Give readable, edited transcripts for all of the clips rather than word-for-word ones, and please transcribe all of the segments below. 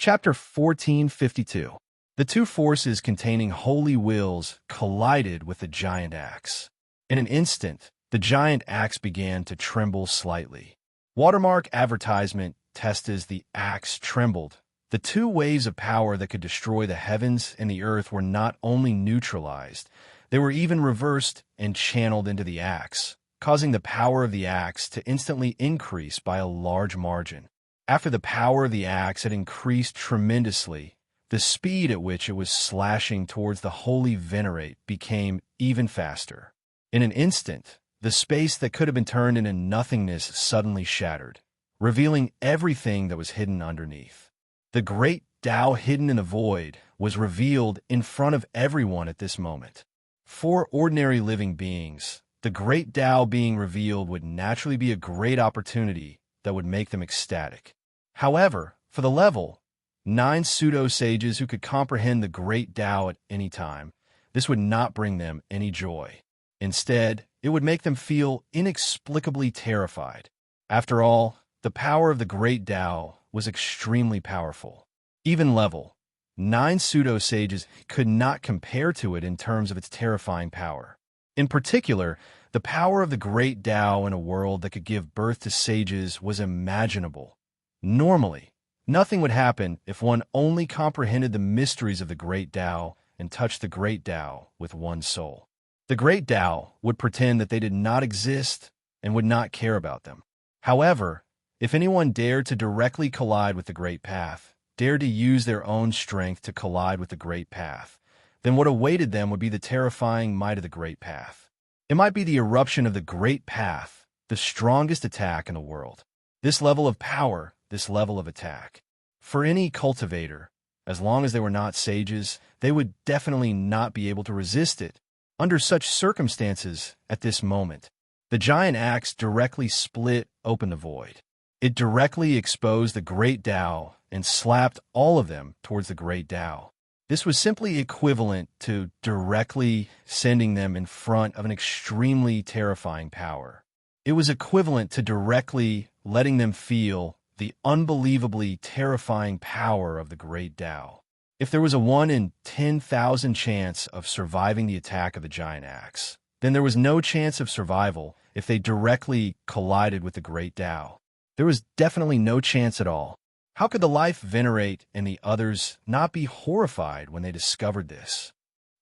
Chapter 1452. The two forces containing holy wills collided with the giant axe. In an instant, the giant axe began to tremble slightly. Watermark advertisement testes the axe trembled. The two waves of power that could destroy the heavens and the earth were not only neutralized, they were even reversed and channeled into the axe, causing the power of the axe to instantly increase by a large margin. After the power of the axe had increased tremendously, the speed at which it was slashing towards the holy venerate became even faster. In an instant, the space that could have been turned into nothingness suddenly shattered, revealing everything that was hidden underneath. The great Tao hidden in the void was revealed in front of everyone at this moment. For ordinary living beings, the great Tao being revealed would naturally be a great opportunity that would make them ecstatic. However, for the level 9 pseudo-sages who could comprehend the great Tao at any time, this would not bring them any joy. Instead, it would make them feel inexplicably terrified. After all, the power of the great Tao was extremely powerful. Even level 9 pseudo-sages could not compare to it in terms of its terrifying power. In particular, the power of the great Tao in a world that could give birth to sages was imaginable. Normally, nothing would happen if one only comprehended the mysteries of the great Tao and touched the great Tao with one's soul. The great Tao would pretend that they did not exist and would not care about them. However, if anyone dared to directly collide with the great path, dared to use their own strength to collide with the great path, then what awaited them would be the terrifying might of the great path. It might be the eruption of the great path, the strongest attack in the world. This level of power, this level of attack. For any cultivator, as long as they were not sages, they would definitely not be able to resist it. Under such circumstances, at this moment, the giant axe directly split open the void. It directly exposed the great Tao and slapped all of them towards the great Tao. This was simply equivalent to directly sending them in front of an extremely terrifying power. It was equivalent to directly letting them feel the unbelievably terrifying power of the great Tao. If there was a 1 in 10,000 chance of surviving the attack of the giant axe, then there was no chance of survival if they directly collided with the great Tao. There was definitely no chance at all. How could the life venerate and the others not be horrified when they discovered this?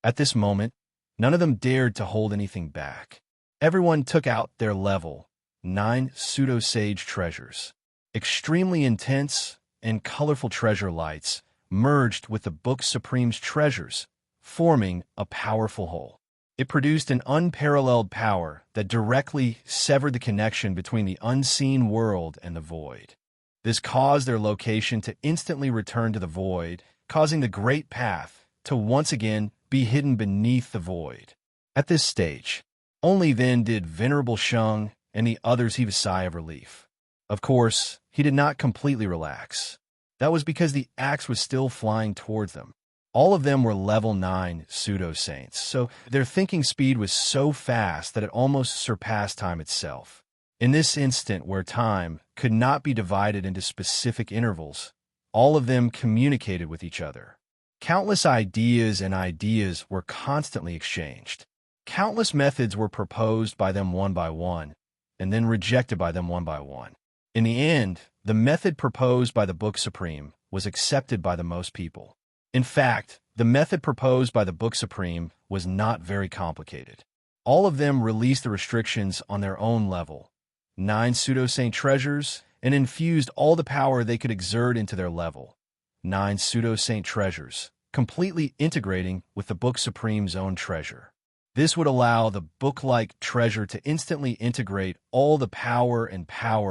At this moment, none of them dared to hold anything back. Everyone took out their level 9 pseudo-sage treasures. Extremely intense and colorful treasure lights merged with the Book Supreme's treasures, forming a powerful whole. It produced an unparalleled power that directly severed the connection between the unseen world and the void. This caused their location to instantly return to the void, causing the great path to once again be hidden beneath the void. At this stage, only then did Venerable Sheng and the others heave a sigh of relief. Of course, he did not completely relax. That was because the axe was still flying towards them. All of them were level 9 pseudo-saints, so their thinking speed was so fast that it almost surpassed time itself. In this instant where time could not be divided into specific intervals, all of them communicated with each other. Countless ideas and ideas were constantly exchanged. Countless methods were proposed by them one by one, and then rejected by them one by one. In the end, the method proposed by the Book Supreme was accepted by the most people. In fact, the method proposed by the Book Supreme was not very complicated. All of them released the restrictions on their own level, 9 pseudo-saint treasures, and infused all the power they could exert into their level, 9 pseudo-saint treasures, completely integrating with the Book Supreme's own treasure. This would allow the book-like treasure to instantly integrate all the power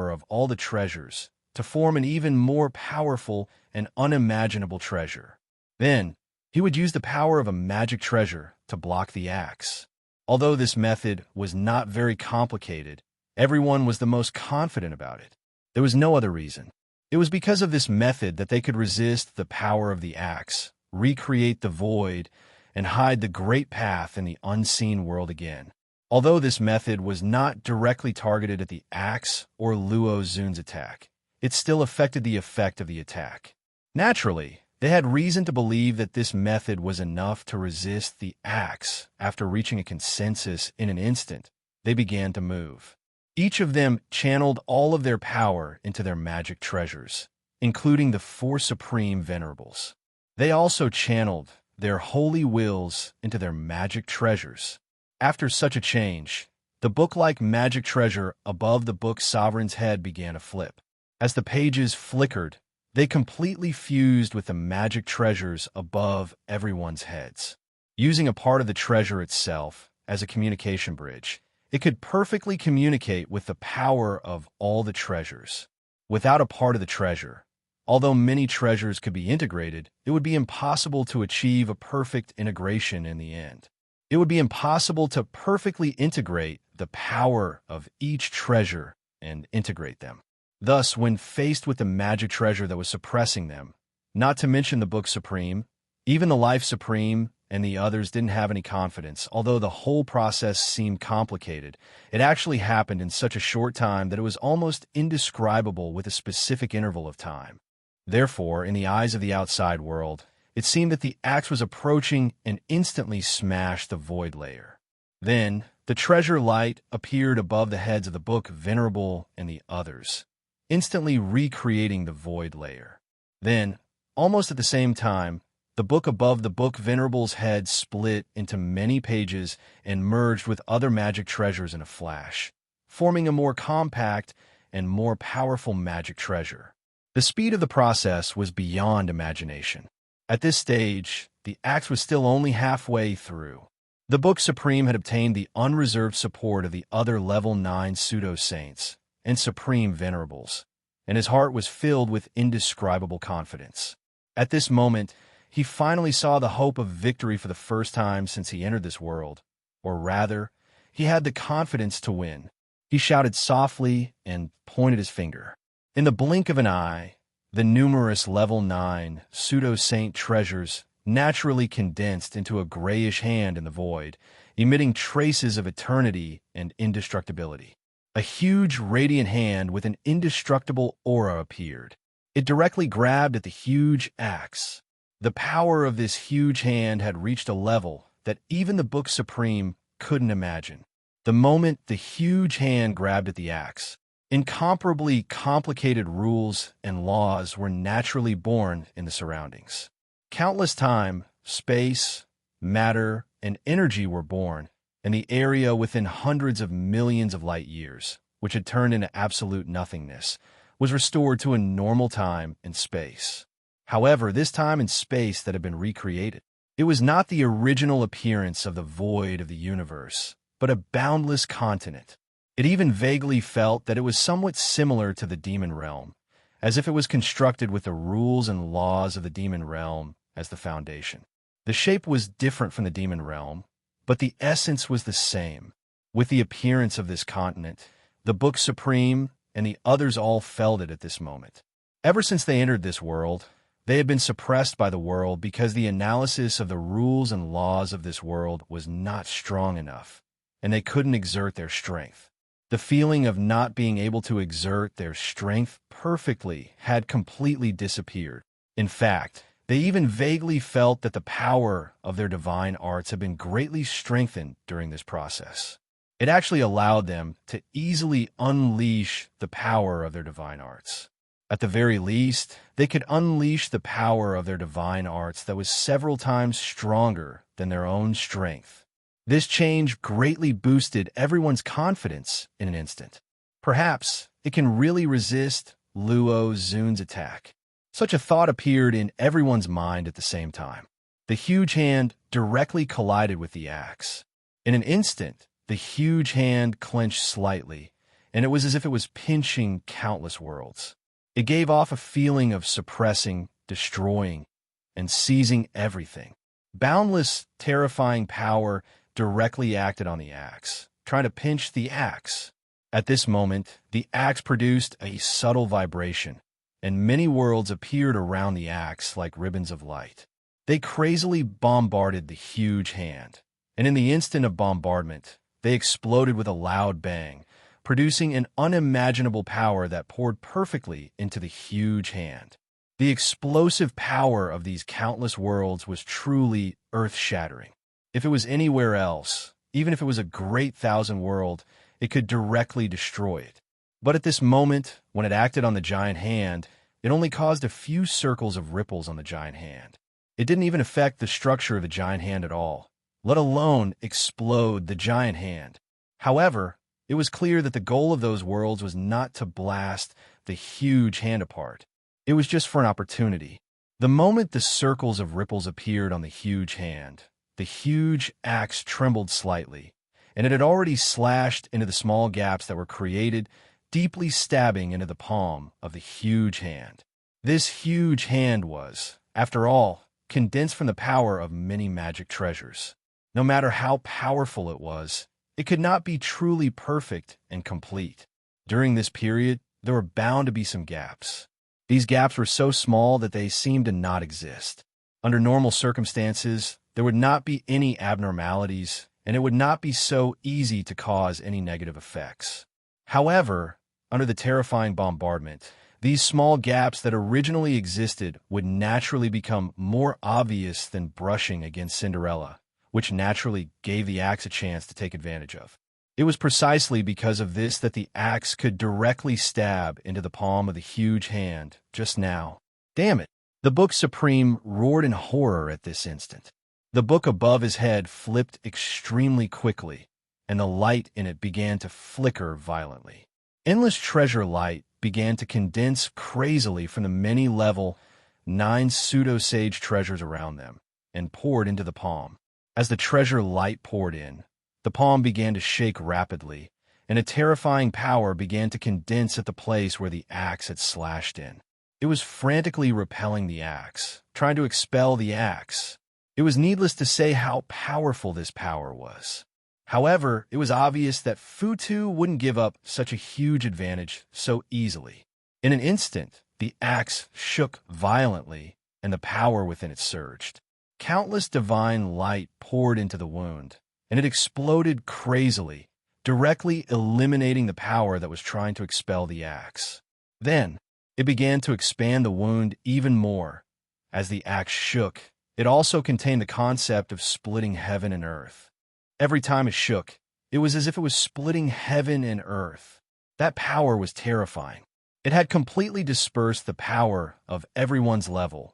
of all the treasures to form an even more powerful and unimaginable treasure. Then, he would use the power of a magic treasure to block the axe. Although this method was not very complicated, everyone was the most confident about it. There was no other reason. It was because of this method that they could resist the power of the axe, recreate the void, and hide the great path in the unseen world again. Although this method was not directly targeted at the axe or Luo Zun's attack, it still affected the effect of the attack. Naturally, they had reason to believe that this method was enough to resist the axe. After reaching a consensus in an instant, they began to move. Each of them channeled all of their power into their magic treasures, including the four supreme venerables. They also channeled their holy wills into their magic treasures. After such a change, the book-like magic treasure above the book sovereign's head began to flip. As the pages flickered, they completely fused with the magic treasures above everyone's heads. Using a part of the treasure itself as a communication bridge, it could perfectly communicate with the power of all the treasures. Without a part of the treasure, although many treasures could be integrated, it would be impossible to achieve a perfect integration in the end. It would be impossible to perfectly integrate the power of each treasure and integrate them. Thus, when faced with the magic treasure that was suppressing them, not to mention the Book Supreme, even the Life Supreme and the others didn't have any confidence. Although the whole process seemed complicated, it actually happened in such a short time that it was almost indescribable with a specific interval of time. Therefore, in the eyes of the outside world, it seemed that the axe was approaching and instantly smashed the void layer. Then, the treasure light appeared above the heads of the book Venerable and the others, instantly recreating the void layer. Then, almost at the same time, the book above the book Venerable's head split into many pages and merged with other magic treasures in a flash, forming a more compact and more powerful magic treasure. The speed of the process was beyond imagination. At this stage, the axe was still only halfway through. The Book Supreme had obtained the unreserved support of the other Level 9 pseudo-saints and Supreme Venerables, and his heart was filled with indescribable confidence. At this moment, he finally saw the hope of victory for the first time since he entered this world, or rather, he had the confidence to win. He shouted softly and pointed his finger. In the blink of an eye, the numerous Level 9 pseudo-saint treasures naturally condensed into a grayish hand in the void, emitting traces of eternity and indestructibility. A huge radiant hand with an indestructible aura appeared. It directly grabbed at the huge axe. The power of this huge hand had reached a level that even the Book Supreme couldn't imagine. The moment the huge hand grabbed at the axe, incomparably complicated rules and laws were naturally born in the surroundings. Countless time, space, matter, and energy were born, and the area within hundreds of millions of light years, which had turned into absolute nothingness, was restored to a normal time and space. However, this time and space that had been recreated, it was not the original appearance of the void of the universe, but a boundless continent. It even vaguely felt that it was somewhat similar to the demon realm, as if it was constructed with the rules and laws of the demon realm as the foundation. The shape was different from the demon realm, but the essence was the same. With the appearance of this continent, the Book Supreme and the others all felt it at this moment. Ever since they entered this world, they had been suppressed by the world because the analysis of the rules and laws of this world was not strong enough, and they couldn't exert their strength. The feeling of not being able to exert their strength perfectly had completely disappeared. In fact, they even vaguely felt that the power of their divine arts had been greatly strengthened during this process. It actually allowed them to easily unleash the power of their divine arts. At the very least, they could unleash the power of their divine arts that was several times stronger than their own strength. This change greatly boosted everyone's confidence in an instant. Perhaps it can really resist Luo Zun's attack. Such a thought appeared in everyone's mind at the same time. The huge hand directly collided with the axe. In an instant, the huge hand clenched slightly, and it was as if it was pinching countless worlds. It gave off a feeling of suppressing, destroying, and seizing everything. Boundless, terrifying power directly acted on the axe, trying to pinch the axe. At this moment, the axe produced a subtle vibration, and many worlds appeared around the axe like ribbons of light. They crazily bombarded the huge hand, and in the instant of bombardment, they exploded with a loud bang, producing an unimaginable power that poured perfectly into the huge hand. The explosive power of these countless worlds was truly earth-shattering. If it was anywhere else, even if it was a great thousand world, it could directly destroy it. But at this moment, when it acted on the giant hand, it only caused a few circles of ripples on the giant hand. It didn't even affect the structure of the giant hand at all, let alone explode the giant hand. However, it was clear that the goal of those worlds was not to blast the huge hand apart. It was just for an opportunity. The moment the circles of ripples appeared on the huge hand, the huge axe trembled slightly, and it had already slashed into the small gaps that were created, deeply stabbing into the palm of the huge hand. This huge hand was, after all, condensed from the power of many magic treasures. No matter how powerful it was, it could not be truly perfect and complete. During this period, there were bound to be some gaps. These gaps were so small that they seemed to not exist. Under normal circumstances, there would not be any abnormalities, and it would not be so easy to cause any negative effects. However, under the terrifying bombardment, these small gaps that originally existed would naturally become more obvious than brushing against Cinderella, which naturally gave the axe a chance to take advantage of. It was precisely because of this that the axe could directly stab into the palm of the huge hand just now. Damn it! The book Supreme roared in horror at this instant. The book above his head flipped extremely quickly, and the light in it began to flicker violently. Endless treasure light began to condense crazily from the many-level 9 pseudo-sage treasures around them, and poured into the palm. As the treasure light poured in, the palm began to shake rapidly, and a terrifying power began to condense at the place where the axe had slashed in. It was frantically repelling the axe, trying to expel the axe. It was needless to say how powerful this power was. However, it was obvious that Futu wouldn't give up such a huge advantage so easily. In an instant, the axe shook violently, and the power within it surged. Countless divine light poured into the wound, and it exploded crazily, directly eliminating the power that was trying to expel the axe. Then, it began to expand the wound even more. As the axe shook, it also contained the concept of splitting heaven and earth. Every time it shook, it was as if it was splitting heaven and earth. That power was terrifying. It had completely dispersed the power of everyone's level,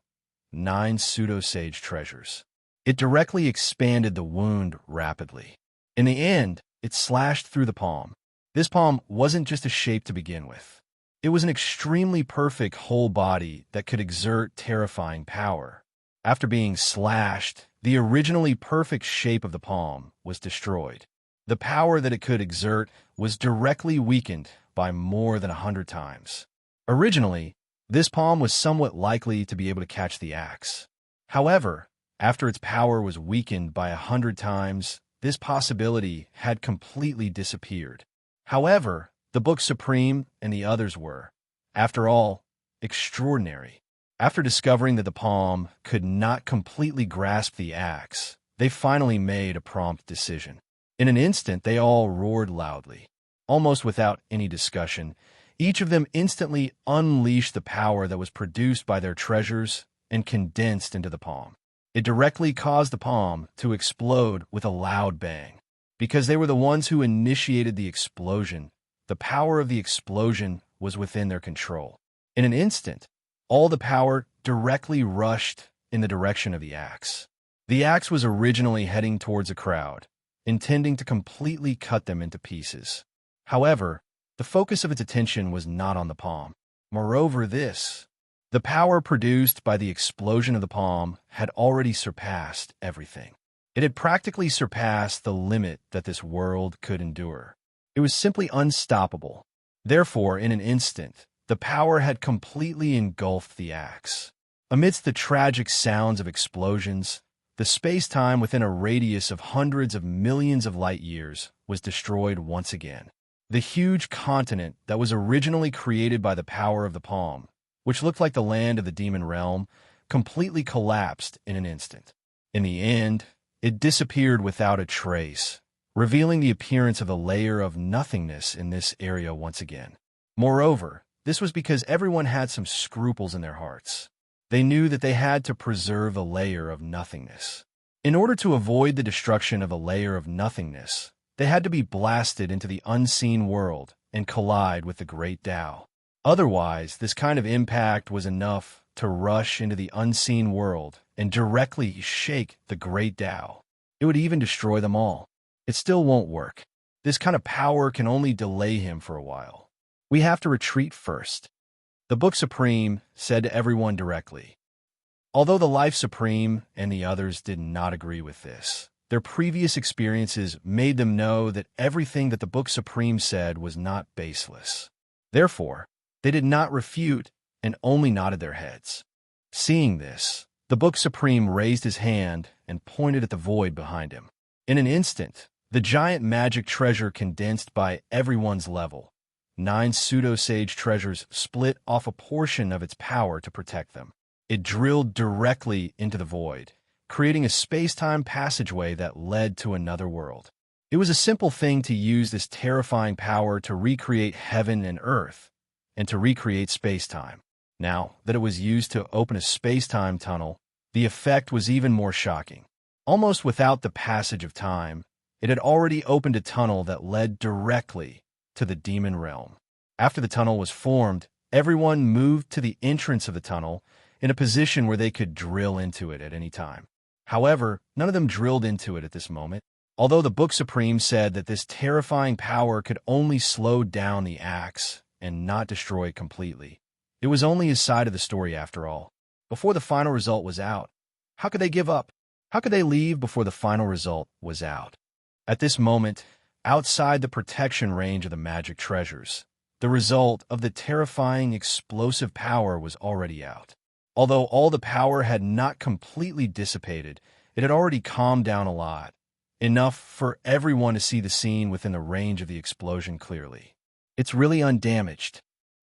9 pseudo-sage treasures. It directly expanded the wound rapidly. In the end, it slashed through the palm. This palm wasn't just a shape to begin with. It was an extremely perfect whole body that could exert terrifying power. After being slashed, the originally perfect shape of the palm was destroyed. The power that it could exert was directly weakened by more than 100 times. Originally, this palm was somewhat likely to be able to catch the axe. However, after its power was weakened by 100 times, this possibility had completely disappeared. However, the book Supreme and the others were, after all, extraordinary. After discovering that the palm could not completely grasp the axe, they finally made a prompt decision. In an instant, they all roared loudly. Almost without any discussion, each of them instantly unleashed the power that was produced by their treasures and condensed into the palm. It directly caused the palm to explode with a loud bang. Because they were the ones who initiated the explosion, the power of the explosion was within their control. In an instant, all the power directly rushed in the direction of the axe. The axe was originally heading towards a crowd, intending to completely cut them into pieces. However, the focus of its attention was not on the palm. Moreover, the power produced by the explosion of the palm had already surpassed everything. It had practically surpassed the limit that this world could endure. It was simply unstoppable. Therefore, in an instant, the power had completely engulfed the axe. Amidst the tragic sounds of explosions, the space-time within a radius of hundreds of millions of light years was destroyed once again. The huge continent that was originally created by the power of the palm, which looked like the land of the demon realm, completely collapsed in an instant. In the end, it disappeared without a trace, revealing the appearance of a layer of nothingness in this area once again. Moreover, this was because everyone had some scruples in their hearts. They knew that they had to preserve a layer of nothingness. In order to avoid the destruction of a layer of nothingness, they had to be blasted into the unseen world and collide with the great Tao. Otherwise, this kind of impact was enough to rush into the unseen world and directly shake the great Tao. It would even destroy them all. It still won't work. This kind of power can only delay him for a while. We have to retreat first. The Book Supreme said to everyone directly. Although the Life Supreme and the others did not agree with this, their previous experiences made them know that everything that the Book Supreme said was not baseless. Therefore, they did not refute and only nodded their heads. Seeing this, the Book Supreme raised his hand and pointed at the void behind him. In an instant, the giant magic treasure condensed by everyone's level. 9 pseudo-sage treasures split off a portion of its power to protect them. It drilled directly into the void, creating a space-time passageway that led to another world. It was a simple thing to use this terrifying power to recreate heaven and earth, and to recreate space-time. Now that it was used to open a space-time tunnel, the effect was even more shocking. Almost without the passage of time, it had already opened a tunnel that led directly to the demon realm. After the tunnel was formed, everyone moved to the entrance of the tunnel in a position where they could drill into it at any time. However, none of them drilled into it at this moment. Although the Book Supreme said that this terrifying power could only slow down the axe and not destroy it completely, it was only his side of the story after all. Before the final result was out, how could they give up? How could they leave before the final result was out? At this moment, outside the protection range of the magic treasures, the result of the terrifying explosive power was already out. Although all the power had not completely dissipated, it had already calmed down a lot, enough for everyone to see the scene within the range of the explosion clearly. It's really undamaged.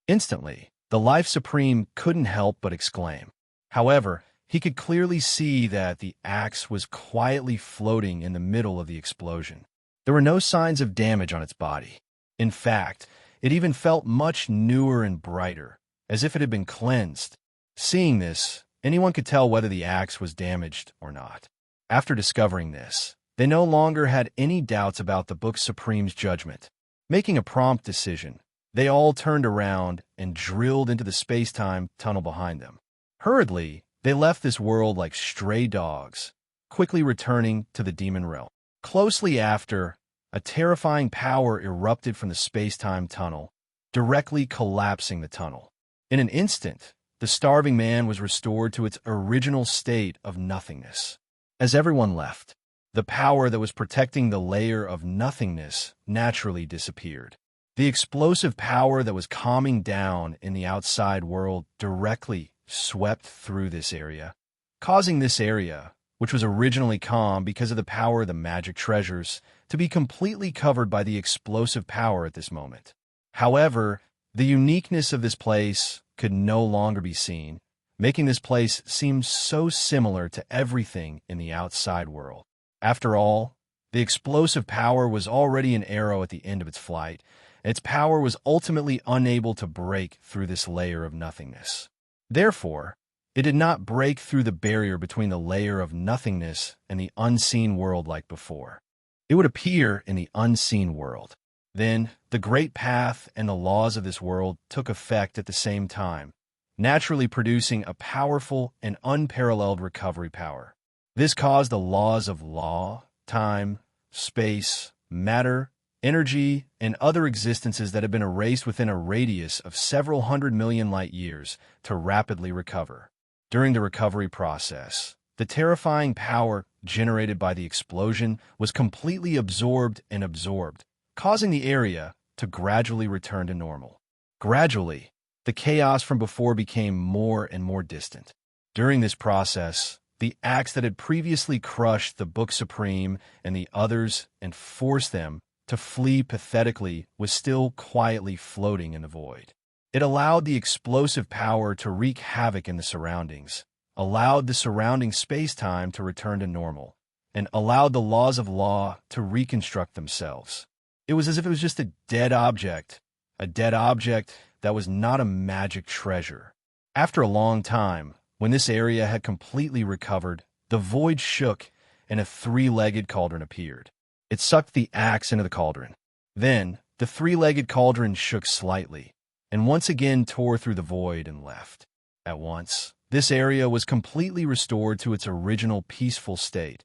Instantly, the Life Supreme couldn't help but exclaim. However, he could clearly see that the axe was quietly floating in the middle of the explosion. There were no signs of damage on its body. In fact, it even felt much newer and brighter, as if it had been cleansed. Seeing this, anyone could tell whether the axe was damaged or not. After discovering this, they no longer had any doubts about the Book Supreme's judgment. Making a prompt decision, they all turned around and drilled into the space-time tunnel behind them. Hurriedly, they left this world like stray dogs, quickly returning to the demon realm. Closely after, a terrifying power erupted from the space-time tunnel, directly collapsing the tunnel. In an instant, the starving man was restored to its original state of nothingness. As everyone left, the power that was protecting the layer of nothingness naturally disappeared. The explosive power that was calming down in the outside world directly swept through this area, causing this area, which was originally calm because of the power of the magic treasures, to be completely covered by the explosive power at this moment. However, the uniqueness of this place could no longer be seen, making this place seem so similar to everything in the outside world. After all, the explosive power was already an arrow at the end of its flight, and its power was ultimately unable to break through this layer of nothingness. Therefore, it did not break through the barrier between the layer of nothingness and the unseen world like before. It would appear in the unseen world. Then, the great path and the laws of this world took effect at the same time, naturally producing a powerful and unparalleled recovery power. This caused the laws of law, time, space, matter, energy, and other existences that had been erased within a radius of several 100 million light years to rapidly recover. During the recovery process, the terrifying power generated by the explosion was completely absorbed, causing the area to gradually return to normal. Gradually, the chaos from before became more and more distant. During this process, the axe that had previously crushed the Book Supreme and the others and forced them to flee pathetically was still quietly floating in the void. It allowed the explosive power to wreak havoc in the surroundings, allowed the surrounding space-time to return to normal, and allowed the laws of law to reconstruct themselves. It was as if it was just a dead object that was not a magic treasure. After a long time, When this area had completely recovered, the void shook and a three-legged cauldron appeared. It sucked the axe into the cauldron. Then, the three-legged cauldron shook slightly, and once again tore through the void and left. At once, this area was completely restored to its original peaceful state.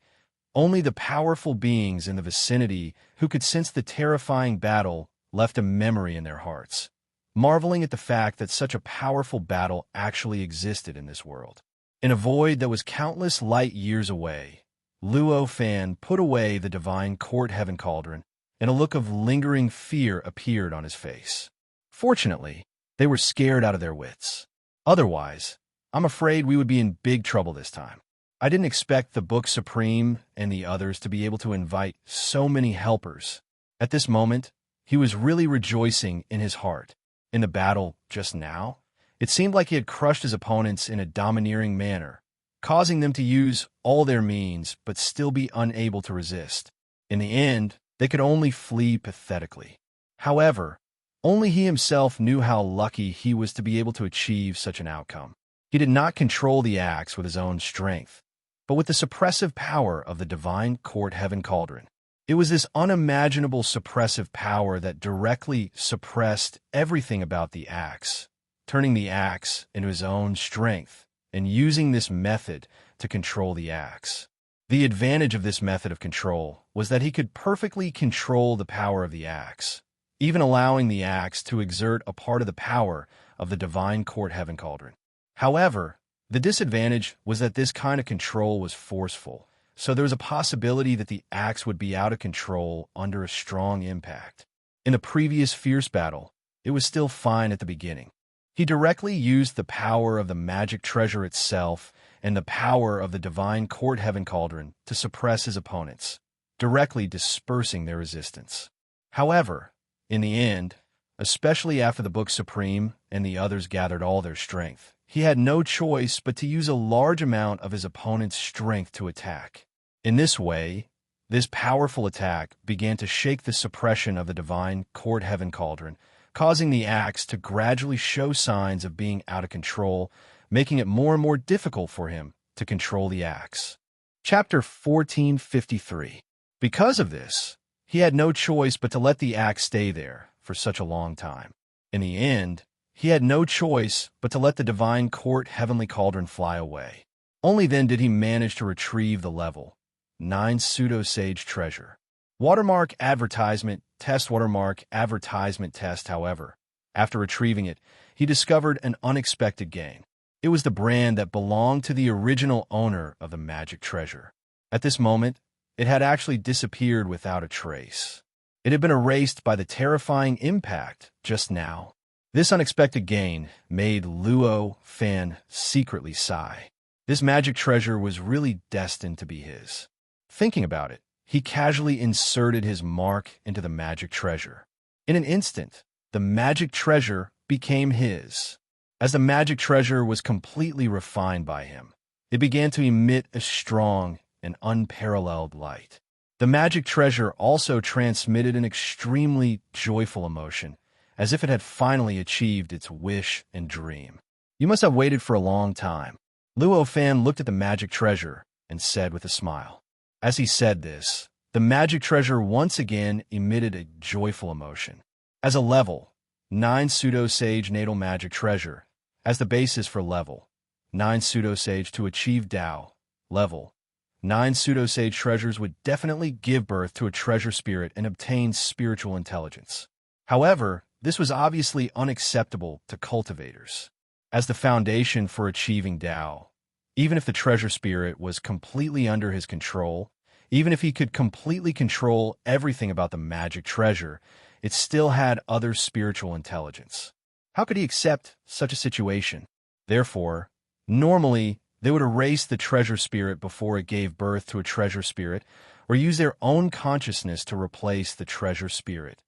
Only the powerful beings in the vicinity who could sense the terrifying battle left a memory in their hearts, marveling at the fact that such a powerful battle actually existed in this world. In a void that was countless light years away, Luo Fan put away the divine court heaven cauldron, and a look of lingering fear appeared on his face. Fortunately, they were scared out of their wits. Otherwise, I'm afraid we would be in big trouble this time. I didn't expect the Book Supreme and the others to be able to invite so many helpers. At this moment, he was really rejoicing in his heart. In the battle just now, it seemed like he had crushed his opponents in a domineering manner, causing them to use all their means but still be unable to resist. In the end, they could only flee pathetically. However, only he himself knew how lucky he was to be able to achieve such an outcome. He did not control the axe with his own strength, but with the suppressive power of the divine court heaven cauldron. It was this unimaginable suppressive power that directly suppressed everything about the axe, turning the axe into his own strength and using this method to control the axe. The advantage of this method of control was that he could perfectly control the power of the axe, even allowing the axe to exert a part of the power of the divine court heaven cauldron. However, the disadvantage was that this kind of control was forceful, so there was a possibility that the axe would be out of control under a strong impact. In the previous fierce battle, it was still fine at the beginning. He directly used the power of the magic treasure itself and the power of the divine court heaven cauldron to suppress his opponents, directly dispersing their resistance. However, in the end, especially after the Book Supreme and the others gathered all their strength, he had no choice but to use a large amount of his opponent's strength to attack. In this way, this powerful attack began to shake the suppression of the divine court heaven cauldron, causing the axe to gradually show signs of being out of control, making it more and more difficult for him to control the axe. Chapter 1453. Because of this, he had no choice but to let the axe stay there for such a long time. In the end, he had no choice but to let the divine court heavenly cauldron fly away. Only then did he manage to retrieve the level 9 pseudo-sage treasure. Watermark advertisement test. Watermark advertisement test. However, after retrieving it, he discovered an unexpected gain. It was the brand that belonged to the original owner of the magic treasure. At this moment, it had actually disappeared without a trace. It had been erased by the terrifying impact just now. This unexpected gain made Luo Fan secretly sigh. This magic treasure was really destined to be his. Thinking about it, he casually inserted his mark into the magic treasure. In an instant, the magic treasure became his. As the magic treasure was completely refined by him, it began to emit a strong and unparalleled light. The magic treasure also transmitted an extremely joyful emotion, as if it had finally achieved its wish and dream. You must have waited for a long time. Luo Fan looked at the magic treasure and said with a smile. As he said this, the magic treasure once again emitted a joyful emotion. As a level 9 pseudo-sage natal magic treasure, as the basis for level 9 pseudo-sage to achieve Tao, level 9 pseudo-sage treasures would definitely give birth to a treasure spirit and obtain spiritual intelligence. However, this was obviously unacceptable to cultivators. As the foundation for achieving Tao, even if the treasure spirit was completely under his control, even if he could completely control everything about the magic treasure, it still had other spiritual intelligence. How could he accept such a situation? Therefore, normally, they would erase the treasure spirit before it gave birth to a treasure spirit, or use their own consciousness to replace the treasure spirit,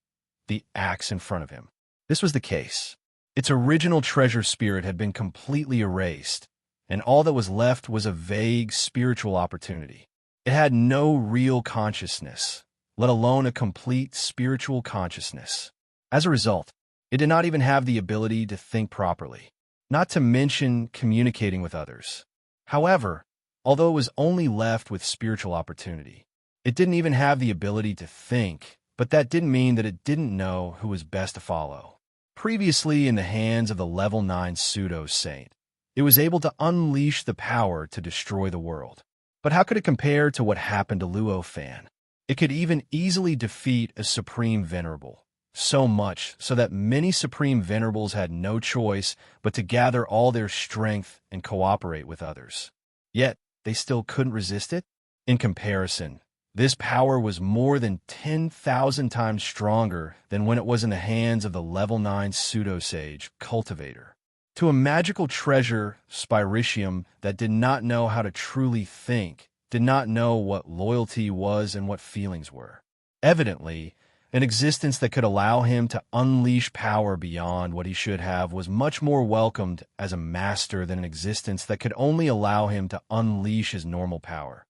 the axe in front of him. This was the case. Its original treasure spirit had been completely erased, and all that was left was a vague spiritual opportunity. It had no real consciousness, let alone a complete spiritual consciousness. As a result, it did not even have the ability to think properly. not to mention communicating with others. However, although it was only left with spiritual opportunity, it didn't even have the ability to think, but that didn't mean that it didn't know who was best to follow. Previously in the hands of the level 9 pseudo-saint, it was able to unleash the power to destroy the world. But how could it compare to what happened to Luo Fan? It could even easily defeat a Supreme Venerable, so much so that many Supreme Venerables had no choice but to gather all their strength and cooperate with others. Yet, they still couldn't resist it? In comparison, this power was more than 10,000 times stronger than when it was in the hands of the level 9 pseudo-sage cultivator. To a magical treasure, Spiritium, that did not know how to truly think, did not know what loyalty was and what feelings were. Evidently, an existence that could allow him to unleash power beyond what he should have was much more welcomed as a master than an existence that could only allow him to unleash his normal power.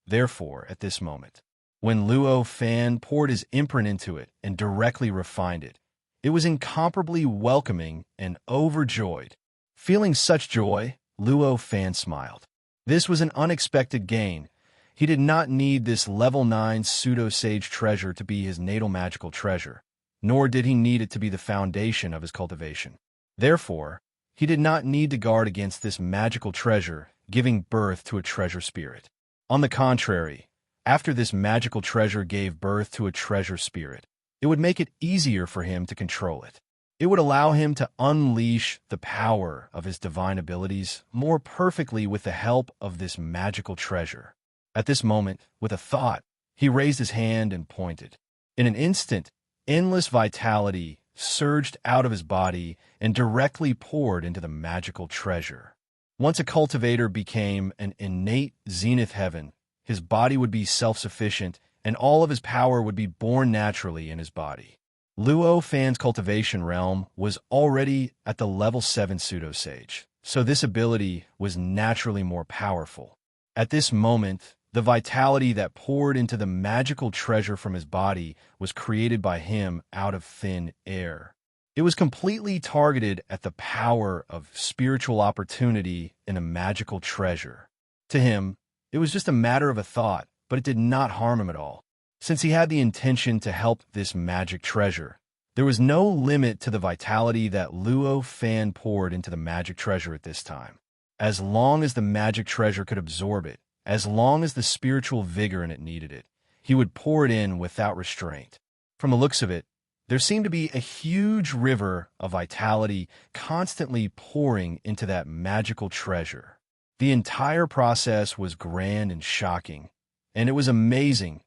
Therefore, at this moment, when Luo Fan poured his imprint into it and directly refined it, it was incomparably welcoming and overjoyed. Feeling such joy, Luo Fan smiled. This was an unexpected gain. He did not need this level 9 pseudo-sage treasure to be his natal magical treasure, nor did he need it to be the foundation of his cultivation. Therefore, he did not need to guard against this magical treasure, giving birth to a treasure spirit. On the contrary, after this magical treasure gave birth to a treasure spirit, it would make it easier for him to control it. It would allow him to unleash the power of his divine abilities more perfectly with the help of this magical treasure. At this moment, with a thought, he raised his hand and pointed. In an instant, endless vitality surged out of his body and directly poured into the magical treasure. Once a cultivator became an innate zenith heaven, his body would be self-sufficient and all of his power would be born naturally in his body. Luo Fan's cultivation realm was already at the level 7 pseudo-sage, so this ability was naturally more powerful. At this moment, the vitality that poured into the magical treasure from his body was created by him out of thin air. It was completely targeted at the power of spiritual opportunity in a magical treasure. To him, it was just a matter of a thought, but it did not harm him at all. Since he had the intention to help this magic treasure, there was no limit to the vitality that Luo Fan poured into the magic treasure at this time. As long as the magic treasure could absorb it, as long as the spiritual vigor in it needed it, he would pour it in without restraint. From the looks of it, there seemed to be a huge river of vitality constantly pouring into that magical treasure. The entire process was grand and shocking, and it was amazing.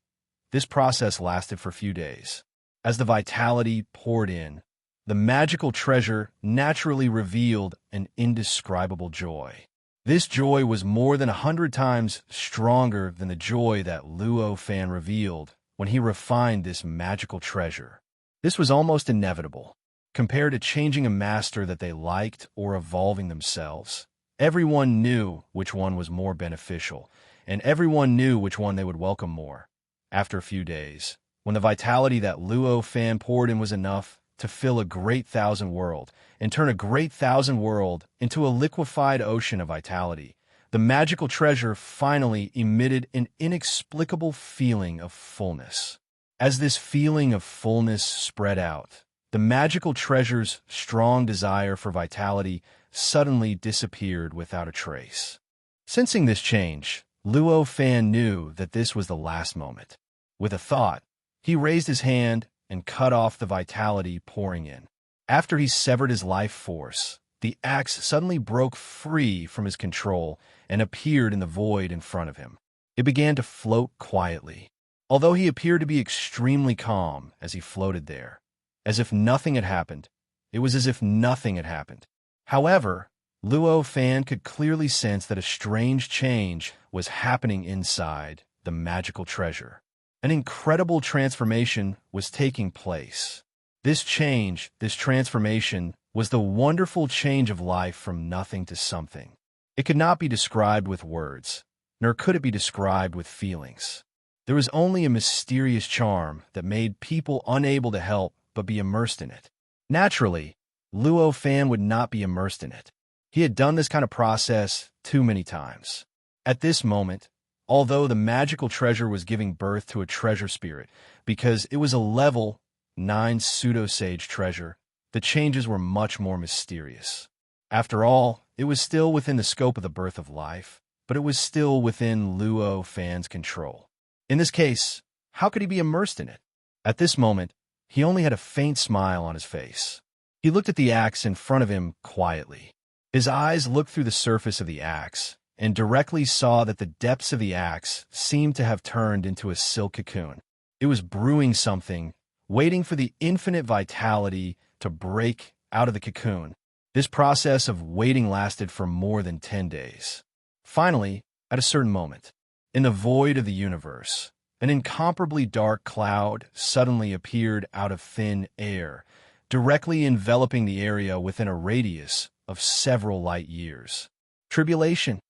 This process lasted for a few days. As the vitality poured in, the magical treasure naturally revealed an indescribable joy. This joy was more than 100 times stronger than the joy that Luo Fan revealed when he refined this magical treasure. This was almost inevitable. Compared to changing a master that they liked or evolving themselves, everyone knew which one was more beneficial, and everyone knew which one they would welcome more. After a few days, when the vitality that Luo Fan poured in was enough to fill a great thousand world and turn a great thousand world into a liquefied ocean of vitality, the magical treasure finally emitted an inexplicable feeling of fullness. As this feeling of fullness spread out, the magical treasure's strong desire for vitality suddenly disappeared without a trace. Sensing this change, Luo Fan knew that this was the last moment. With a thought, he raised his hand and cut off the vitality pouring in. After he severed his life force, the axe suddenly broke free from his control and appeared in the void in front of him. It began to float quietly. Although he appeared to be extremely calm as he floated there, as if nothing had happened, it was as if nothing had happened. However, Luo Fan could clearly sense that a strange change was happening inside the magical treasure. An incredible transformation was taking place. This change, this transformation, was the wonderful change of life from nothing to something. It could not be described with words, nor could it be described with feelings. There was only a mysterious charm that made people unable to help but be immersed in it. Naturally, Luo Fan would not be immersed in it. He had done this kind of process too many times. At this moment, although the magical treasure was giving birth to a treasure spirit, because it was a level 9 pseudo-sage treasure, the changes were much more mysterious. After all, it was still within the scope of the birth of life, but it was still within Luo Fan's control. In this case, how could he be immersed in it? At this moment, he only had a faint smile on his face. He looked at the axe in front of him quietly. His eyes looked through the surface of the axe and directly saw that the depths of the axe seemed to have turned into a silk cocoon. It was brewing something, waiting for the infinite vitality to break out of the cocoon. This process of waiting lasted for more than 10 days. Finally, at a certain moment, in the void of the universe, an incomparably dark cloud suddenly appeared out of thin air, directly enveloping the area within a radius of several light years. Tribulation.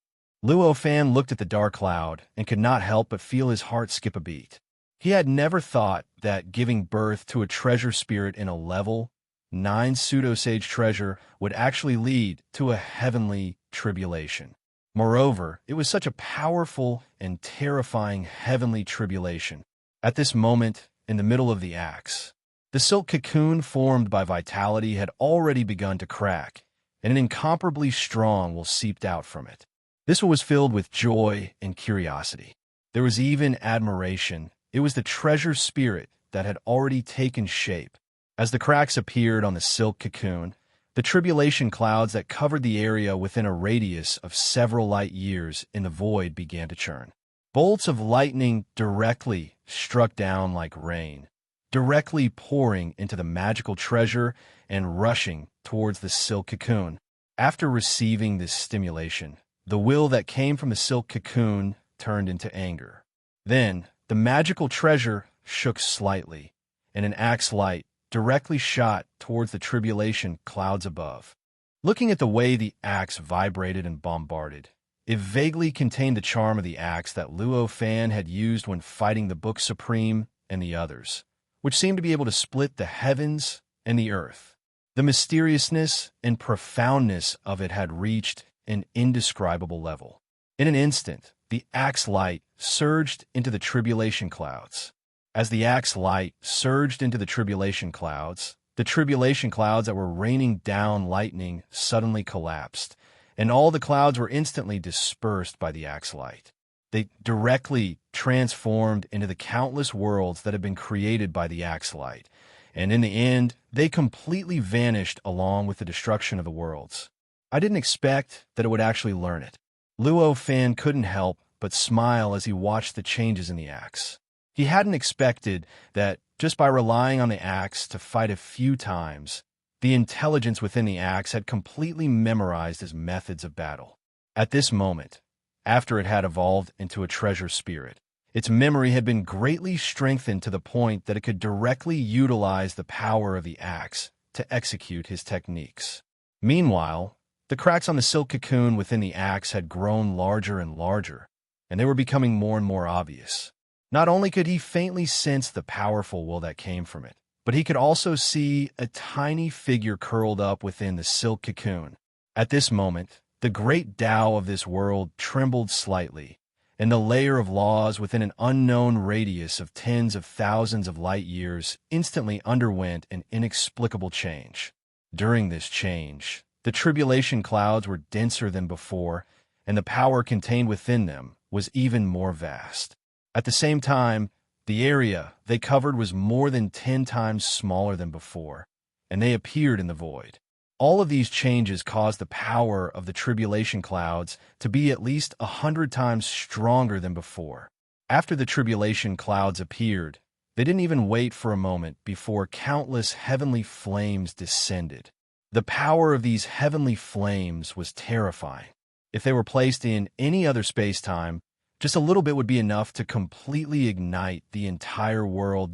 Luo Fan looked at the dark cloud and could not help but feel his heart skip a beat. He had never thought that giving birth to a treasure spirit in a level 9 pseudo-sage treasure would actually lead to a heavenly tribulation. Moreover, it was such a powerful and terrifying heavenly tribulation. At this moment, in the middle of the axe, the silk cocoon formed by vitality had already begun to crack, and an incomparably strong will seeped out from it. This was filled with joy and curiosity. There was even admiration. It was the treasure spirit that had already taken shape. As the cracks appeared on the silk cocoon, the tribulation clouds that covered the area within a radius of several light years in the void began to churn. Bolts of lightning directly struck down like rain, directly pouring into the magical treasure and rushing towards the silk cocoon. After receiving this stimulation, the will that came from the silk cocoon turned into anger. Then, the magical treasure shook slightly, and an axe light directly shot towards the tribulation clouds above. Looking at the way the axe vibrated and bombarded, it vaguely contained the charm of the axe that Luo Fan had used when fighting the Book Supreme and the others, which seemed to be able to split the heavens and the earth. The mysteriousness and profoundness of it had reached an indescribable level. In an instant, the axe light surged into the tribulation clouds. As the axe light surged into the tribulation clouds that were raining down lightning suddenly collapsed, and all the clouds were instantly dispersed by the axe light. They directly transformed into the countless worlds that had been created by the axe light, and in the end, they completely vanished along with the destruction of the worlds. I didn't expect that it would actually learn it. Luo Fan couldn't help but smile as he watched the changes in the axe. He hadn't expected that just by relying on the axe to fight a few times, the intelligence within the axe had completely memorized his methods of battle. At this moment, after it had evolved into a treasure spirit, its memory had been greatly strengthened to the point that it could directly utilize the power of the axe to execute his techniques. Meanwhile, the cracks on the silk cocoon within the axe had grown larger and larger, and they were becoming more and more obvious. Not only could he faintly sense the powerful will that came from it, but he could also see a tiny figure curled up within the silk cocoon. At this moment, the great Tao of this world trembled slightly, and the layer of laws within an unknown radius of tens of thousands of light years instantly underwent an inexplicable change. During this change, the tribulation clouds were denser than before, and the power contained within them was even more vast. At the same time, the area they covered was more than 10 times smaller than before, and they appeared in the void. All of these changes caused the power of the tribulation clouds to be at least 100 times stronger than before. After the tribulation clouds appeared, they didn't even wait for a moment before countless heavenly flames descended. The power of these heavenly flames was terrifying. If they were placed in any other space-time, just a little bit would be enough to completely ignite the entire world,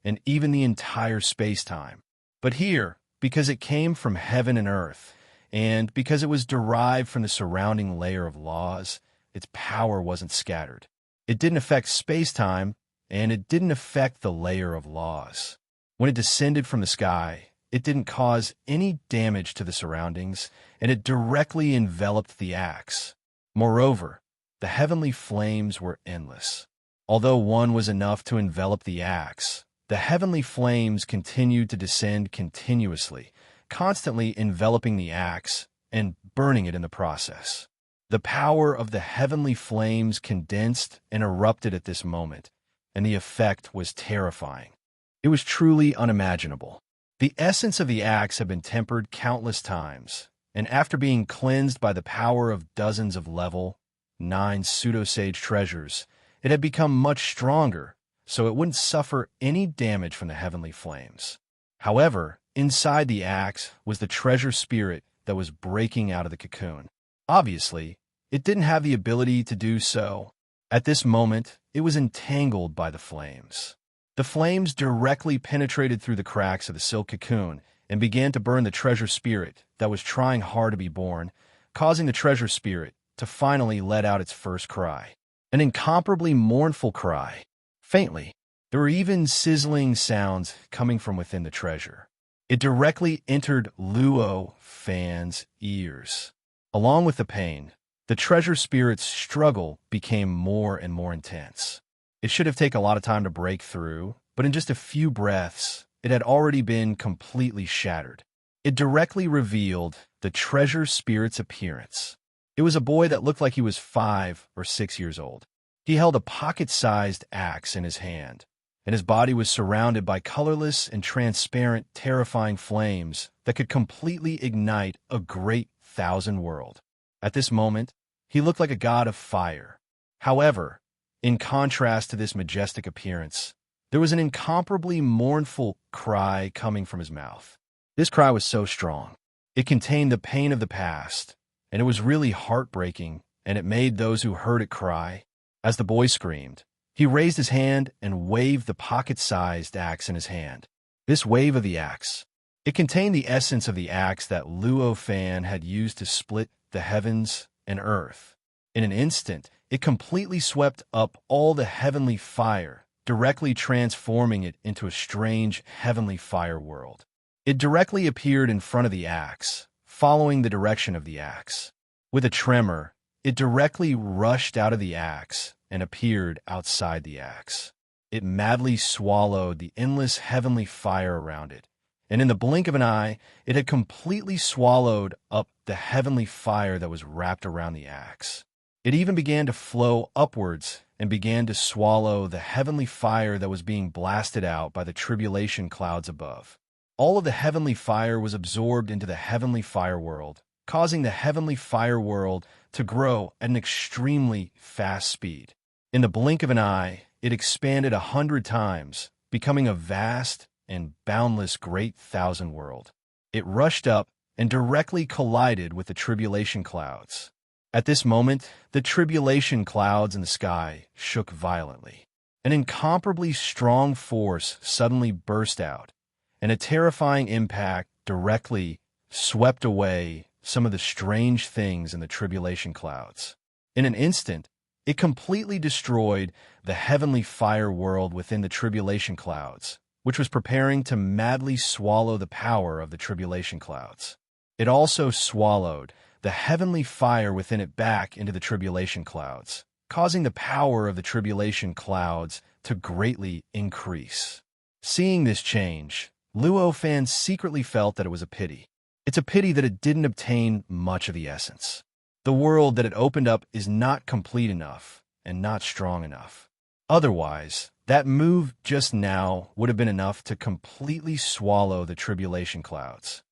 and even the entire space-time. But here, because it came from heaven and earth, and because it was derived from the surrounding layer of laws, its power wasn't scattered. It didn't affect space-time, and it didn't affect the layer of laws. When it descended from the sky, it didn't cause any damage to the surroundings, and it directly enveloped the axe. Moreover, the heavenly flames were endless. Although one was enough to envelop the axe, the heavenly flames continued to descend continuously, constantly enveloping the axe and burning it in the process. The power of the heavenly flames condensed and erupted at this moment, and the effect was terrifying. It was truly unimaginable. The essence of the axe had been tempered countless times, and after being cleansed by the power of dozens of level 9 pseudo-sage treasures, it had become much stronger, so it wouldn't suffer any damage from the heavenly flames. However, inside the axe was the treasure spirit that was breaking out of the cocoon. Obviously, it didn't have the ability to do so. At this moment, it was entangled by the flames. The flames directly penetrated through the cracks of the silk cocoon and began to burn the treasure spirit that was trying hard to be born, causing the treasure spirit to finally let out its first cry. An incomparably mournful cry. Faintly, there were even sizzling sounds coming from within the treasure. It directly entered Luo Fan's ears. Along with the pain, the treasure spirit's struggle became more and more intense. It should have taken a lot of time to break through, but in just a few breaths, it had already been completely shattered. It directly revealed the treasure spirit's appearance. It was a boy that looked like he was 5 or 6 years old. He held a pocket-sized axe in his hand, and his body was surrounded by colorless and transparent, terrifying flames that could completely ignite a great thousand world. At this moment, he looked like a god of fire. However, in contrast to this majestic appearance, there was an incomparably mournful cry coming from his mouth. This cry was so strong. It contained the pain of the past, and it was really heartbreaking, and it made those who heard it cry. As the boy screamed, he raised his hand and waved the pocket-sized axe in his hand. This wave of the axe, it contained the essence of the axe that Luo Fan had used to split the heavens and earth. In an instant, it completely swept up all the heavenly fire, directly transforming it into a strange heavenly fire world. It directly appeared in front of the axe, following the direction of the axe. With a tremor, it directly rushed out of the axe and appeared outside the axe. It madly swallowed the endless heavenly fire around it, and in the blink of an eye, it had completely swallowed up the heavenly fire that was wrapped around the axe. It even began to flow upwards and began to swallow the heavenly fire that was being blasted out by the tribulation clouds above. All of the heavenly fire was absorbed into the heavenly fire world, causing the heavenly fire world to grow at an extremely fast speed. In the blink of an eye, it expanded 100 times, becoming a vast and boundless great thousand world. It rushed up and directly collided with the tribulation clouds. At this moment, the tribulation clouds in the sky shook violently. An incomparably strong force suddenly burst out, and a terrifying impact directly swept away some of the strange things in the tribulation clouds. In an instant, it completely destroyed the heavenly fire world within the tribulation clouds, which was preparing to madly swallow the power of the tribulation clouds. It also swallowed the heavenly fire within it back into the tribulation clouds, causing the power of the tribulation clouds to greatly increase. Seeing this change, Luo Fan secretly felt that it was a pity. It's a pity that it didn't obtain much of the essence. The world that it opened up is not complete enough and not strong enough. Otherwise, that move just now would have been enough to completely swallow the tribulation clouds.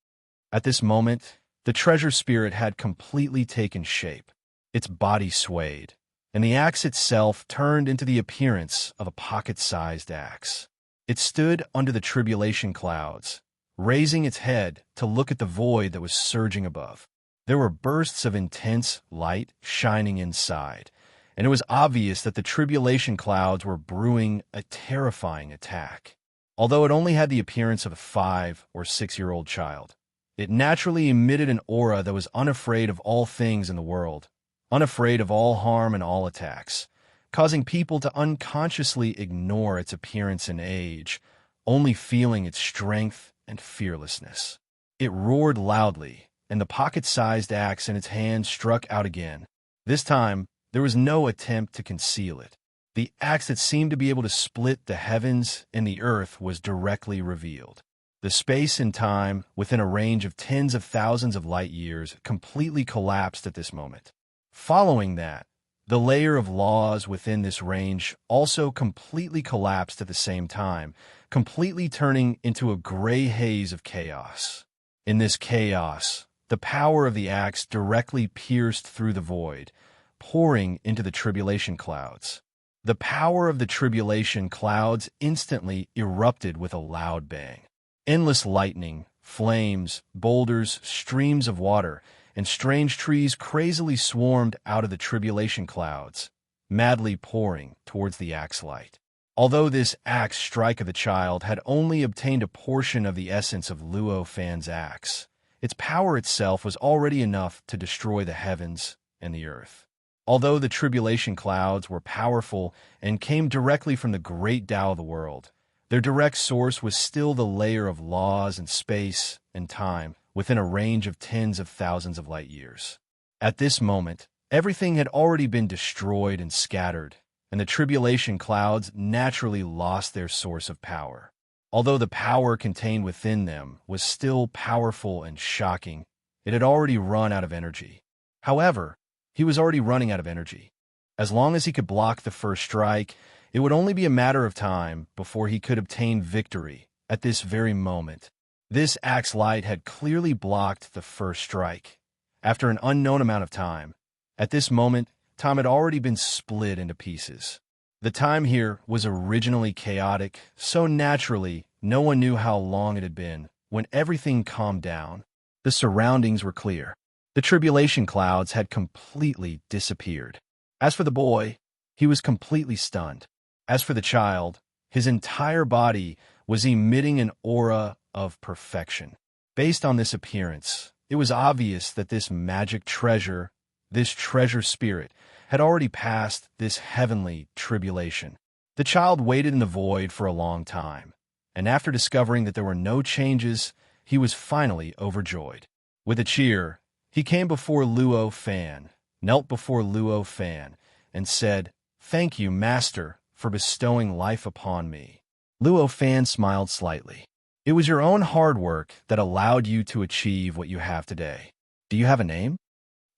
At this moment, the treasure spirit had completely taken shape. Its body swayed, and the axe itself turned into the appearance of a pocket-sized axe. It stood under the tribulation clouds, raising its head to look at the void that was surging above. There were bursts of intense light shining inside, and it was obvious that the tribulation clouds were brewing a terrifying attack. Although it only had the appearance of a 5 or 6-year-old child, it naturally emitted an aura that was unafraid of all things in the world, unafraid of all harm and all attacks, causing people to unconsciously ignore its appearance and age, only feeling its strength and fearlessness. It roared loudly, and the pocket-sized axe in its hand struck out again. This time, there was no attempt to conceal it. The axe that seemed to be able to split the heavens and the earth was directly revealed. The space and time, within a range of tens of thousands of light years, completely collapsed at this moment. Following that, the layer of laws within this range also completely collapsed at the same time, completely turning into a gray haze of chaos. In this chaos, the power of the axe directly pierced through the void, pouring into the tribulation clouds. The power of the tribulation clouds instantly erupted with a loud bang. Endless lightning, flames, boulders, streams of water, and strange trees crazily swarmed out of the tribulation clouds, madly pouring towards the axe light. Although this axe strike of the child had only obtained a portion of the essence of Luo Fan's axe, its power itself was already enough to destroy the heavens and the earth. Although the tribulation clouds were powerful and came directly from the great Tao of the world, their direct source was still the layer of laws and space and time within a range of tens of thousands of light years. At this moment, everything had already been destroyed and scattered, and the tribulation clouds naturally lost their source of power. Although the power contained within them was still powerful and shocking, it had already run out of energy. However, he was already running out of energy. As long as he could block the first strike, it would only be a matter of time before he could obtain victory. At this very moment, this axe light had clearly blocked the first strike. After an unknown amount of time, at this moment, time had already been split into pieces. The time here was originally chaotic, so naturally no one knew how long it had been. When everything calmed down, the surroundings were clear. The tribulation clouds had completely disappeared. As for the boy, he was completely stunned. As for the child, his entire body was emitting an aura of perfection. Based on this appearance, it was obvious that this magic treasure, this treasure spirit, had already passed this heavenly tribulation. The child waited in the void for a long time, and after discovering that there were no changes, he was finally overjoyed. With a cheer, he came before Luo Fan, knelt before Luo Fan, and said, "Thank you, Master, for bestowing life upon me." Luo Fan smiled slightly. "It was your own hard work that allowed you to achieve what you have today. Do you have a name?"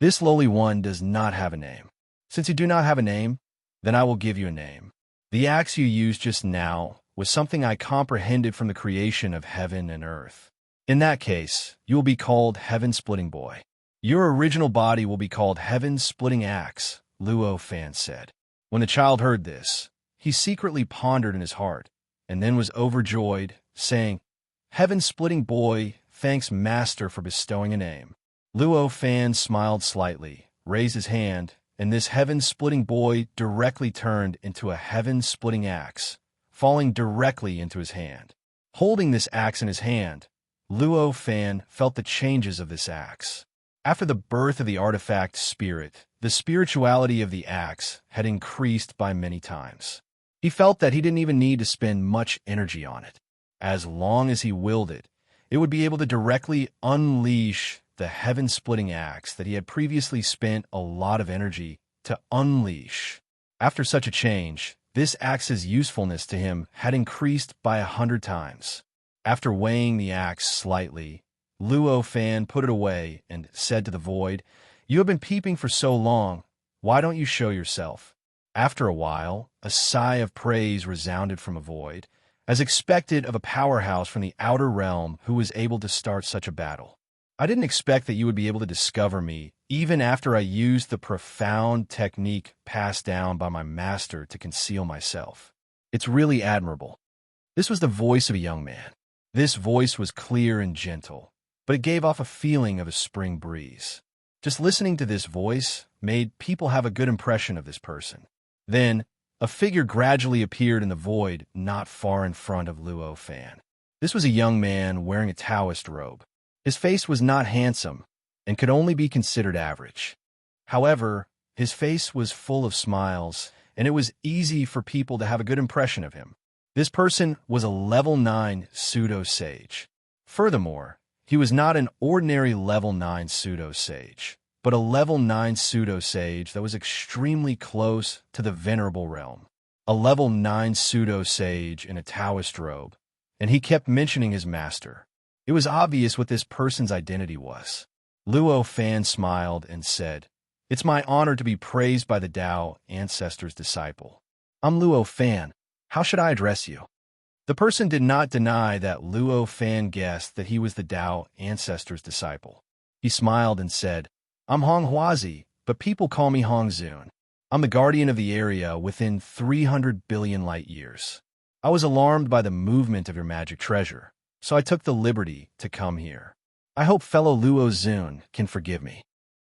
"This lowly one does not have a name." "Since you do not have a name, then I will give you a name. The axe you used just now was something I comprehended from the creation of heaven and earth. In that case, you will be called Heaven-Splitting Boy. Your original body will be called Heaven-Splitting Axe," Luo Fan said. When the child heard this, he secretly pondered in his heart, and then was overjoyed, saying, "Heaven-Splitting Boy, thanks Master for bestowing a name." Luo Fan smiled slightly, raised his hand, and this heaven-splitting boy directly turned into a heaven-splitting axe, falling directly into his hand. Holding this axe in his hand, Luo Fan felt the changes of this axe. After the birth of the artifact spirit, the spirituality of the axe had increased by many times. He felt that he didn't even need to spend much energy on it. As long as he willed it, it would be able to directly unleash the heaven-splitting axe that he had previously spent a lot of energy to unleash. After such a change, this axe's usefulness to him had increased by 100 times. After weighing the axe slightly, Luo Fan put it away and said to the void, "You have been peeping for so long. Why don't you show yourself?" After a while, a sigh of praise resounded from a void, as expected of a powerhouse from the outer realm who was able to start such a battle. "I didn't expect that you would be able to discover me, even after I used the profound technique passed down by my master to conceal myself. It's really admirable." This was the voice of a young man. This voice was clear and gentle, but it gave off a feeling of a spring breeze. Just listening to this voice made people have a good impression of this person. Then, a figure gradually appeared in the void not far in front of Luo Fan. This was a young man wearing a Taoist robe. His face was not handsome and could only be considered average. However, his face was full of smiles, and it was easy for people to have a good impression of him. This person was a level 9 pseudo-sage. Furthermore, he was not an ordinary level 9 pseudo-sage, but a level 9 pseudo-sage that was extremely close to the venerable realm. A level 9 pseudo-sage in a Taoist robe, and he kept mentioning his master. It was obvious what this person's identity was. Luo Fan smiled and said, "It's my honor to be praised by the Tao Ancestor's disciple. I'm Luo Fan. How should I address you?" The person did not deny that Luo Fan guessed that he was the Tao Ancestor's disciple. He smiled and said, "I'm Hong Huazi, but people call me Hong Zun. I'm the guardian of the area within 300 billion light years. I was alarmed by the movement of your magic treasure, so I took the liberty to come here. I hope fellow Luo Zun can forgive me."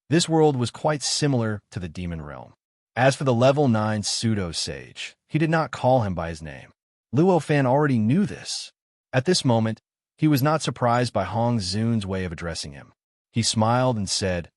This world was quite similar to the demon realm. As for the level 9 pseudo-sage, he did not call him by his name. Luo Fan already knew this. At this moment, he was not surprised by Hong Zun's way of addressing him. He smiled and said,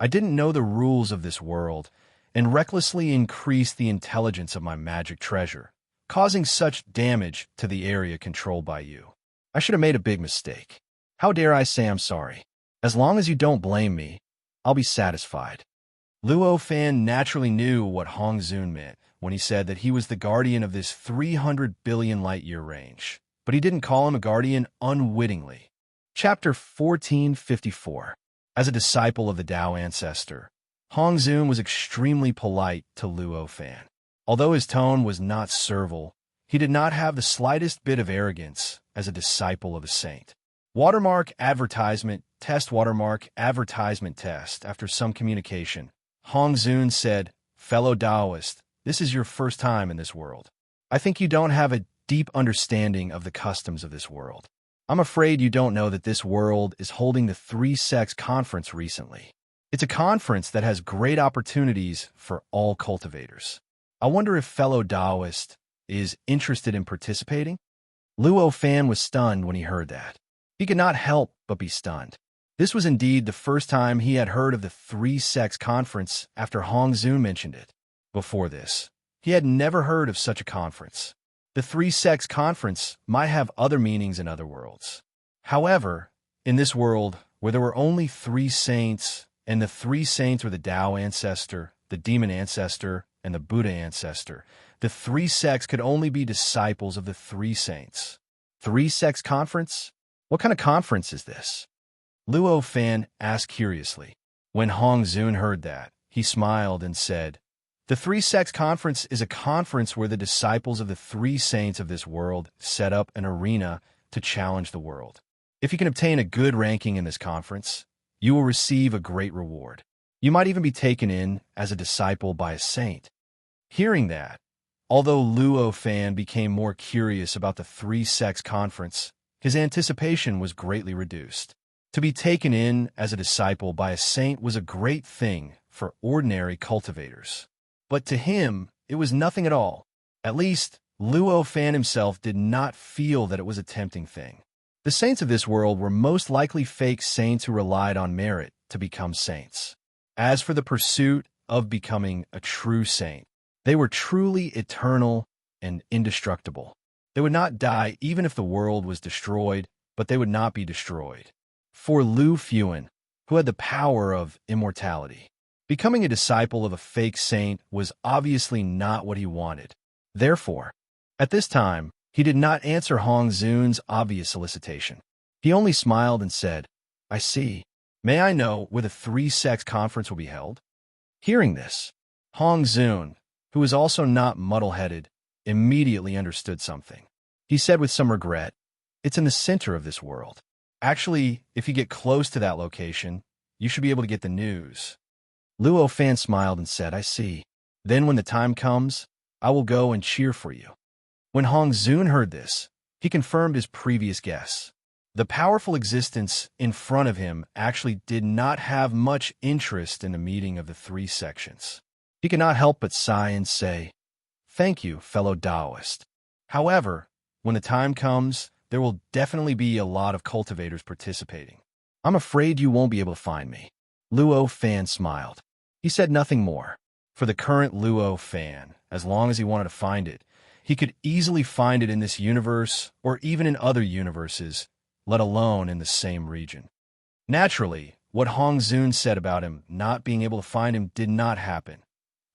"I didn't know the rules of this world, and recklessly increased the intelligence of my magic treasure, causing such damage to the area controlled by you. I should have made a big mistake. How dare I say I'm sorry? As long as you don't blame me, I'll be satisfied." Luo Fan naturally knew what Hong Zun meant when he said that he was the guardian of this 300 billion light-year range, but he didn't call him a guardian unwittingly. Chapter 1454. As a disciple of the Tao Ancestor, Hong Zun was extremely polite to Luo Fan. Although his tone was not servile, he did not have the slightest bit of arrogance as a disciple of a saint. Watermark advertisement test. Watermark advertisement test. After some communication, Hong Zun said, "Fellow Taoist, this is your first time in this world. I think you don't have a deep understanding of the customs of this world. I'm afraid you don't know that this world is holding the Three Sects Conference recently. It's a conference that has great opportunities for all cultivators. I wonder if fellow Taoist is interested in participating?" Luo Fan was stunned when he heard that. He could not help but be stunned. This was indeed the first time he had heard of the Three Sects Conference after Hong Zun mentioned it. Before this, he had never heard of such a conference. The Three Sects Conference might have other meanings in other worlds. However, in this world, where there were only 3 saints, and the 3 saints were the Tao Ancestor, the Demon Ancestor, and the Buddha Ancestor, the 3 sects could only be disciples of the 3 saints. Three Sects Conference? What kind of conference is this? Luo Fan asked curiously. When Hong Zun heard that, he smiled and said, "The Three Sects Conference is a conference where the disciples of the 3 saints of this world set up an arena to challenge the world. If you can obtain a good ranking in this conference, you will receive a great reward. You might even be taken in as a disciple by a saint." Hearing that, although Luo Fan became more curious about the Three Sects Conference, his anticipation was greatly reduced. To be taken in as a disciple by a saint was a great thing for ordinary cultivators. But to him, it was nothing at all. At least, Luo Fan himself did not feel that it was a tempting thing. The saints of this world were most likely fake saints who relied on merit to become saints. As for the pursuit of becoming a true saint, they were truly eternal and indestructible. They would not die even if the world was destroyed, but they would not be destroyed. For Lu Fuan, who had the power of immortality, becoming a disciple of a fake saint was obviously not what he wanted. Therefore, at this time, he did not answer Hong Zun's obvious solicitation. He only smiled and said, "I see. May I know where the Three Sects Conference will be held?" Hearing this, Hong Zun, who was also not muddle-headed, immediately understood something. He said with some regret, "It's in the center of this world. Actually, if you get close to that location, you should be able to get the news." Luo Fan smiled and said, "I see. Then when the time comes, I will go and cheer for you." When Hong Zun heard this, he confirmed his previous guess. The powerful existence in front of him actually did not have much interest in the meeting of the 3 sections. He could not help but sigh and say, "Thank you, fellow Taoist. However, when the time comes, there will definitely be a lot of cultivators participating. I'm afraid you won't be able to find me." Luo Fan smiled. He said nothing more. For the current Luo Fan, as long as he wanted to find it, he could easily find it in this universe or even in other universes. let alone in the same region. Naturally, what Hong Zun said about him not being able to find him did not happen.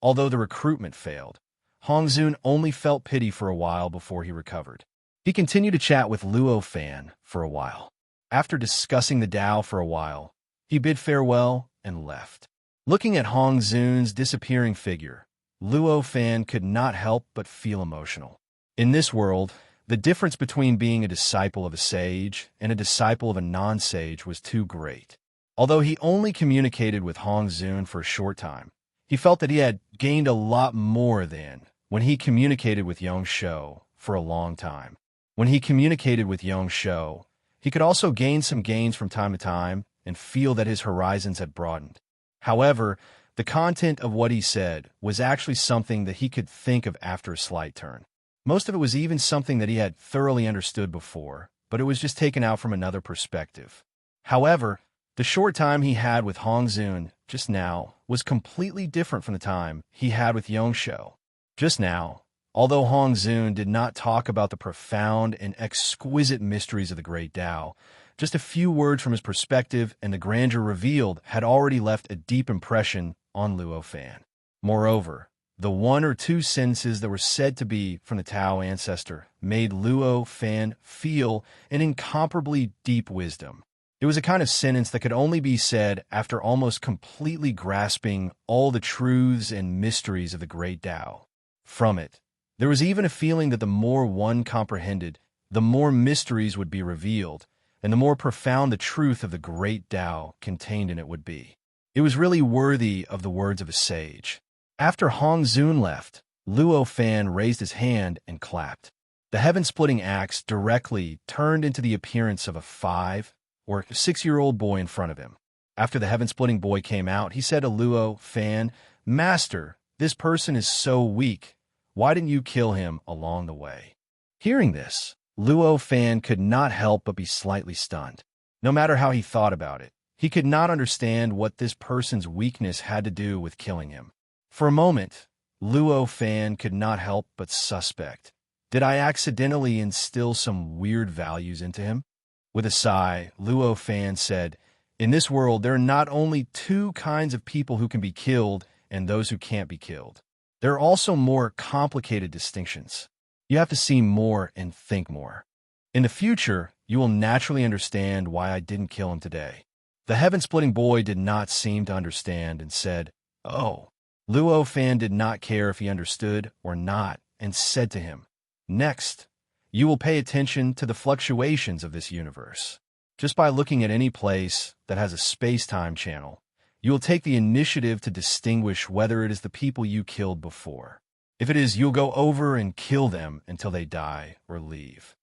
Although the recruitment failed, Hong Zun only felt pity for a while before he recovered. He continued to chat with Luo Fan for a while. After discussing the Tao for a while, he bid farewell and left. Looking at Hong Zun's disappearing figure, Luo Fan could not help but feel emotional. In this world, the difference between being a disciple of a sage and a disciple of a non-sage was too great. Although he only communicated with Hong Zun for a short time, he felt that he had gained a lot more than when he communicated with Yong Shou for a long time. When he communicated with Yong Shou, he could also gain some gains from time to time and feel that his horizons had broadened. However, the content of what he said was actually something that he could think of after a slight turn. Most of it was even something that he had thoroughly understood before, but it was just taken out from another perspective. However, the short time he had with Hong Zun just now was completely different from the time he had with Yong Shou. Just now, although Hong Zun did not talk about the profound and exquisite mysteries of the Great Tao, just a few words from his perspective and the grandeur revealed had already left a deep impression on Luo Fan. Moreover, the one or two sentences that were said to be from the Tao ancestor made Luo Fan feel an incomparably deep wisdom. It was a kind of sentence that could only be said after almost completely grasping all the truths and mysteries of the Great Tao. From it, there was even a feeling that the more one comprehended, the more mysteries would be revealed, and the more profound the truth of the Great Tao contained in it would be. It was really worthy of the words of a sage. After Hong Zun left, Luo Fan raised his hand and clapped. The heaven-splitting axe directly turned into the appearance of a 5- or 6-year-old boy in front of him. After the heaven-splitting boy came out, he said to Luo Fan, "Master, this person is so weak. Why didn't you kill him along the way?" Hearing this, Luo Fan could not help but be slightly stunned. No matter how he thought about it, he could not understand what this person's weakness had to do with killing him. For a moment, Luo Fan could not help but suspect. Did I accidentally instill some weird values into him? With a sigh, Luo Fan said, "In this world, there are not only two kinds of people who can be killed and those who can't be killed. There are also more complicated distinctions. You have to see more and think more. In the future, you will naturally understand why I didn't kill him today." The heaven-splitting boy did not seem to understand and said, "Oh." Luo Fan did not care if he understood or not and said to him, "Next, you will pay attention to the fluctuations of this universe. Just by looking at any place that has a space-time channel, you will take the initiative to distinguish whether it is the people you killed before. If it is, you'll go over and kill them until they die or leave."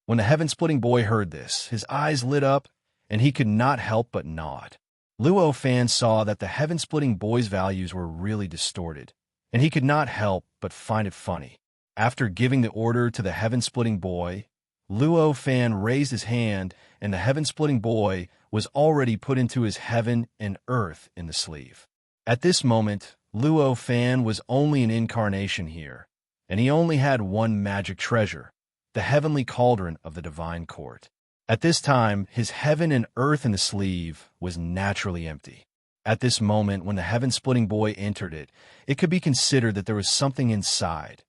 When the heaven-splitting boy heard this, his eyes lit up, and he could not help but nod. Luo Fan saw that the heaven-splitting boy's values were really distorted, and he could not help but find it funny. After giving the order to the heaven-splitting boy, Luo Fan raised his hand, and the heaven-splitting boy was already put into his heaven and earth in the sleeve. At this moment, Luo Fan was only an incarnation here, and he only had one magic treasure, the heavenly cauldron of the divine court. At this time, his heaven and earth in the sleeve was naturally empty. At this moment, when the heaven-splitting boy entered it, it could be considered that there was something inside.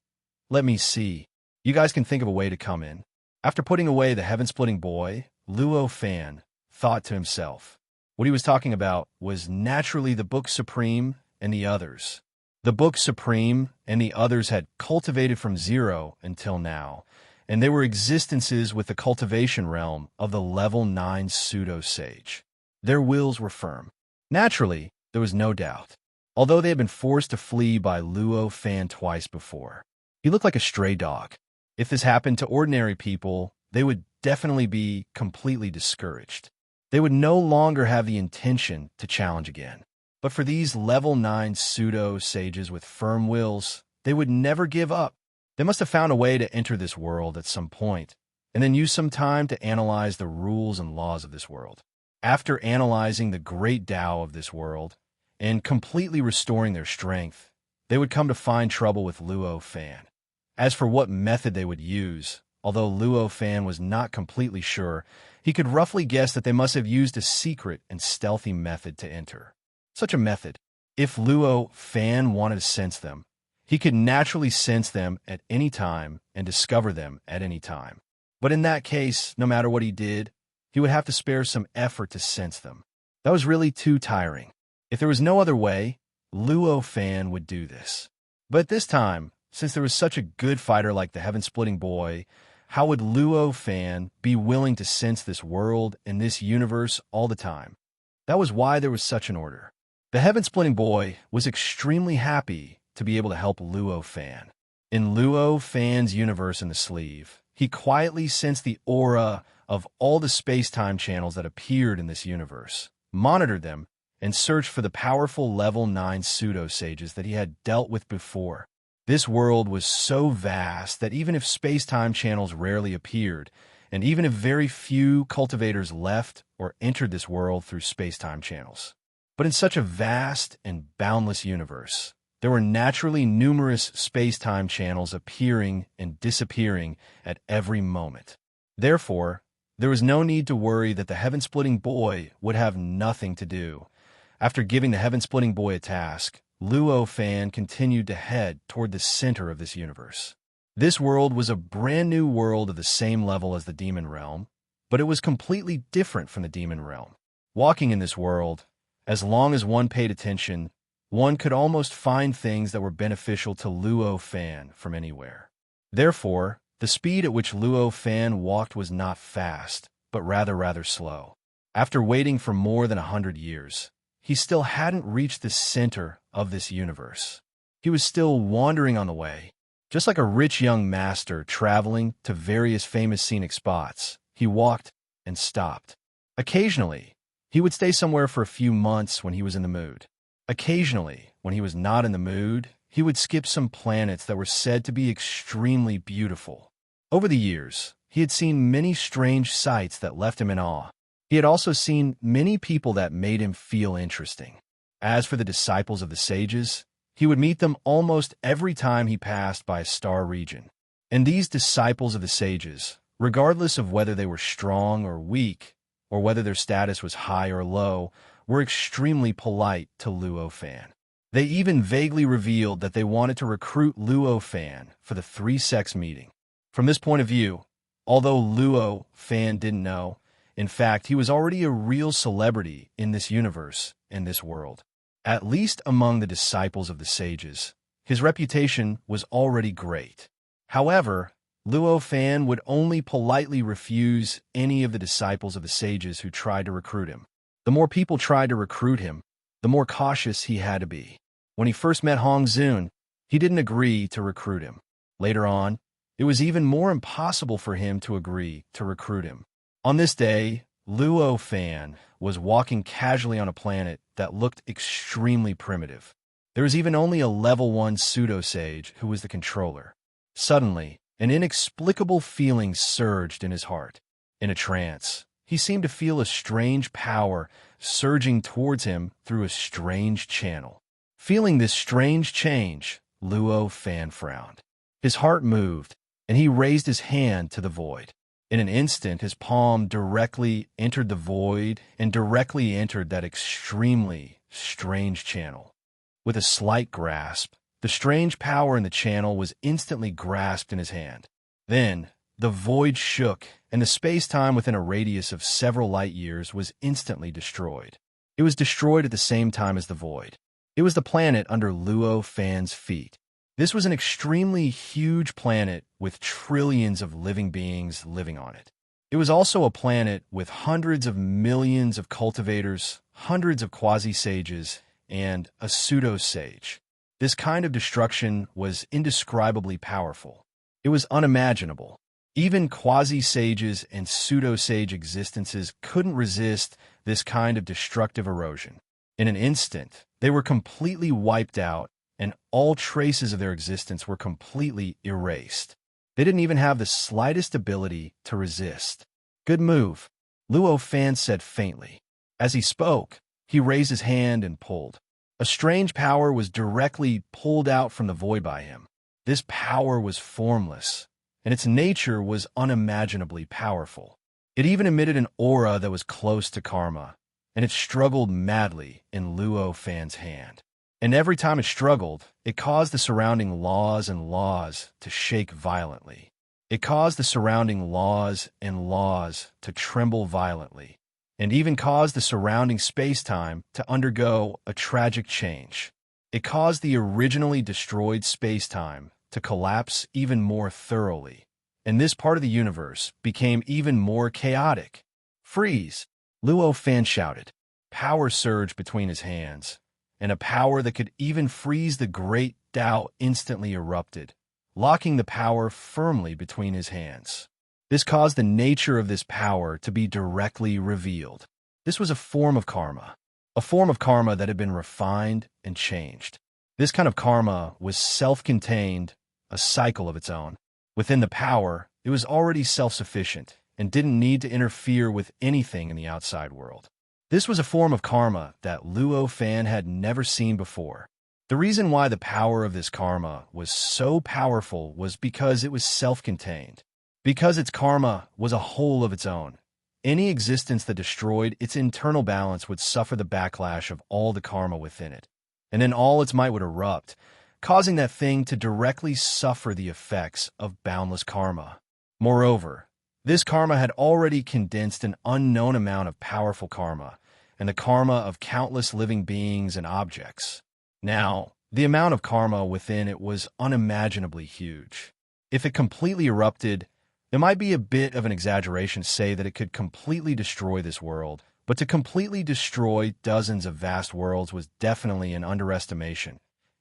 Let me see. You guys can think of a way to come in. After putting away the heaven-splitting boy, Luo Fan thought to himself. What he was talking about was naturally the Book Supreme and the others. The Book Supreme and the others had cultivated from zero until now, and they were existences with the cultivation realm of the level 9 pseudo-sage. Their wills were firm. Naturally, there was no doubt, although they had been forced to flee by Luo Fan twice before. He looked like a stray dog. If this happened to ordinary people, they would definitely be completely discouraged. They would no longer have the intention to challenge again. But for these level 9 pseudo-sages with firm wills, they would never give up. They must have found a way to enter this world at some point, and then use some time to analyze the rules and laws of this world. After analyzing the great Tao of this world, and completely restoring their strength, they would come to find trouble with Luo Fan. As for what method they would use, Although Luo Fan was not completely sure, he could roughly guess that they must have used a secret and stealthy method to enter. Such a method, if Luo Fan wanted to sense them, he could naturally sense them at any time and discover them at any time. But in that case, no matter what he did, he would have to spare some effort to sense them. That was really too tiring. If there was no other way, Luo Fan would do this. But at this time, since there was such a good fighter like the Heaven-Splitting Boy, how would Luo Fan be willing to sense this world and this universe all the time? That was why there was such an order. The Heaven-Splitting Boy was extremely happy to be able to help Luo Fan. In Luo Fan's universe in the sleeve, he quietly sensed the aura of all the space-time channels that appeared in this universe, monitored them, and searched for the powerful level 9 pseudo-sages that he had dealt with before. This world was so vast that even if space-time channels rarely appeared, and even if very few cultivators left or entered this world through space-time channels. But in such a vast and boundless universe, there were naturally numerous space-time channels appearing and disappearing at every moment. Therefore, there was no need to worry that the Heaven-Splitting Boy would have nothing to do. After giving the Heaven-Splitting Boy a task, Luo Fan continued to head toward the center of this universe. This world was a brand new world of the same level as the Demon Realm, but it was completely different from the Demon Realm. Walking in this world, as long as one paid attention, one could almost find things that were beneficial to Luo Fan from anywhere. Therefore, the speed at which Luo Fan walked was not fast, but rather slow. After waiting for more than 100 years, he still hadn't reached the center of this universe. He was still wandering on the way. Just like a rich young master traveling to various famous scenic spots, he walked and stopped. Occasionally, he would stay somewhere for a few months when he was in the mood. Occasionally, when he was not in the mood, he would skip some planets that were said to be extremely beautiful. Over the years, he had seen many strange sights that left him in awe. He had also seen many people that made him feel interesting. As for the disciples of the sages, he would meet them almost every time he passed by a star region. And these disciples of the sages, regardless of whether they were strong or weak, or whether their status was high or low, were extremely polite to Luo Fan. They even vaguely revealed that they wanted to recruit Luo Fan for the 3-sex meeting. From this point of view, although Luo Fan didn't know, in fact, he was already a real celebrity in this universe, in this world. At least among the disciples of the sages, his reputation was already great. However, Luo Fan would only politely refuse any of the disciples of the sages who tried to recruit him. The more people tried to recruit him, the more cautious he had to be. When he first met Hong Zun, he didn't agree to recruit him. Later on, it was even more impossible for him to agree to recruit him. On this day, Luo Fan was walking casually on a planet that looked extremely primitive. There was even only a level 1 pseudo-sage who was the controller. Suddenly, an inexplicable feeling surged in his heart. In a trance, he seemed to feel a strange power surging towards him through a strange channel. Feeling this strange change, Luo Fan frowned. His heart moved, and he raised his hand to the void. In an instant, his palm directly entered the void and directly entered that extremely strange channel. With a slight grasp, the strange power in the channel was instantly grasped in his hand. Then, the void shook, and the space-time within a radius of several light years was instantly destroyed. It was destroyed at the same time as the void. It was the planet under Luo Fan's feet. This was an extremely huge planet with trillions of living beings living on it. It was also a planet with hundreds of millions of cultivators, hundreds of quasi-sages, and a pseudo-sage. This kind of destruction was indescribably powerful. It was unimaginable. Even quasi-sages and pseudo-sage existences couldn't resist this kind of destructive erosion. In an instant, they were completely wiped out, and all traces of their existence were completely erased. They didn't even have the slightest ability to resist. "Good move," Luo Fan said faintly. As he spoke, he raised his hand and pulled. A strange power was directly pulled out from the void by him. This power was formless, and its nature was unimaginably powerful. It even emitted an aura that was close to karma, and it struggled madly in Luo Fan's hand. And every time it struggled, it caused the surrounding laws and laws to shake violently. It caused the surrounding laws and laws to tremble violently, and even caused the surrounding space-time to undergo a tragic change. It caused the originally destroyed space-time to collapse even more thoroughly, and this part of the universe became even more chaotic. "Freeze!" Luo Fan shouted. Power surged between his hands, and a power that could even freeze the great Tao instantly erupted, locking the power firmly between his hands. This caused the nature of this power to be directly revealed. This was a form of karma that had been refined and changed. This kind of karma was self-contained, a cycle of its own. Within the power, it was already self-sufficient and didn't need to interfere with anything in the outside world. This was a form of karma that Luo Fan had never seen before. The reason why the power of this karma was so powerful was because it was self-contained. Because its karma was a whole of its own. Any existence that destroyed its internal balance would suffer the backlash of all the karma within it, and then all its might would erupt, causing that thing to directly suffer the effects of boundless karma. Moreover, this karma had already condensed an unknown amount of powerful karma, and the karma of countless living beings and objects. Now, the amount of karma within it was unimaginably huge. If it completely erupted, it might be a bit of an exaggeration to say that it could completely destroy this world, but to completely destroy dozens of vast worlds was definitely an underestimation.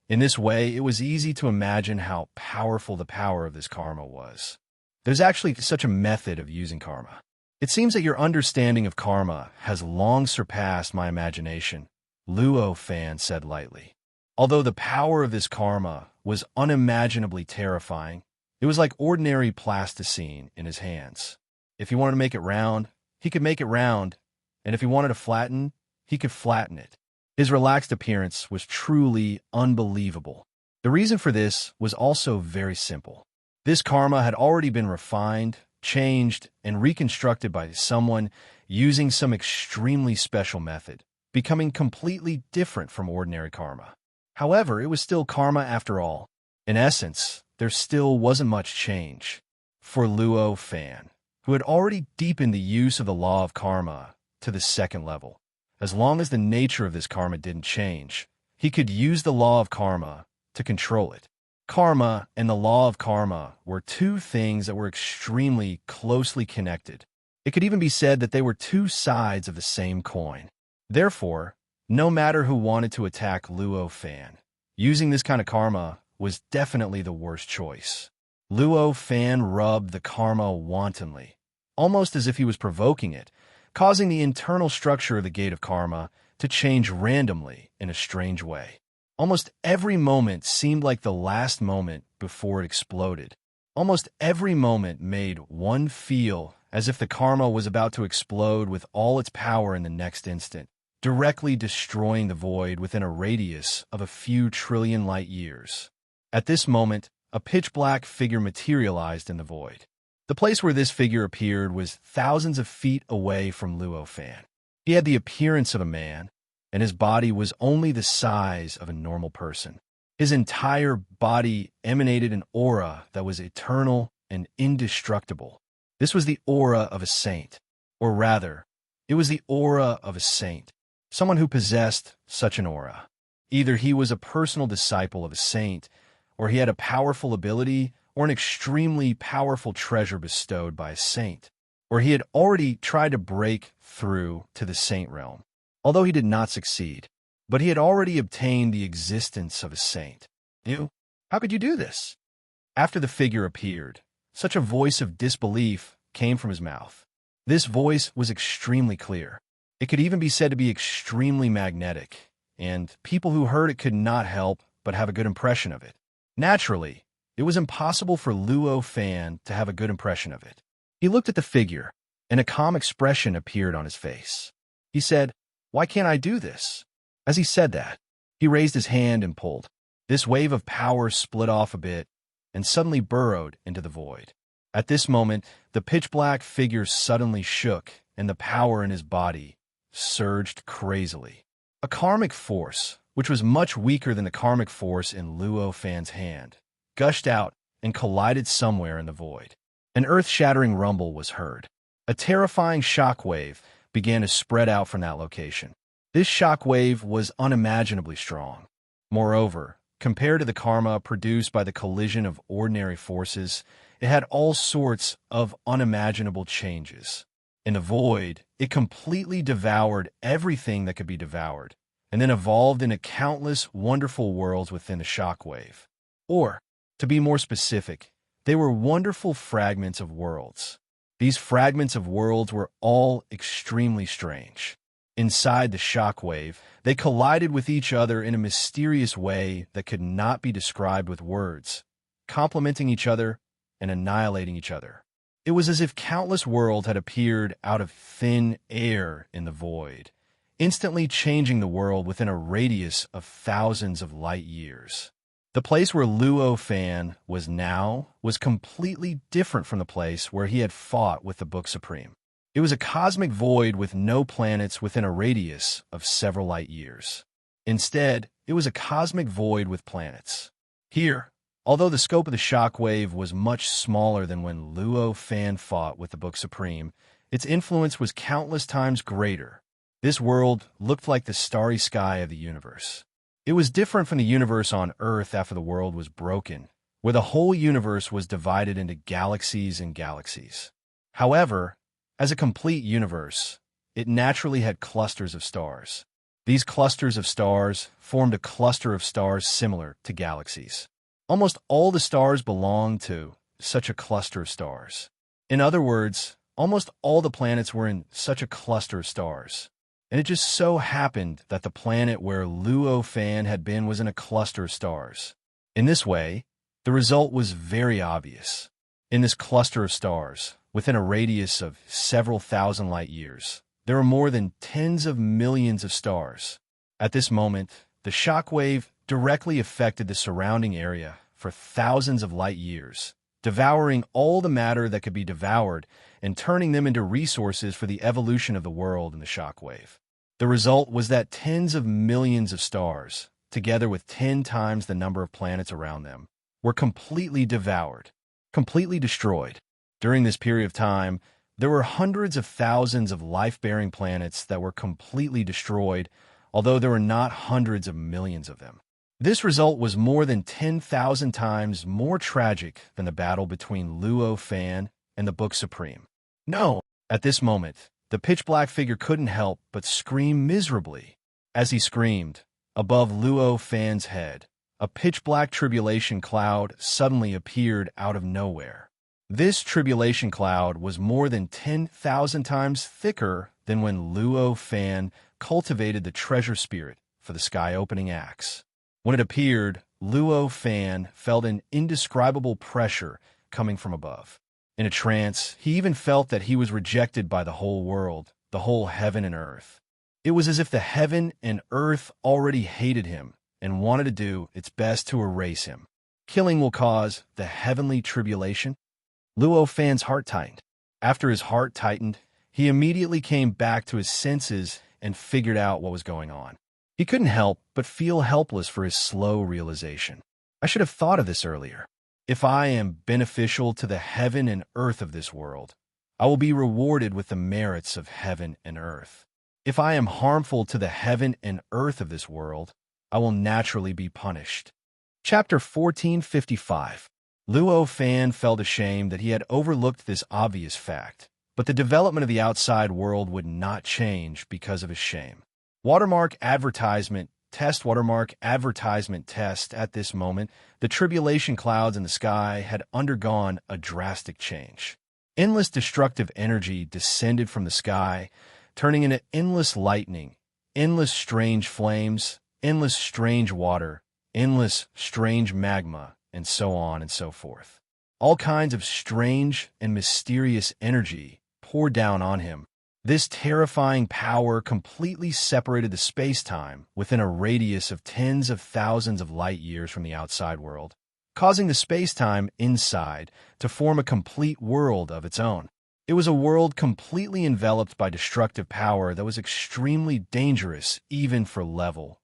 In this way, it was easy to imagine how powerful the power of this karma was. There's actually such a method of using karma. It seems that your understanding of karma has long surpassed my imagination, Luo Fan said lightly. Although the power of this karma was unimaginably terrifying, it was like ordinary plasticine in his hands. If he wanted to make it round, he could make it round, and if he wanted to flatten, he could flatten it. His relaxed appearance was truly unbelievable. The reason for this was also very simple. This karma had already been refined, changed, and reconstructed by someone using some extremely special method, becoming completely different from ordinary karma. However, it was still karma after all. In essence, there still wasn't much change. For Luo Fan, who had already deepened the use of the law of karma to the second level, as long as the nature of this karma didn't change, he could use the law of karma to control it. Karma and the law of karma were two things that were extremely closely connected. It could even be said that they were two sides of the same coin. Therefore, no matter who wanted to attack Luo Fan, using this kind of karma was definitely the worst choice. Luo Fan rubbed the karma wantonly, almost as if he was provoking it, causing the internal structure of the gate of karma to change randomly in a strange way. Almost every moment seemed like the last moment before it exploded. Almost every moment made one feel as if the karma was about to explode with all its power in the next instant, directly destroying the void within a radius of a few trillion light years. At this moment, a pitch-black figure materialized in the void. The place where this figure appeared was thousands of feet away from Luo Fan. He had the appearance of a man, and his body was only the size of a normal person. His entire body emanated an aura that was eternal and indestructible. This was the aura of a saint, or rather, it was the aura of a saint, someone who possessed such an aura. Either he was a personal disciple of a saint, or he had a powerful ability or an extremely powerful treasure bestowed by a saint, or he had already tried to break through to the saint realm, although he did not succeed, but he had already obtained the existence of a saint. You? How could you do this? After the figure appeared, such a voice of disbelief came from his mouth. This voice was extremely clear. It could even be said to be extremely magnetic, and people who heard it could not help but have a good impression of it. Naturally, it was impossible for Luo Fan to have a good impression of it. He looked at the figure, and a calm expression appeared on his face. He said, "Why can't I do this?" As he said that, he raised his hand and pulled. This wave of power split off a bit and suddenly burrowed into the void. At this moment, the pitch-black figure suddenly shook, and the power in his body surged crazily. A karmic force, which was much weaker than the karmic force in Luo Fan's hand, gushed out and collided somewhere in the void. An earth-shattering rumble was heard. A terrifying shockwave began to spread out from that location. This shockwave was unimaginably strong. Moreover, compared to the karma produced by the collision of ordinary forces, it had all sorts of unimaginable changes. In the void, it completely devoured everything that could be devoured, and then evolved into countless wonderful worlds within the shockwave. Or, to be more specific, they were wonderful fragments of worlds. These fragments of worlds were all extremely strange. Inside the shockwave, they collided with each other in a mysterious way that could not be described with words, complementing each other and annihilating each other. It was as if countless worlds had appeared out of thin air in the void, instantly changing the world within a radius of thousands of light years. The place where Luo Fan was now was completely different from the place where he had fought with the Book Supreme. It was a cosmic void with no planets within a radius of several light years. Instead, it was a cosmic void with planets. Here, although the scope of the shockwave was much smaller than when Luo Fan fought with the Book Supreme, its influence was countless times greater. This world looked like the starry sky of the universe. It was different from the universe on Earth after the world was broken, where the whole universe was divided into galaxies and galaxies. However, as a complete universe, it naturally had clusters of stars. These clusters of stars formed a cluster of stars similar to galaxies. Almost all the stars belonged to such a cluster of stars. In other words, almost all the planets were in such a cluster of stars. And it just so happened that the planet where Luo Fan had been was in a cluster of stars. In this way, the result was very obvious. In this cluster of stars, within a radius of several thousand light years, there were more than tens of millions of stars. At this moment, the shockwave directly affected the surrounding area for thousands of light years, devouring all the matter that could be devoured and turning them into resources for the evolution of the world in the shockwave. The result was that tens of millions of stars, together with 10 times the number of planets around them, were completely devoured, completely destroyed. During this period of time, there were hundreds of thousands of life-bearing planets that were completely destroyed, although there were not hundreds of millions of them. This result was more than 10,000 times more tragic than the battle between Luo Fan and the Book Supreme. No, at this moment, the pitch-black figure couldn't help but scream miserably. As he screamed, above Luo Fan's head, a pitch-black tribulation cloud suddenly appeared out of nowhere. This tribulation cloud was more than 10,000 times thicker than when Luo Fan cultivated the treasure spirit for the sky-opening axe. When it appeared, Luo Fan felt an indescribable pressure coming from above. In a trance, he even felt that he was rejected by the whole world, the whole heaven and earth. It was as if the heaven and earth already hated him and wanted to do its best to erase him. Killing will cause the heavenly tribulation. Luo Fan's heart tightened. After his heart tightened, he immediately came back to his senses and figured out what was going on. He couldn't help but feel helpless for his slow realization. I should have thought of this earlier. If I am beneficial to the heaven and earth of this world, I will be rewarded with the merits of heaven and earth. If I am harmful to the heaven and earth of this world, I will naturally be punished. Chapter 1455. Luo Fan felt ashamed that he had overlooked this obvious fact, but the development of the outside world would not change because of his shame. Watermark advertisement test. At this moment, the tribulation clouds in the sky had undergone a drastic change. Endless destructive energy descended from the sky, turning into endless lightning, endless strange flames, endless strange water, endless strange magma, and so on and so forth. All kinds of strange and mysterious energy poured down on him. This terrifying power completely separated the space-time within a radius of tens of thousands of light years from the outside world, causing the space-time inside to form a complete world of its own. It was a world completely enveloped by destructive power that was extremely dangerous even for level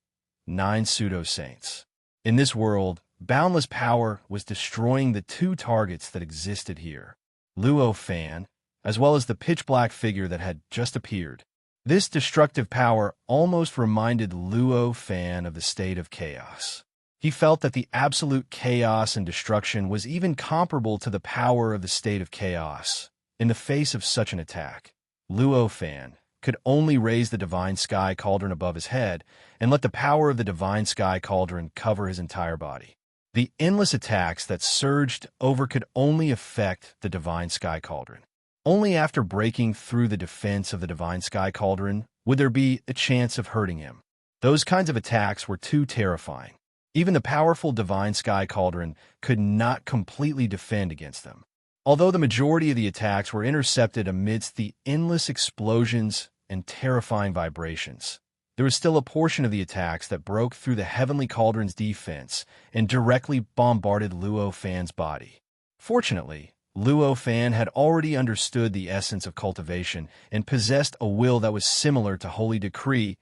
9 pseudo-saints. In this world, boundless power was destroying the two targets that existed here, Luo Fan, as well as the pitch-black figure that had just appeared. This destructive power almost reminded Luo Fan of the state of chaos. He felt that the absolute chaos and destruction was even comparable to the power of the state of chaos. In the face of such an attack, Luo Fan could only raise the Divine Sky Cauldron above his head and let the power of the Divine Sky Cauldron cover his entire body. The endless attacks that surged over could only affect the Divine Sky Cauldron. Only after breaking through the defense of the Divine Sky Cauldron would there be a chance of hurting him. Those kinds of attacks were too terrifying. Even the powerful Divine Sky Cauldron could not completely defend against them. Although the majority of the attacks were intercepted amidst the endless explosions and terrifying vibrations, there was still a portion of the attacks that broke through the Heavenly Cauldron's defense and directly bombarded Luo Fan's body. Fortunately, Luo Fan had already understood the essence of cultivation and possessed a will that was similar to Holy Decree,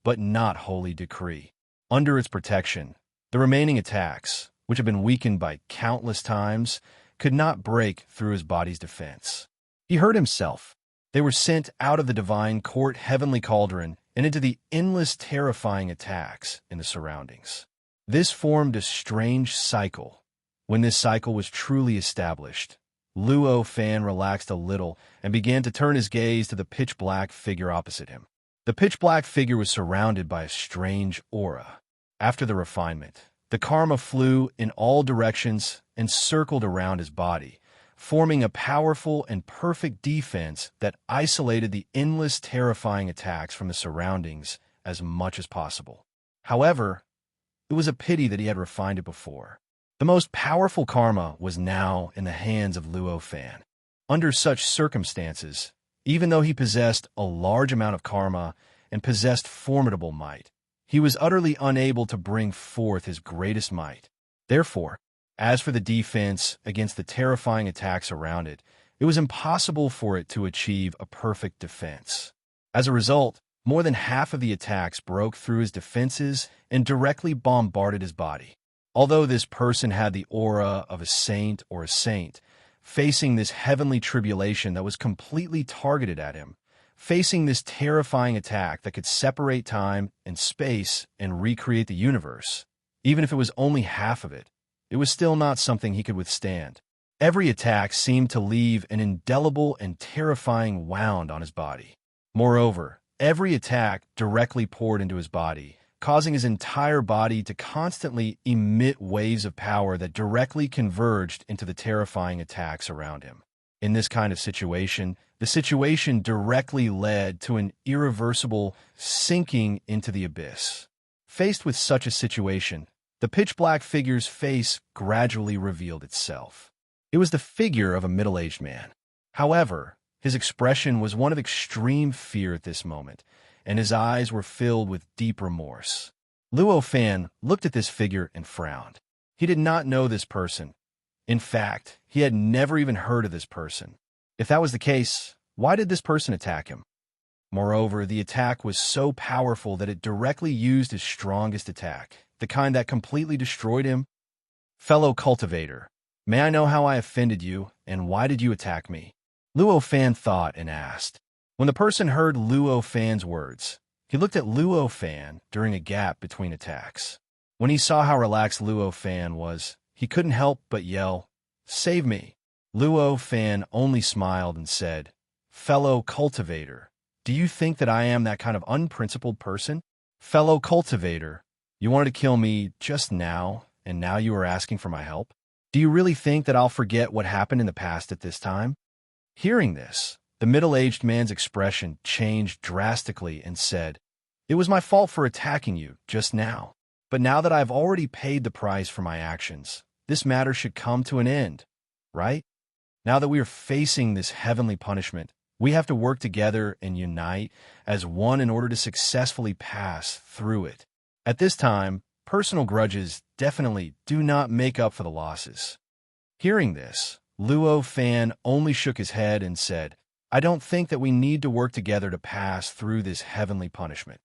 but not Holy Decree. Under its protection, the remaining attacks, which had been weakened by countless times, could not break through his body's defense. He hurt himself. They were sent out of the Divine Court Heavenly Cauldron and into the endless terrifying attacks in the surroundings. This formed a strange cycle. When this cycle was truly established, Luo Fan relaxed a little and began to turn his gaze to the pitch-black figure opposite him. The pitch-black figure was surrounded by a strange aura. After the refinement, the karma flew in all directions and circled around his body, forming a powerful and perfect defense that isolated the endless terrifying attacks from the surroundings as much as possible. However, it was a pity that he had refined it before. The most powerful karma was now in the hands of Luo Fan. Under such circumstances, even though he possessed a large amount of karma and possessed formidable might, he was utterly unable to bring forth his greatest might. Therefore, as for the defense against the terrifying attacks around it, it was impossible for it to achieve a perfect defense. As a result, more than half of the attacks broke through his defenses and directly bombarded his body. Although this person had the aura of a saint or a saint, facing this heavenly tribulation that was completely targeted at him, facing this terrifying attack that could separate time and space and recreate the universe, even if it was only half of it, it was still not something he could withstand. Every attack seemed to leave an indelible and terrifying wound on his body. Moreover, every attack directly poured into his body, causing his entire body to constantly emit waves of power that directly converged into the terrifying attacks around him. In this kind of situation, the situation directly led to an irreversible sinking into the abyss. Faced with such a situation, the pitch-black figure's face gradually revealed itself. It was the figure of a middle-aged man. However, his expression was one of extreme fear at this moment, and his eyes were filled with deep remorse. Luo Fan looked at this figure and frowned. He did not know this person. In fact, he had never even heard of this person. If that was the case, why did this person attack him? Moreover, the attack was so powerful that it directly used his strongest attack, the kind that completely destroyed him. Fellow cultivator, may I know how I offended you, and why did you attack me? Luo Fan thought and asked. When the person heard Luo Fan's words, he looked at Luo Fan during a gap between attacks. When he saw how relaxed Luo Fan was, he couldn't help but yell, "Save me!" Luo Fan only smiled and said, "Fellow cultivator, do you think that I am that kind of unprincipled person? Fellow cultivator, you wanted to kill me just now, and now you are asking for my help? Do you really think that I'll forget what happened in the past at this time?" Hearing this, the middle-aged man's expression changed drastically and said, "It was my fault for attacking you just now. But now that I've already paid the price for my actions, this matter should come to an end, right? Now that we are facing this heavenly punishment, we have to work together and unite as one in order to successfully pass through it. At this time, personal grudges definitely do not make up for the losses. Hearing this, Luo Fan only shook his head and said, I don't think that we need to work together to pass through this heavenly punishment.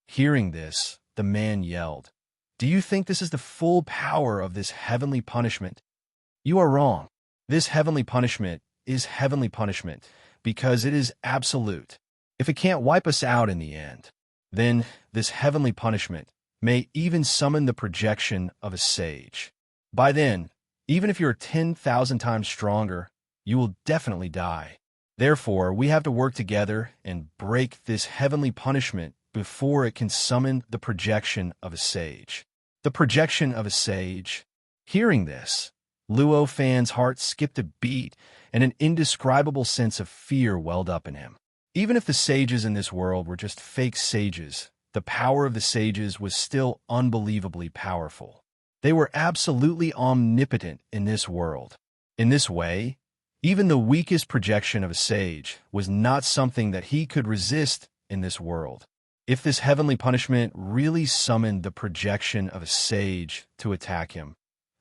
Hearing this, the man yelled, Do you think this is the full power of this heavenly punishment? You are wrong. This heavenly punishment is heavenly punishment because it is absolute. If it can't wipe us out in the end, then this heavenly punishment may even summon the projection of a sage. By then, even if you're 10,000 times stronger, you will definitely die. Therefore, we have to work together and break this heavenly punishment before it can summon the projection of a sage. The projection of a sage. Hearing this, Luo Fan's heart skipped a beat and an indescribable sense of fear welled up in him. Even if the sages in this world were just fake sages, the power of the sages was still unbelievably powerful. They were absolutely omnipotent in this world. In this way, even the weakest projection of a sage was not something that he could resist in this world. If this heavenly punishment really summoned the projection of a sage to attack him,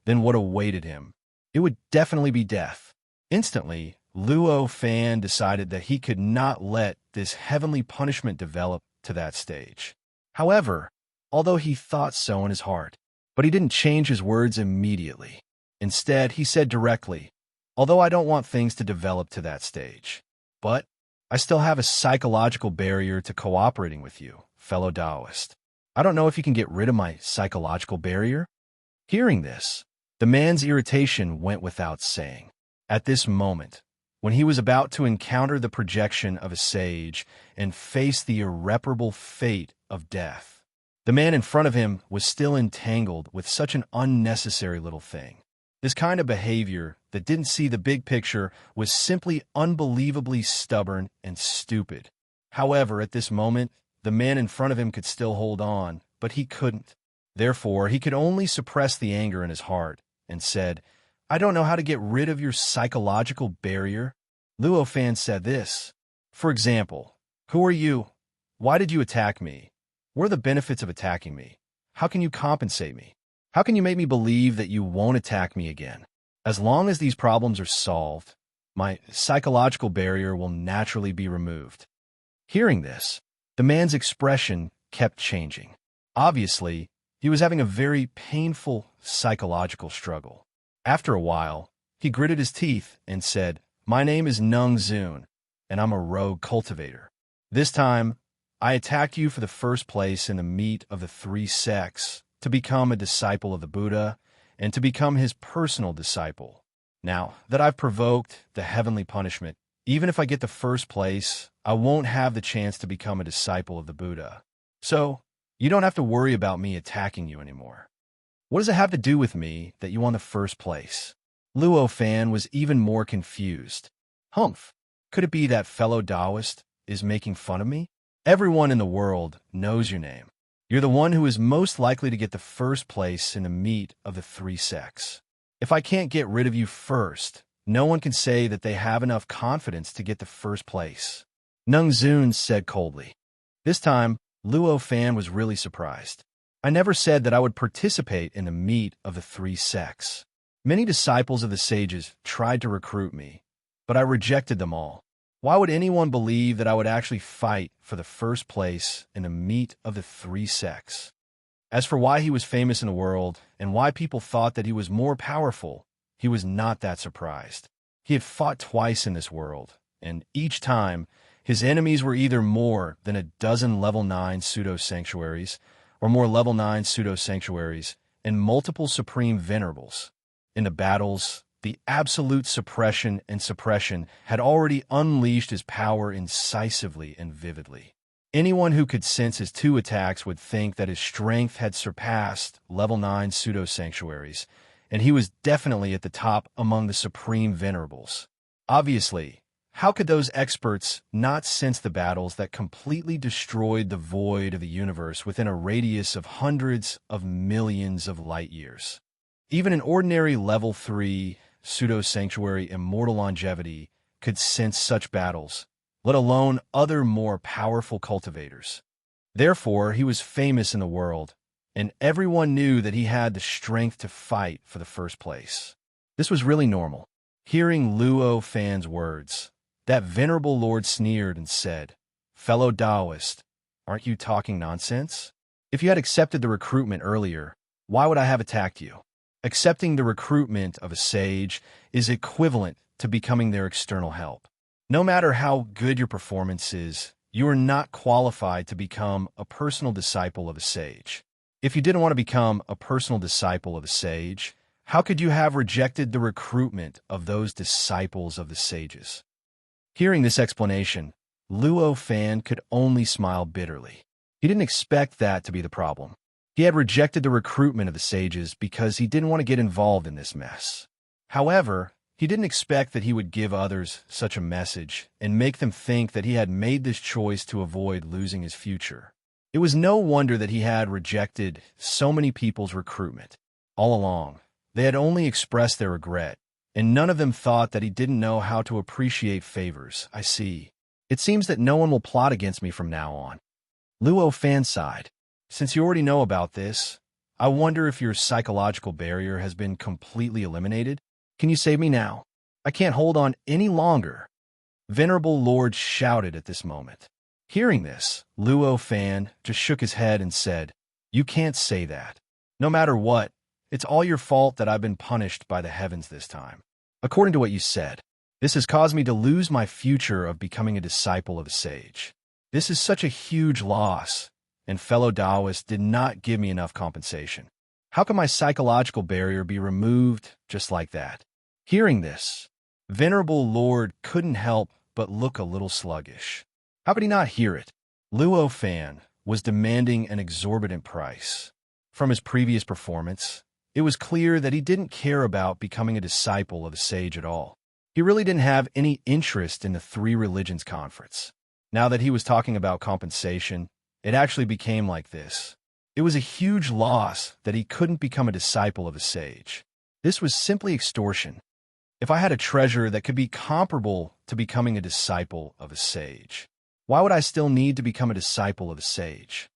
then what awaited him? It would definitely be death. Instantly, Luo Fan decided that he could not let this heavenly punishment develop to that stage. However, although he thought so in his heart, but he didn't change his words immediately. Instead, he said directly, although I don't want things to develop to that stage, but I still have a psychological barrier to cooperating with you, fellow Taoist. I don't know if you can get rid of my psychological barrier. Hearing this, the man's irritation went without saying. At this moment, when he was about to encounter the projection of a sage and face the irreparable fate of death, the man in front of him was still entangled with such an unnecessary little thing. This kind of behavior that didn't see the big picture was simply unbelievably stubborn and stupid. However, at this moment, the man in front of him could still hold on, but he couldn't. Therefore, he could only suppress the anger in his heart and said, I don't know how to get rid of your psychological barrier. Luo Fan said this. For example, who are you? Why did you attack me? What are the benefits of attacking me? How can you compensate me? How can you make me believe that you won't attack me again? As long as these problems are solved, my psychological barrier will naturally be removed. Hearing this, the man's expression kept changing. Obviously, he was having a very painful psychological struggle. After a while, he gritted his teeth and said, My name is Nung Zun, and I'm a rogue cultivator. This time, I attacked you for the first place in the meet of the three sects, to become a disciple of the Buddha, and to become his personal disciple. Now that I've provoked the heavenly punishment, even if I get the first place, I won't have the chance to become a disciple of the Buddha. So, you don't have to worry about me attacking you anymore. What does it have to do with me that you won the first place? Luo Fan was even more confused. Humph, could it be that fellow Taoist is making fun of me? Everyone in the world knows your name. You're the one who is most likely to get the first place in the meet of the three sects. If I can't get rid of you first, no one can say that they have enough confidence to get the first place. Nung Zun said coldly. This time, Luo Fan was really surprised. I never said that I would participate in the meet of the three sects. Many disciples of the sages tried to recruit me, but I rejected them all. Why would anyone believe that I would actually fight for the first place in the meet of the three sects? As for why he was famous in the world and why people thought that he was more powerful, he was not that surprised. He had fought twice in this world, and each time, his enemies were either more than a dozen level 9 pseudo-sanctuaries, or more level 9 pseudo-sanctuaries, and multiple supreme venerables. In the battles, the absolute suppression and suppression had already unleashed his power incisively and vividly. Anyone who could sense his two attacks would think that his strength had surpassed level 9 pseudo-sanctuaries, and he was definitely at the top among the supreme venerables. Obviously, how could those experts not sense the battles that completely destroyed the void of the universe within a radius of hundreds of millions of light years? Even an ordinary level 3 pseudo-sanctuary immortal longevity could sense such battles, let alone other more powerful cultivators. Therefore, he was famous in the world, and everyone knew that he had the strength to fight for the first place. This was really normal. Hearing Luo Fan's words, that venerable lord sneered and said, "Fellow Taoist, aren't you talking nonsense? If you had accepted the recruitment earlier, why would I have attacked you? Accepting the recruitment of a sage is equivalent to becoming their external help. No matter how good your performance is, you are not qualified to become a personal disciple of a sage. If you didn't want to become a personal disciple of a sage, how could you have rejected the recruitment of those disciples of the sages?" Hearing this explanation, Luo Fan could only smile bitterly. He didn't expect that to be the problem. He had rejected the recruitment of the sages because he didn't want to get involved in this mess. However, he didn't expect that he would give others such a message and make them think that he had made this choice to avoid losing his future. It was no wonder that he had rejected so many people's recruitment. All along, they had only expressed their regret, and none of them thought that he didn't know how to appreciate favors. "I see. It seems that no one will plot against me from now on." Luo Fan sighed. "Since you already know about this, I wonder if your psychological barrier has been completely eliminated? Can you save me now? I can't hold on any longer." Venerable Lord shouted at this moment. Hearing this, Luo Fan just shook his head and said, "You can't say that. No matter what, it's all your fault that I've been punished by the heavens this time. According to what you said, this has caused me to lose my future of becoming a disciple of a sage. This is such a huge loss, and fellow Taoists did not give me enough compensation. How can my psychological barrier be removed just like that?" Hearing this, Venerable Lord couldn't help but look a little sluggish. How could he not hear it? Luo Fan was demanding an exorbitant price. From his previous performance, it was clear that he didn't care about becoming a disciple of a sage at all. He really didn't have any interest in the Three Religions Conference. Now that he was talking about compensation, it actually became like this. It was a huge loss that he couldn't become a disciple of a sage. This was simply extortion. If I had a treasure that could be comparable to becoming a disciple of a sage, why would I still need to become a disciple of a sage?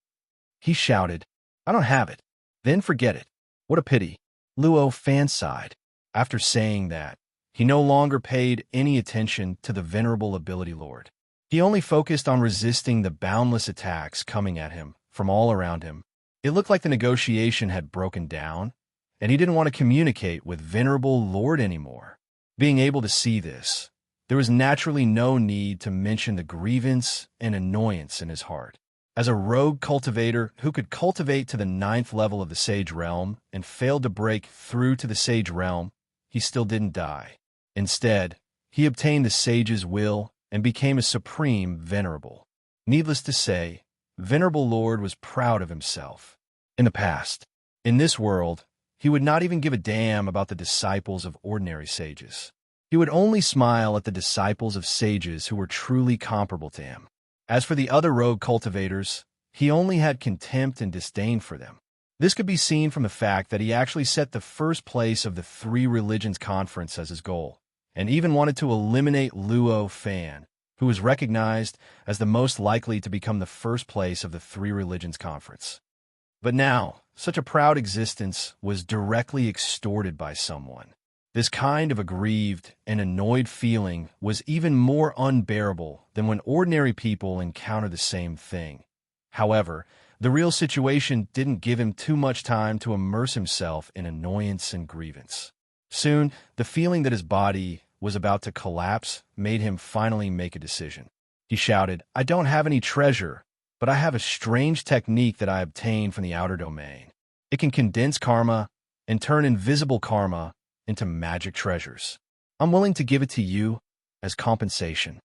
He shouted, "I don't have it." "Then forget it. What a pity." Luo Fan sighed. After saying that, he no longer paid any attention to the venerable ability lord. He only focused on resisting the boundless attacks coming at him from all around him. It looked like the negotiation had broken down, and he didn't want to communicate with Venerable Lord anymore. Being able to see this, there was naturally no need to mention the grievance and annoyance in his heart. As a rogue cultivator who could cultivate to the 9th level of the Sage Realm and failed to break through to the Sage Realm, he still didn't die. Instead, he obtained the Sage's will and became a supreme Venerable. Needless to say, Venerable Lord was proud of himself. In the past, in this world, he would not even give a damn about the disciples of ordinary sages. He would only smile at the disciples of sages who were truly comparable to him. As for the other rogue cultivators, he only had contempt and disdain for them. This could be seen from the fact that he actually set the first place of the Three Religions Conference as his goal, and even wanted to eliminate Luo Fan, who was recognized as the most likely to become the first place of the Three Religions Conference. But now, such a proud existence was directly extorted by someone. This kind of aggrieved and annoyed feeling was even more unbearable than when ordinary people encounter the same thing. However, the real situation didn't give him too much time to immerse himself in annoyance and grievance. Soon, the feeling that his body was about to collapse made him finally make a decision. He shouted, "I don't have any treasure, but I have a strange technique that I obtained from the outer domain. It can condense karma and turn invisible karma into magic treasures. I'm willing to give it to you as compensation."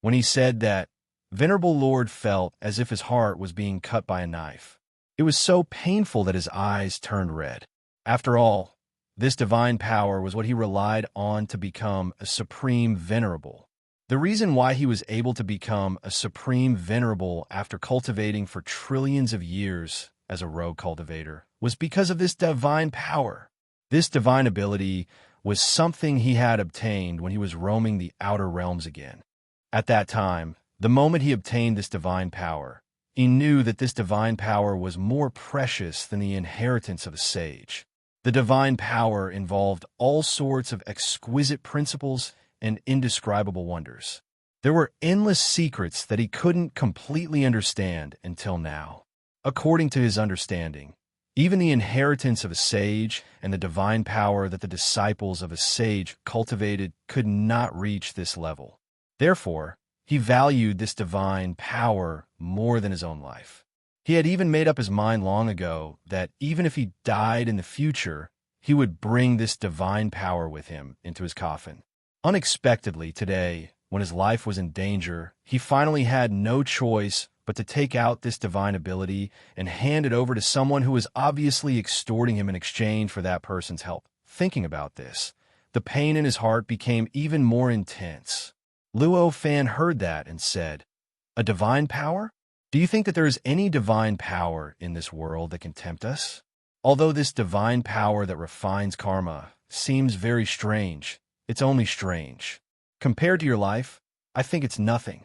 When he said that, Venerable Lord felt as if his heart was being cut by a knife. It was so painful that his eyes turned red. After all, this divine power was what he relied on to become a supreme venerable. The reason why he was able to become a supreme venerable after cultivating for trillions of years as a rogue cultivator was because of this divine power. This divine ability was something he had obtained when he was roaming the outer realms again. At that time, the moment he obtained this divine power, He knew that this divine power was more precious than the inheritance of a sage. The divine power involved all sorts of exquisite principles and indescribable wonders. There were endless secrets that he couldn't completely understand until now. According to his understanding, even the inheritance of a sage and the divine power that the disciples of a sage cultivated could not reach this level. Therefore, he valued this divine power more than his own life. He had even made up his mind long ago that even if he died in the future, he would bring this divine power with him into his coffin. Unexpectedly today, when his life was in danger, he finally had no choice but to take out this divine ability and hand it over to someone who was obviously extorting him in exchange for that person's help. Thinking about this, the pain in his heart became even more intense. Luo Fan heard that and said, "A divine power? Do you think that there is any divine power in this world that can tempt us? Although this divine power that refines karma seems very strange, it's only strange. Compared to your life, I think it's nothing."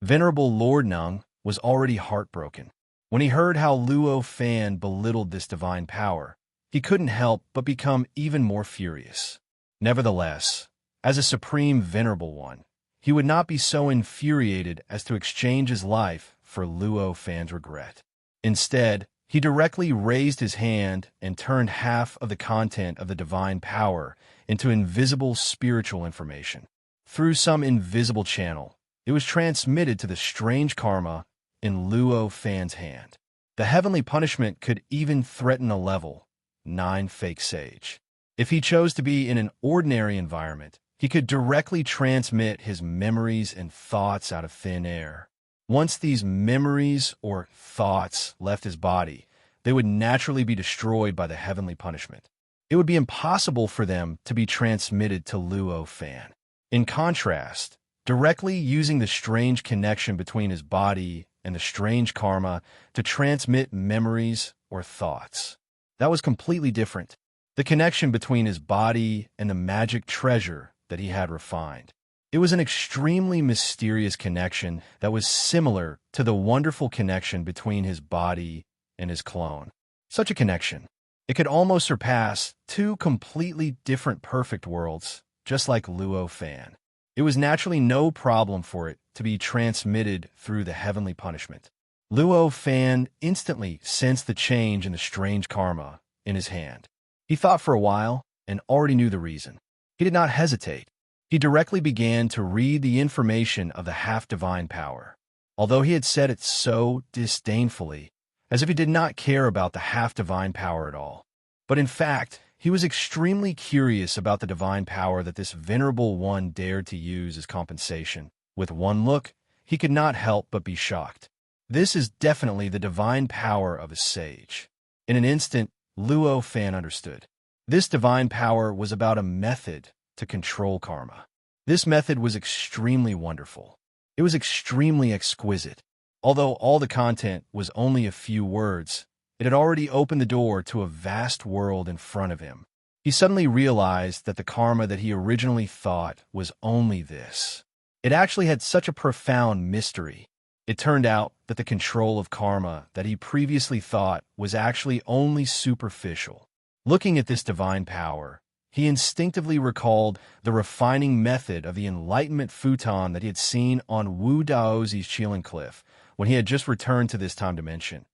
Venerable Lord Nung was already heartbroken. When he heard how Luo Fan belittled this divine power, he couldn't help but become even more furious. Nevertheless, as a supreme venerable one, he would not be so infuriated as to exchange his life for Luo Fan's regret. Instead, he directly raised his hand and turned half of the content of the divine power into invisible spiritual information. Through some invisible channel, it was transmitted to the strange karma in Luo Fan's hand. The heavenly punishment could even threaten a level 9 fake sage. If he chose to be in an ordinary environment, he could directly transmit his memories and thoughts out of thin air. Once these memories or thoughts left his body, they would naturally be destroyed by the heavenly punishment. It would be impossible for them to be transmitted to Luo Fan. In contrast, directly using the strange connection between his body and the strange karma to transmit memories or thoughts, that was completely different. The connection between his body and the magic treasure that he had refined. It was an extremely mysterious connection that was similar to the wonderful connection between his body and his clone. Such a connection, it could almost surpass two completely different perfect worlds, just like Luo Fan. It was naturally no problem for it to be transmitted through the heavenly punishment. Luo Fan instantly sensed the change in the strange karma in his hand. He thought for a while and already knew the reason. He did not hesitate. He directly began to read the information of the half-divine power. Although he had said it so disdainfully, as if he did not care about the half-divine power at all. But in fact, he was extremely curious about the divine power that this venerable one dared to use as compensation. With one look, he could not help but be shocked. This is definitely the divine power of a sage. In an instant, Luo Fan understood. This divine power was about a method to control karma. This method was extremely wonderful. It was extremely exquisite. Although all the content was only a few words, it had already opened the door to a vast world in front of him. He suddenly realized that the karma that he originally thought was only this. It actually had such a profound mystery. It turned out that the control of karma that he previously thought was actually only superficial. Looking at this divine power, he instinctively recalled the refining method of the enlightenment futon that he had seen on Wu Daozi's Qilin Cliff when he had just returned to this time dimension.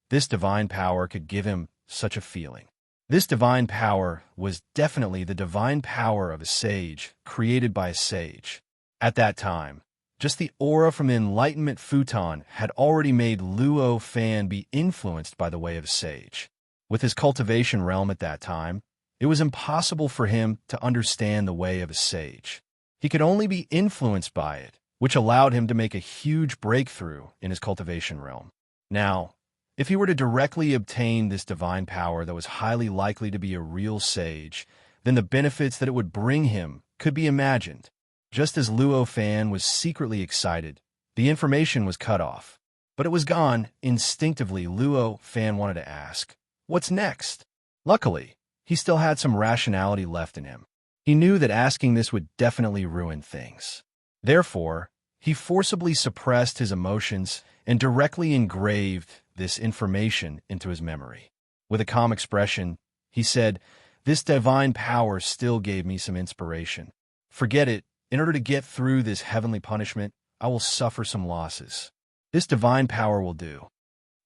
This divine power could give him such a feeling. This divine power was definitely the divine power of a sage, created by a sage. At that time, just the aura from the enlightenment futon had already made Luo Fan be influenced by the way of a sage. With his cultivation realm at that time, it was impossible for him to understand the way of a sage. He could only be influenced by it, which allowed him to make a huge breakthrough in his cultivation realm. Now, if he were to directly obtain this divine power that was highly likely to be a real sage, then the benefits that it would bring him could be imagined. Just as Luo Fan was secretly excited, the information was cut off. But it was gone. Instinctively, Luo Fan wanted to ask, "What's next?" Luckily, he still had some rationality left in him. He knew that asking this would definitely ruin things. Therefore, he forcibly suppressed his emotions and directly engraved this information into his memory. With a calm expression, he said, "This divine power still gave me some inspiration. Forget it. In order to get through this heavenly punishment, I will suffer some losses. This divine power will do."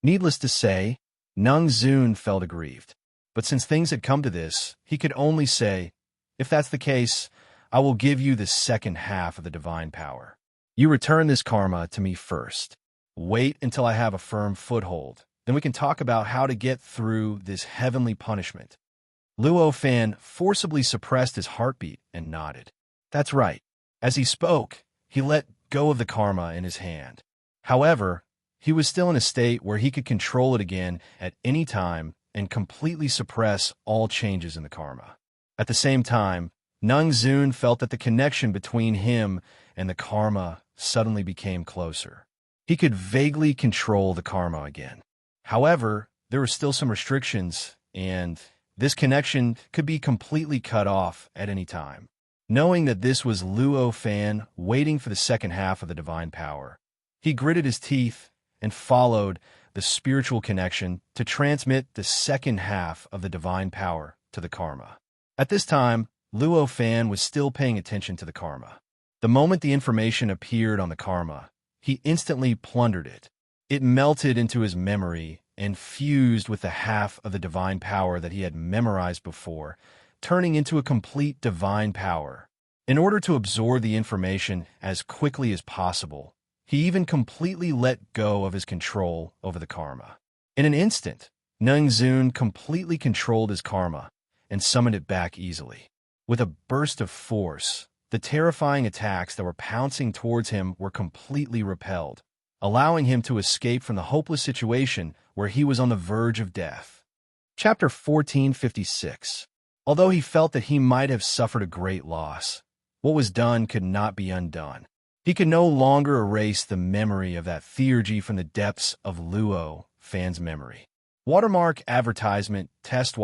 Needless to say, Nung Zun felt aggrieved. But since things had come to this, he could only say, "If that's the case, I will give you the second half of the divine power. You return this karma to me first. Wait until I have a firm foothold. Then we can talk about how to get through this heavenly punishment." Luo Fan forcibly suppressed his heartbeat and nodded. That's right. As he spoke, he let go of the karma in his hand. However, he was still in a state where he could control it again at any time and completely suppress all changes in the karma. At the same time, Nung Zun felt that the connection between him and the karma suddenly became closer. He could vaguely control the karma again. However, there were still some restrictions, and this connection could be completely cut off at any time. Knowing that this was Luo Fan waiting for the second half of the divine power, he gritted his teeth and followed the spiritual connection to transmit the second half of the divine power to the karma. At this time, Luo Fan was still paying attention to the karma. The moment the information appeared on the karma, he instantly plundered it. It melted into his memory and fused with the half of the divine power that he had memorized before, turning into a complete divine power. In order to absorb the information as quickly as possible, he even completely let go of his control over the karma. In an instant, Nung Zun completely controlled his karma and summoned it back easily. With a burst of force, the terrifying attacks that were pouncing towards him were completely repelled, allowing him to escape from the hopeless situation where he was on the verge of death. Chapter 1456. Although he felt that he might have suffered a great loss, what was done could not be undone. He could no longer erase the memory of that theurgy from the depths of Luo Fan's memory. Watermark advertisement test.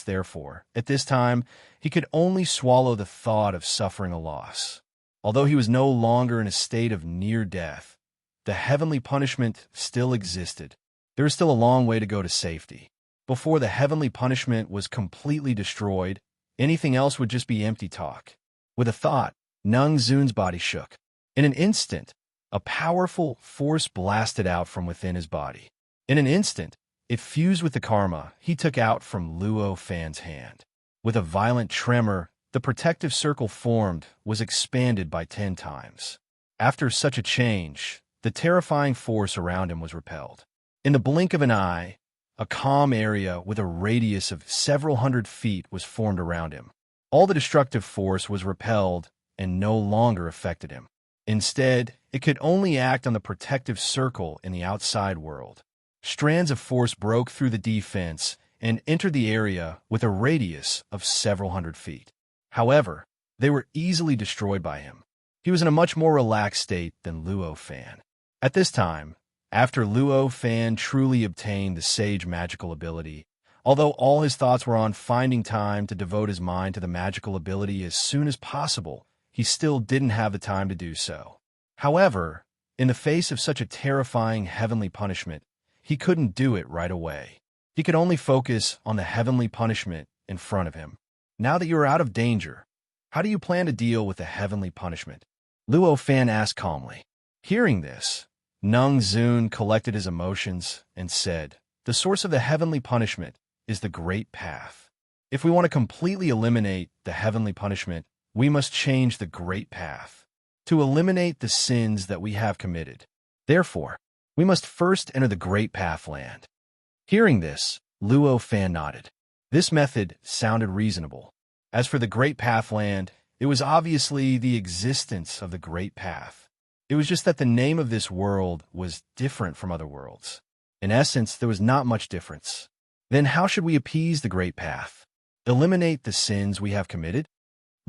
Therefore, at this time, he could only swallow the thought of suffering a loss. Although he was no longer in a state of near death, the heavenly punishment still existed. There was still a long way to go to safety. Before the heavenly punishment was completely destroyed, anything else would just be empty talk. With a thought, Nung Zun's body shook. In an instant, a powerful force blasted out from within his body. In an instant, it fused with the karma he took out from Luo Fan's hand. With a violent tremor, the protective circle formed was expanded by 10 times. After such a change, the terrifying force around him was repelled. In the blink of an eye, a calm area with a radius of several hundred feet was formed around him. All the destructive force was repelled and no longer affected him. Instead, it could only act on the protective circle in the outside world. Strands of force broke through the defense and entered the area with a radius of several hundred feet. However, they were easily destroyed by him. He was in a much more relaxed state than Luo Fan. At this time, after Luo Fan truly obtained the sage magical ability, although all his thoughts were on finding time to devote his mind to the magical ability as soon as possible, he still didn't have the time to do so. However, in the face of such a terrifying heavenly punishment, he couldn't do it right away. He could only focus on the heavenly punishment in front of him. Now that you are out of danger, how do you plan to deal with the heavenly punishment? Luo Fan asked calmly. Hearing this, Nung Zun collected his emotions and said, "The source of the heavenly punishment is the Great Path. If we want to completely eliminate the heavenly punishment, we must change the Great Path to eliminate the sins that we have committed. Therefore, we must first enter the Great Path land." Hearing this, Luo Fan nodded. This method sounded reasonable. As for the Great Path land, it was obviously the existence of the Great Path. It was just that the name of this world was different from other worlds. In essence, there was not much difference. Then how should we appease the Great Path? Eliminate the sins we have committed?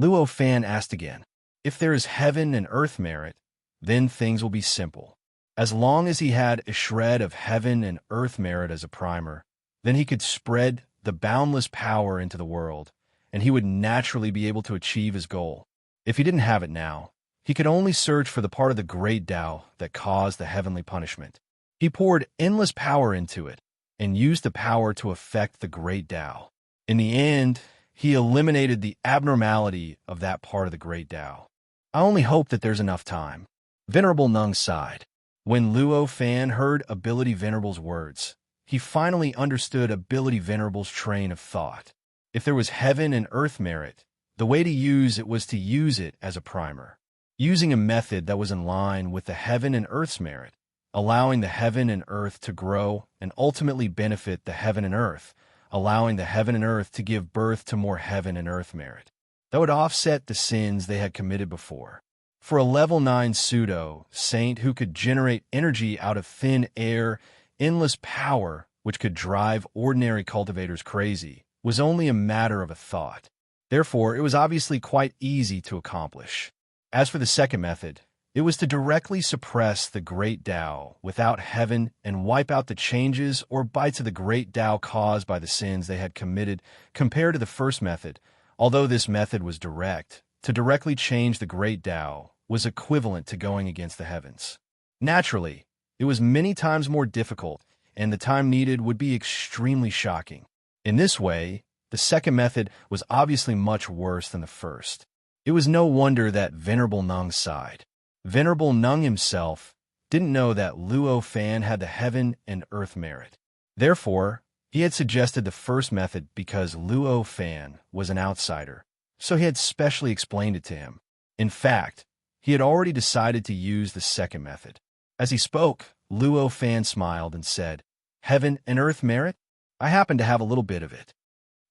Luo Fan asked again. If there is heaven and earth merit, then things will be simple. As long as he had a shred of heaven and earth merit as a primer, then he could spread the boundless power into the world, and he would naturally be able to achieve his goal. If he didn't have it now, He could only search for the part of the great Tao that caused the heavenly punishment. He poured endless power into it and used the power to affect the great Tao. In the end, he eliminated the abnormality of that part of the great Tao. I only hope that there's enough time. Venerable Nung sighed. When Luo Fan heard Ability Venerable's words, he finally understood Ability Venerable's train of thought. If there was heaven and earth merit, the way to use it was to use it as a primer, using a method that was in line with the heaven and earth's merit, allowing the heaven and earth to grow and ultimately benefit the heaven and earth, allowing the heaven and earth to give birth to more heaven and earth merit. That would offset the sins they had committed before. For a level 9 pseudo-saint who could generate energy out of thin air, endless power which could drive ordinary cultivators crazy, was only a matter of a thought. Therefore, it was obviously quite easy to accomplish. As for the second method, it was to directly suppress the great Tao without heaven and wipe out the changes or bites of the great Tao caused by the sins they had committed compared to the first method. Although this method was direct, to directly change the great Tao was equivalent to going against the heavens. Naturally, it was many times more difficult, and the time needed would be extremely shocking. In this way, the second method was obviously much worse than the first. It was no wonder that Venerable Nung sighed. Venerable Nung himself didn't know that Luo Fan had the heaven and earth merit. Therefore, he had suggested the first method because Luo Fan was an outsider, so he had specially explained it to him. In fact, he had already decided to use the second method. As he spoke, Luo Fan smiled and said, "Heaven and earth merit? I happen to have a little bit of it."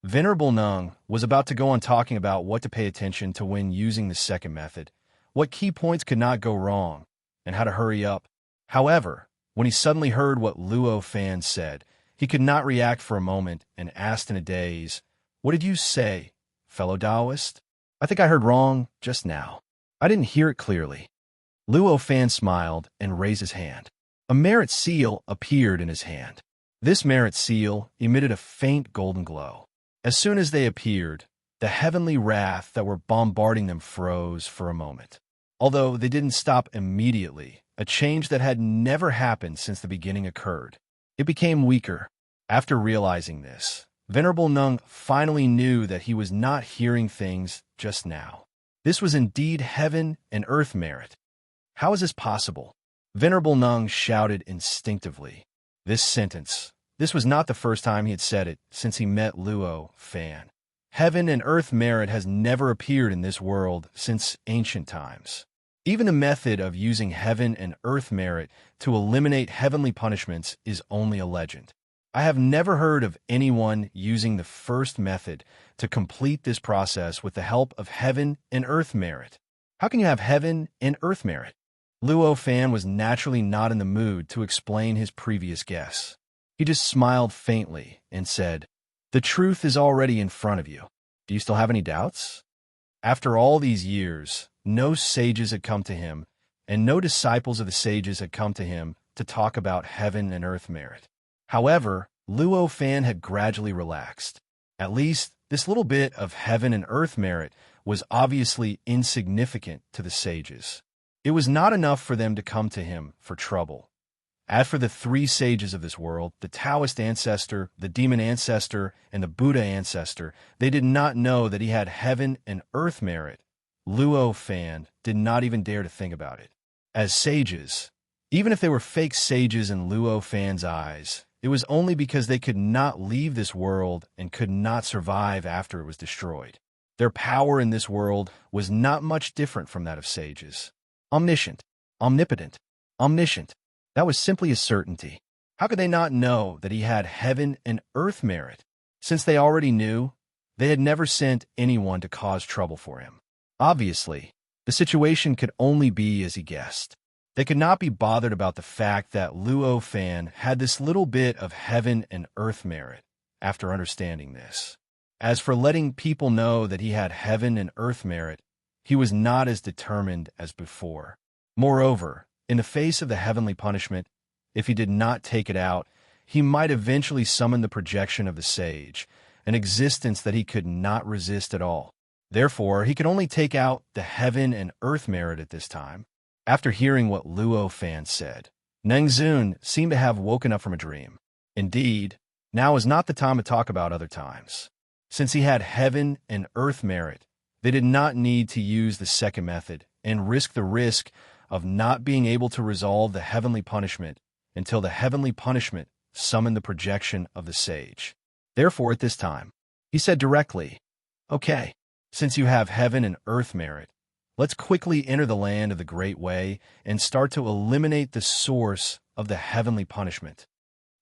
Venerable Nung was about to go on talking about what to pay attention to when using the second method, what key points could not go wrong, and how to hurry up. However, when he suddenly heard what Luo Fan said, he could not react for a moment and asked in a daze, "What did you say, fellow Taoist? I think I heard wrong just now. I didn't hear it clearly." Luo Fan smiled and raised his hand. A merit seal appeared in his hand. This merit seal emitted a faint golden glow. As soon as they appeared, the heavenly wrath that were bombarding them froze for a moment. Although they didn't stop immediately, a change that had never happened since the beginning occurred. It became weaker. After realizing this, Venerable Nung finally knew that he was not hearing things just now. This was indeed heaven and earth merit. How is this possible? Venerable Nung shouted instinctively. This was not the first time he had said it since he met Luo Fan. Heaven and earth merit has never appeared in this world since ancient times. Even a method of using heaven and earth merit to eliminate heavenly punishments is only a legend. I have never heard of anyone using the first method to complete this process with the help of heaven and earth merit. How can you have heaven and earth merit? Luo Fan was naturally not in the mood to explain his previous guess. He just smiled faintly and said, "The truth is already in front of you. Do you still have any doubts?" After all these years, no sages had come to him, and no disciples of the sages had come to him to talk about heaven and earth merit. However, Luo Fan had gradually relaxed. At least, this little bit of heaven and earth merit was obviously insignificant to the sages. It was not enough for them to come to him for trouble. As for the three sages of this world, the Taoist ancestor, the demon ancestor, and the Buddha ancestor, they did not know that he had heaven and earth merit. Luo Fan did not even dare to think about it. As sages, even if they were fake sages in Luo Fan's eyes, it was only because they could not leave this world and could not survive after it was destroyed. Their power in this world was not much different from that of sages. Omniscient, omnipotent, omniscient. That was simply a certainty. How could they not know that he had heaven and earth merit? Since they already knew, they had never sent anyone to cause trouble for him. Obviously, the situation could only be as he guessed. They could not be bothered about the fact that Luo Fan had this little bit of heaven and earth merit after understanding this. As for letting people know that he had heaven and earth merit, he was not as determined as before. Moreover, in the face of the heavenly punishment, if he did not take it out, he might eventually summon the projection of the sage, an existence that he could not resist at all. Therefore, he could only take out the heaven and earth merit at this time. After hearing what Luo Fan said, Nengzun seemed to have woken up from a dream. Indeed, now is not the time to talk about other times. Since he had heaven and earth merit, they did not need to use the second method and risk the risk of not being able to resolve the heavenly punishment until the heavenly punishment summoned the projection of the sage. Therefore, at this time, he said directly, "Okay, since you have heaven and earth merit, let's quickly enter the land of the Great Way and start to eliminate the source of the heavenly punishment."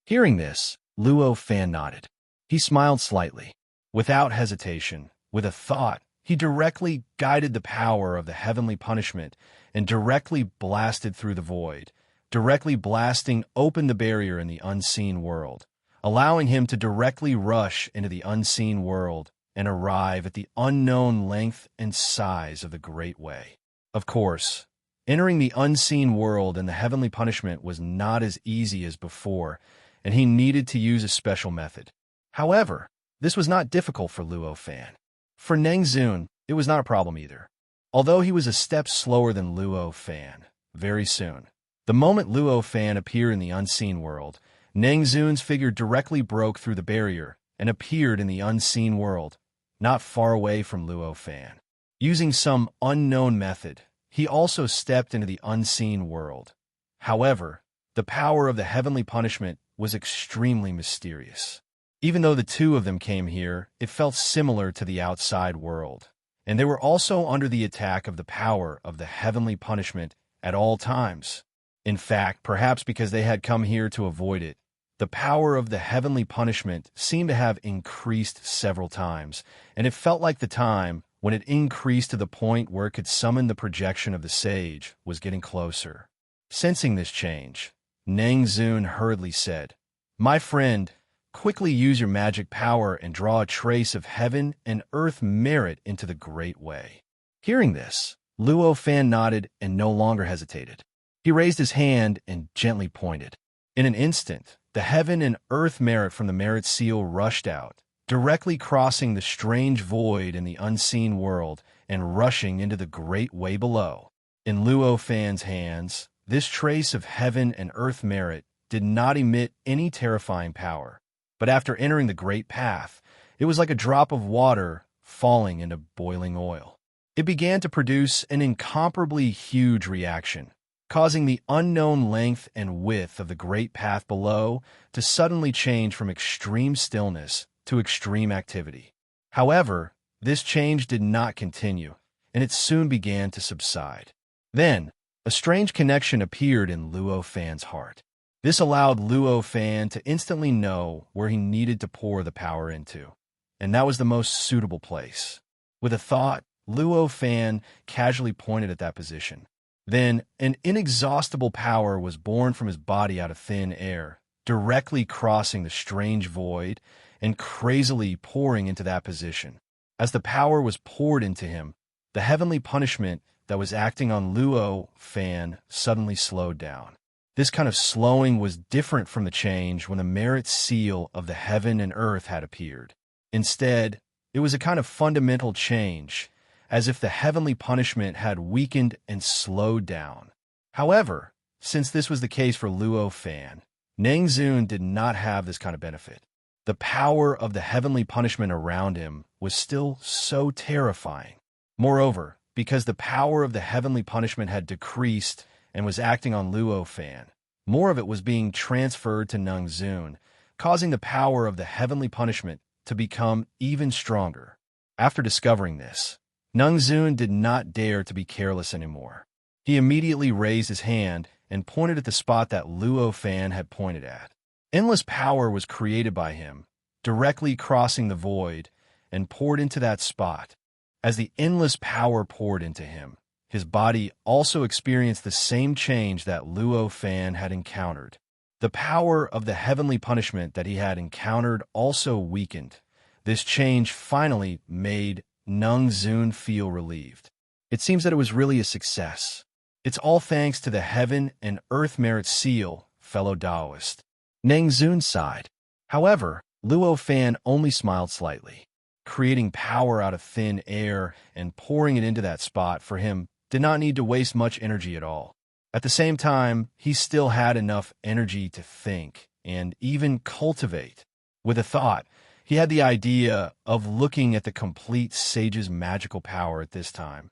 Hearing this, Luo Fan nodded. He smiled slightly. Without hesitation, with a thought, he directly guided the power of the heavenly punishment and directly blasted through the void, directly blasting open the barrier in the unseen world, allowing him to directly rush into the unseen world and arrive at the unknown length and size of the Great Way. Of course, entering the unseen world and the heavenly punishment was not as easy as before, and he needed to use a special method. However, this was not difficult for Luo Fan. For Nengzun, it was not a problem either. Although he was a step slower than Luo Fan, very soon, the moment Luo Fan appeared in the unseen world, Nengzun's figure directly broke through the barrier and appeared in the unseen world, not far away from Luo Fan. Using some unknown method, he also stepped into the unseen world. However, the power of the heavenly punishment was extremely mysterious. Even though the two of them came here, it felt similar to the outside world, and they were also under the attack of the power of the heavenly punishment at all times. In fact, perhaps because they had come here to avoid it, the power of the heavenly punishment seemed to have increased several times, and it felt like the time when it increased to the point where it could summon the projection of the sage was getting closer. Sensing this change, Nengzun hurriedly said, "My friend, quickly use your magic power and draw a trace of heaven and earth merit into the Great Way." Hearing this, Luo Fan nodded and no longer hesitated. He raised his hand and gently pointed. In an instant, the heaven and earth merit from the merit seal rushed out, directly crossing the strange void in the unseen world and rushing into the Great Way below. In Luo Fan's hands, this trace of heaven and earth merit did not emit any terrifying power, but after entering the Great Path, it was like a drop of water falling into boiling oil. It began to produce an incomparably huge reaction, causing the unknown length and width of the Great Path below to suddenly change from extreme stillness to extreme activity. However, this change did not continue, and it soon began to subside. Then, a strange connection appeared in Luo Fan's heart. This allowed Luo Fan to instantly know where he needed to pour the power into, and that was the most suitable place. With a thought, Luo Fan casually pointed at that position. Then, an inexhaustible power was born from his body out of thin air, directly crossing the strange void and crazily pouring into that position. As the power was poured into him, the heavenly punishment that was acting on Luo Fan suddenly slowed down. This kind of slowing was different from the change when the merit seal of the heaven and earth had appeared. Instead, it was a kind of fundamental change, as if the heavenly punishment had weakened and slowed down. However, since this was the case for Luo Fan, Nengzun did not have this kind of benefit. The power of the heavenly punishment around him was still so terrifying. Moreover, because the power of the heavenly punishment had decreased and was acting on Luo Fan, more of it was being transferred to Nengzun, causing the power of the heavenly punishment to become even stronger. After discovering this, Nengzun did not dare to be careless anymore. He immediately raised his hand and pointed at the spot that Luo Fan had pointed at. Endless power was created by him, directly crossing the void, and poured into that spot. As the endless power poured into him, his body also experienced the same change that Luo Fan had encountered. The power of the heavenly punishment that he had encountered also weakened. This change finally made Nengzun feel relieved. It seems that it was really a success. It's all thanks to the heaven and earth merit seal, fellow Taoist. Nengzun sighed. However, Luo Fan only smiled slightly. creating power out of thin air and pouring it into that spot for him did not need to waste much energy at all. At the same time, he still had enough energy to think and even cultivate. With a thought, he had the idea of looking at the complete sage's magical power at this time.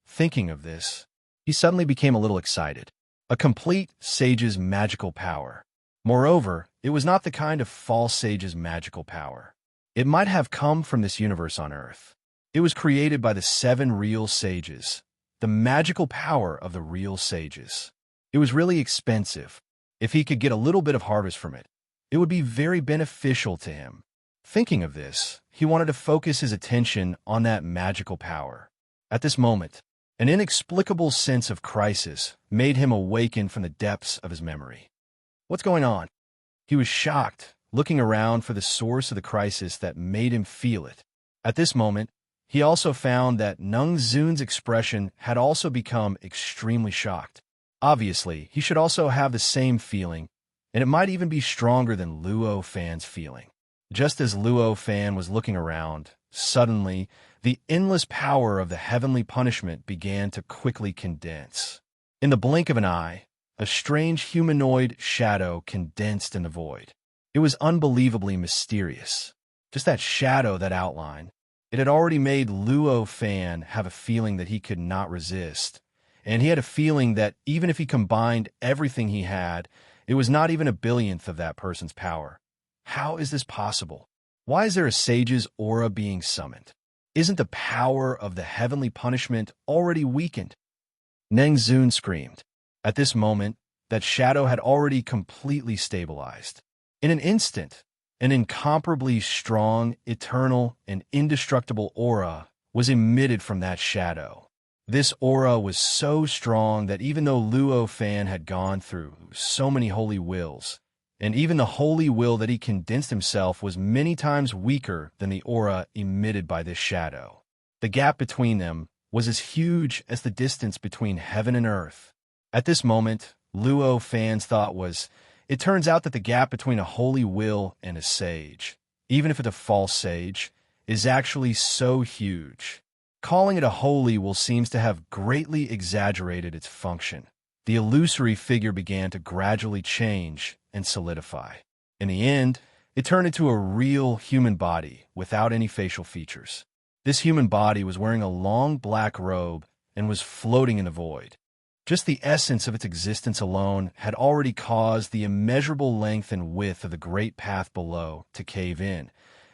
Thinking of this, he suddenly became a little excited. A complete sage's magical power. Moreover, it was not the kind of false sage's magical power. It might have come from this universe on Earth. It was created by the 7 real sages, the magical power of the real sages. It was really expensive. If he could get a little bit of harvest from it, it would be very beneficial to him. Thinking of this, he wanted to focus his attention on that magical power. At this moment, an inexplicable sense of crisis made him awaken from the depths of his memory. What's going on? He was shocked, looking around for the source of the crisis that made him feel it. At this moment, he also found that Nung Zun's expression had also become extremely shocked. Obviously, he should also have the same feeling, and it might even be stronger than Luo Fan's feeling. Just as Luo Fan was looking around, suddenly, the endless power of the heavenly punishment began to quickly condense. In the blink of an eye, a strange humanoid shadow condensed in the void. It was unbelievably mysterious. Just that shadow, that outline. It had already made Luo Fan have a feeling that he could not resist, and he had a feeling that even if he combined everything he had, it was not even a billionth of that person's power. How is this possible? Why is there a sage's aura being summoned? Isn't the power of the heavenly punishment already weakened? Neng Zun screamed. At this moment, that shadow had already completely stabilized. In an instant, an incomparably strong, eternal, and indestructible aura was emitted from that shadow. This aura was so strong that even though Luo Fan had gone through so many holy wills, and even the holy will that he condensed himself was many times weaker than the aura emitted by this shadow. The gap between them was as huge as the distance between heaven and earth. At this moment, Luo Fan's thought was, it turns out that the gap between a holy will and a sage, even if it's a false sage, is actually so huge. Calling it a holy will seems to have greatly exaggerated its function. The illusory figure began to gradually change and solidify. In the end, it turned into a real human body without any facial features. This human body was wearing a long black robe and was floating in the void. Just the essence of its existence alone had already caused the immeasurable length and width of the great path below to cave in,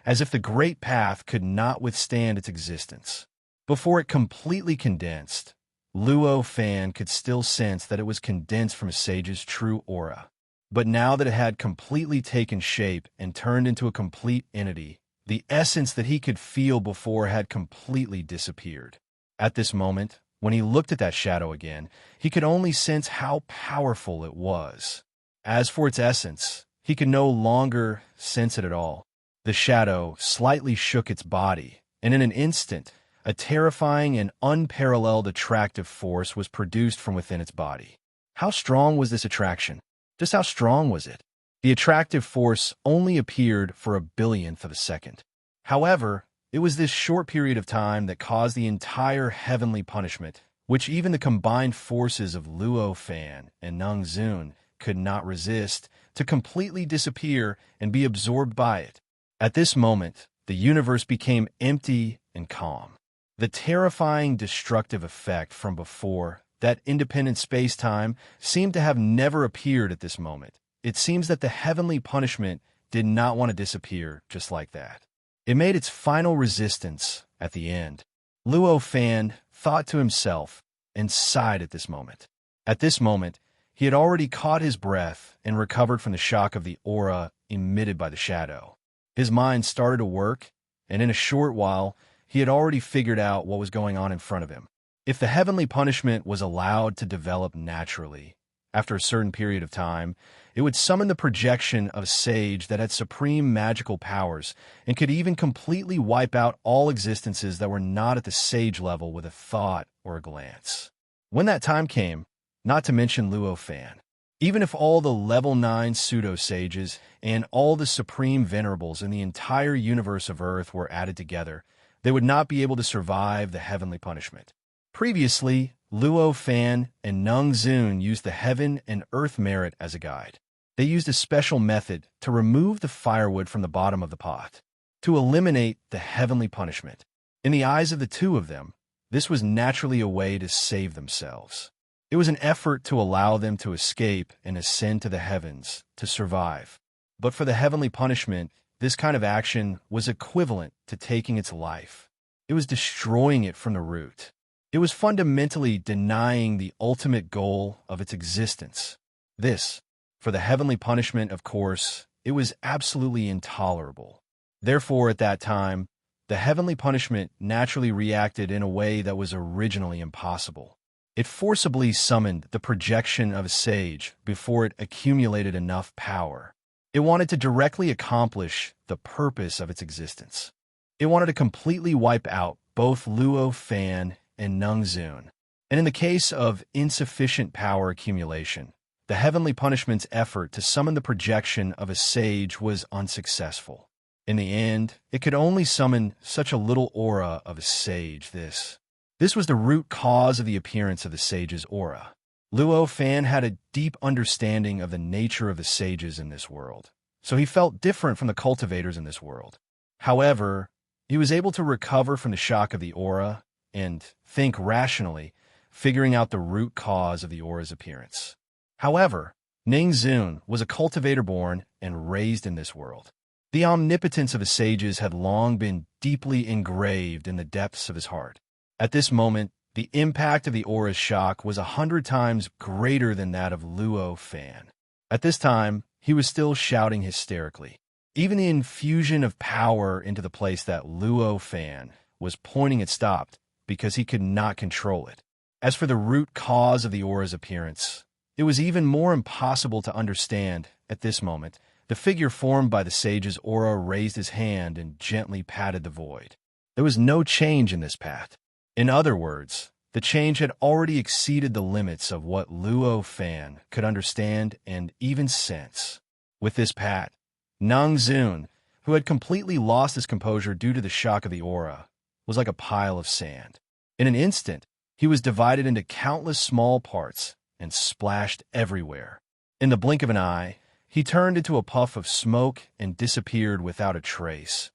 as if the great path could not withstand its existence. Before it completely condensed, Luo Fan could still sense that it was condensed from a sage's true aura. But now that it had completely taken shape and turned into a complete entity, the essence that he could feel before had completely disappeared. At this moment, when he looked at that shadow again, he could only sense how powerful it was. As for its essence, he could no longer sense it at all. The shadow slightly shook its body, and in an instant, a terrifying and unparalleled attractive force was produced from within its body. How strong was this attraction? Just how strong was it? The attractive force only appeared for a billionth of a second. However, it was this short period of time that caused the entire heavenly punishment, which even the combined forces of Luo Fan and Nung Zun could not resist, to completely disappear and be absorbed by it. At this moment, the universe became empty and calm. The terrifying destructive effect from before, that independent space-time, seemed to have never appeared at this moment. It seems that the heavenly punishment did not want to disappear just like that. It made its final resistance at the end. Luo Fan thought to himself and sighed at this moment. At this moment, he had already caught his breath and recovered from the shock of the aura emitted by the shadow. His mind started to work, and in a short while, he had already figured out what was going on in front of him. If the heavenly punishment was allowed to develop naturally, after a certain period of time, it would summon the projection of a sage that had supreme magical powers and could even completely wipe out all existences that were not at the sage level with a thought or a glance. When that time came, not to mention Luo Fan, Even if all the level 9 pseudo-sages and all the supreme venerables in the entire universe of Earth were added together, they would not be able to survive the heavenly punishment. Previously, Luo Fan and Nung Zun used the heaven and earth merit as a guide. They used a special method to remove the firewood from the bottom of the pot, to eliminate the heavenly punishment. In the eyes of the two of them, this was naturally a way to save themselves. It was an effort to allow them to escape and ascend to the heavens, to survive. But for the heavenly punishment, this kind of action was equivalent to taking its life. It was destroying it from the root. It was fundamentally denying the ultimate goal of its existence. This, for the heavenly punishment, of course, it was absolutely intolerable. Therefore, at that time, the heavenly punishment naturally reacted in a way that was originally impossible. It forcibly summoned the projection of a sage before it accumulated enough power. It wanted to directly accomplish the purpose of its existence. It wanted to completely wipe out both Luo Fan and Nung Zun. And in the case of insufficient power accumulation, the heavenly punishment's effort to summon the projection of a sage was unsuccessful. In the end, it could only summon such a little aura of a sage. This was the root cause of the appearance of the sage's aura. Luo Fan had a deep understanding of the nature of the sages in this world, so he felt different from the cultivators in this world. However, he was able to recover from the shock of the aura and think rationally, figuring out the root cause of the aura's appearance. However, Ning Zun was a cultivator born and raised in this world. The omnipotence of the sages had long been deeply engraved in the depths of his heart. At this moment, the impact of the aura's shock was 100 times greater than that of Luo Fan. At this time, he was still shouting hysterically. Even the infusion of power into the place that Luo Fan was pointing it stopped because he could not control it. As for the root cause of the aura's appearance, it was even more impossible to understand at this moment. The figure formed by the sage's aura raised his hand and gently patted the void. There was no change in this pat. In other words, the change had already exceeded the limits of what Luo Fan could understand and even sense. With this pat, Nung Zun, who had completely lost his composure due to the shock of the aura, was like a pile of sand. In an instant, he was divided into countless small parts and splashed everywhere. In the blink of an eye, he turned into a puff of smoke and disappeared without a trace.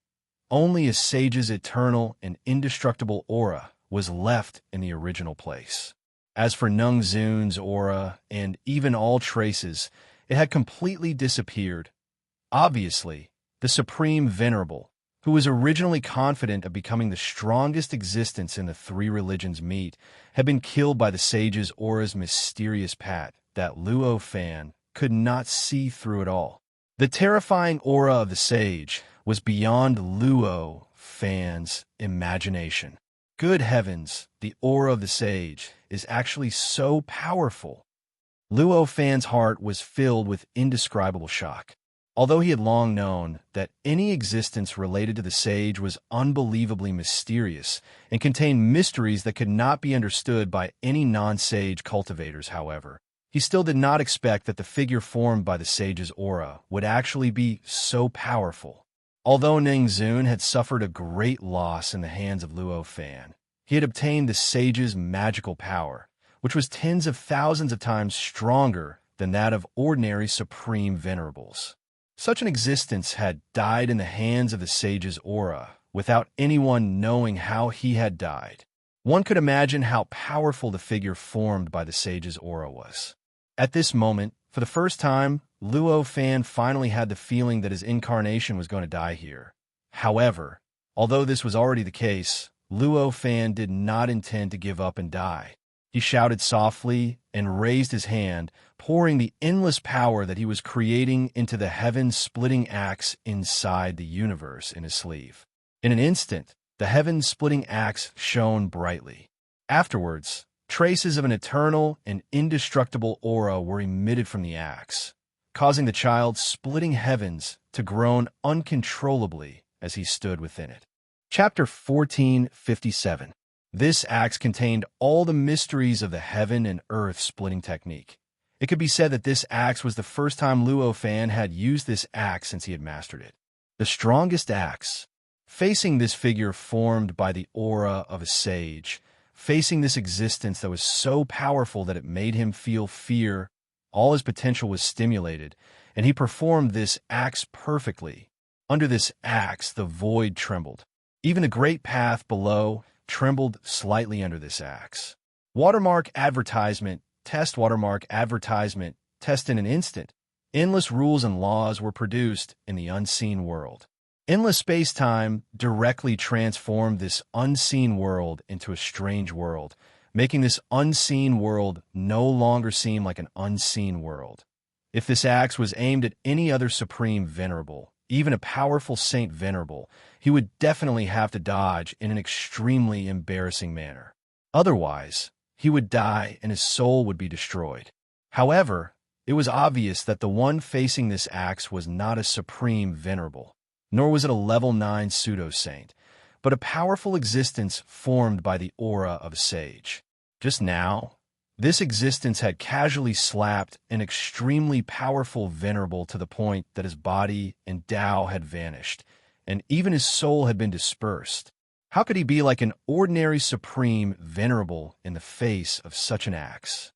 Only a sage's eternal and indestructible aura was left in the original place. As for Nung Zun's aura and even all traces, it had completely disappeared. Obviously, the Supreme Venerable, who was originally confident of becoming the strongest existence in the three religions meet, had been killed by the sage's aura's mysterious pat that Luo Fan could not see through at all. The terrifying aura of the sage was beyond Luo Fan's imagination. Good heavens, the aura of the sage is actually so powerful. Luo Fan's heart was filled with indescribable shock. Although he had long known that any existence related to the sage was unbelievably mysterious and contained mysteries that could not be understood by any non-sage cultivators, however, he still did not expect that the figure formed by the sage's aura would actually be so powerful. Although Ning Zun had suffered a great loss in the hands of Luo Fan, he had obtained the sage's magical power, which was tens of thousands of times stronger than that of ordinary supreme venerables. Such an existence had died in the hands of the sage's aura, without anyone knowing how he had died. One could imagine how powerful the figure formed by the sage's aura was. At this moment, for the first time, Luo Fan finally had the feeling that his incarnation was going to die here. However, although this was already the case, Luo Fan did not intend to give up and die. He shouted softly and raised his hand, pouring the endless power that he was creating into the heaven-splitting axe inside the universe in his sleeve. In an instant, the heaven-splitting axe shone brightly. Afterwards, traces of an eternal and indestructible aura were emitted from the axe, causing the child splitting heavens to groan uncontrollably as he stood within it. Chapter 1457. This axe contained all the mysteries of the heaven and earth splitting technique. It could be said that this axe was the first time Luo Fan had used this axe since he had mastered it. The strongest axe. Facing this figure formed by the aura of a sage, facing this existence that was so powerful that it made him feel fear, all his potential was stimulated, and he performed this axe perfectly. Under this axe, the void trembled. Even the great path below trembled slightly under this axe. Watermark advertisement, test watermark advertisement, test in an instant. Endless rules and laws were produced in the unseen world. Endless space-time directly transformed this unseen world into a strange world, making this unseen world no longer seem like an unseen world. If this axe was aimed at any other supreme venerable, even a powerful saint venerable, he would definitely have to dodge in an extremely embarrassing manner. Otherwise, he would die and his soul would be destroyed. However, it was obvious that the one facing this axe was not a supreme venerable, nor was it a level 9 pseudo-saint, but a powerful existence formed by the aura of a sage. Just now, this existence had casually slapped an extremely powerful venerable to the point that his body and Tao had vanished, and even his soul had been dispersed. How could he be like an ordinary supreme venerable in the face of such an axe?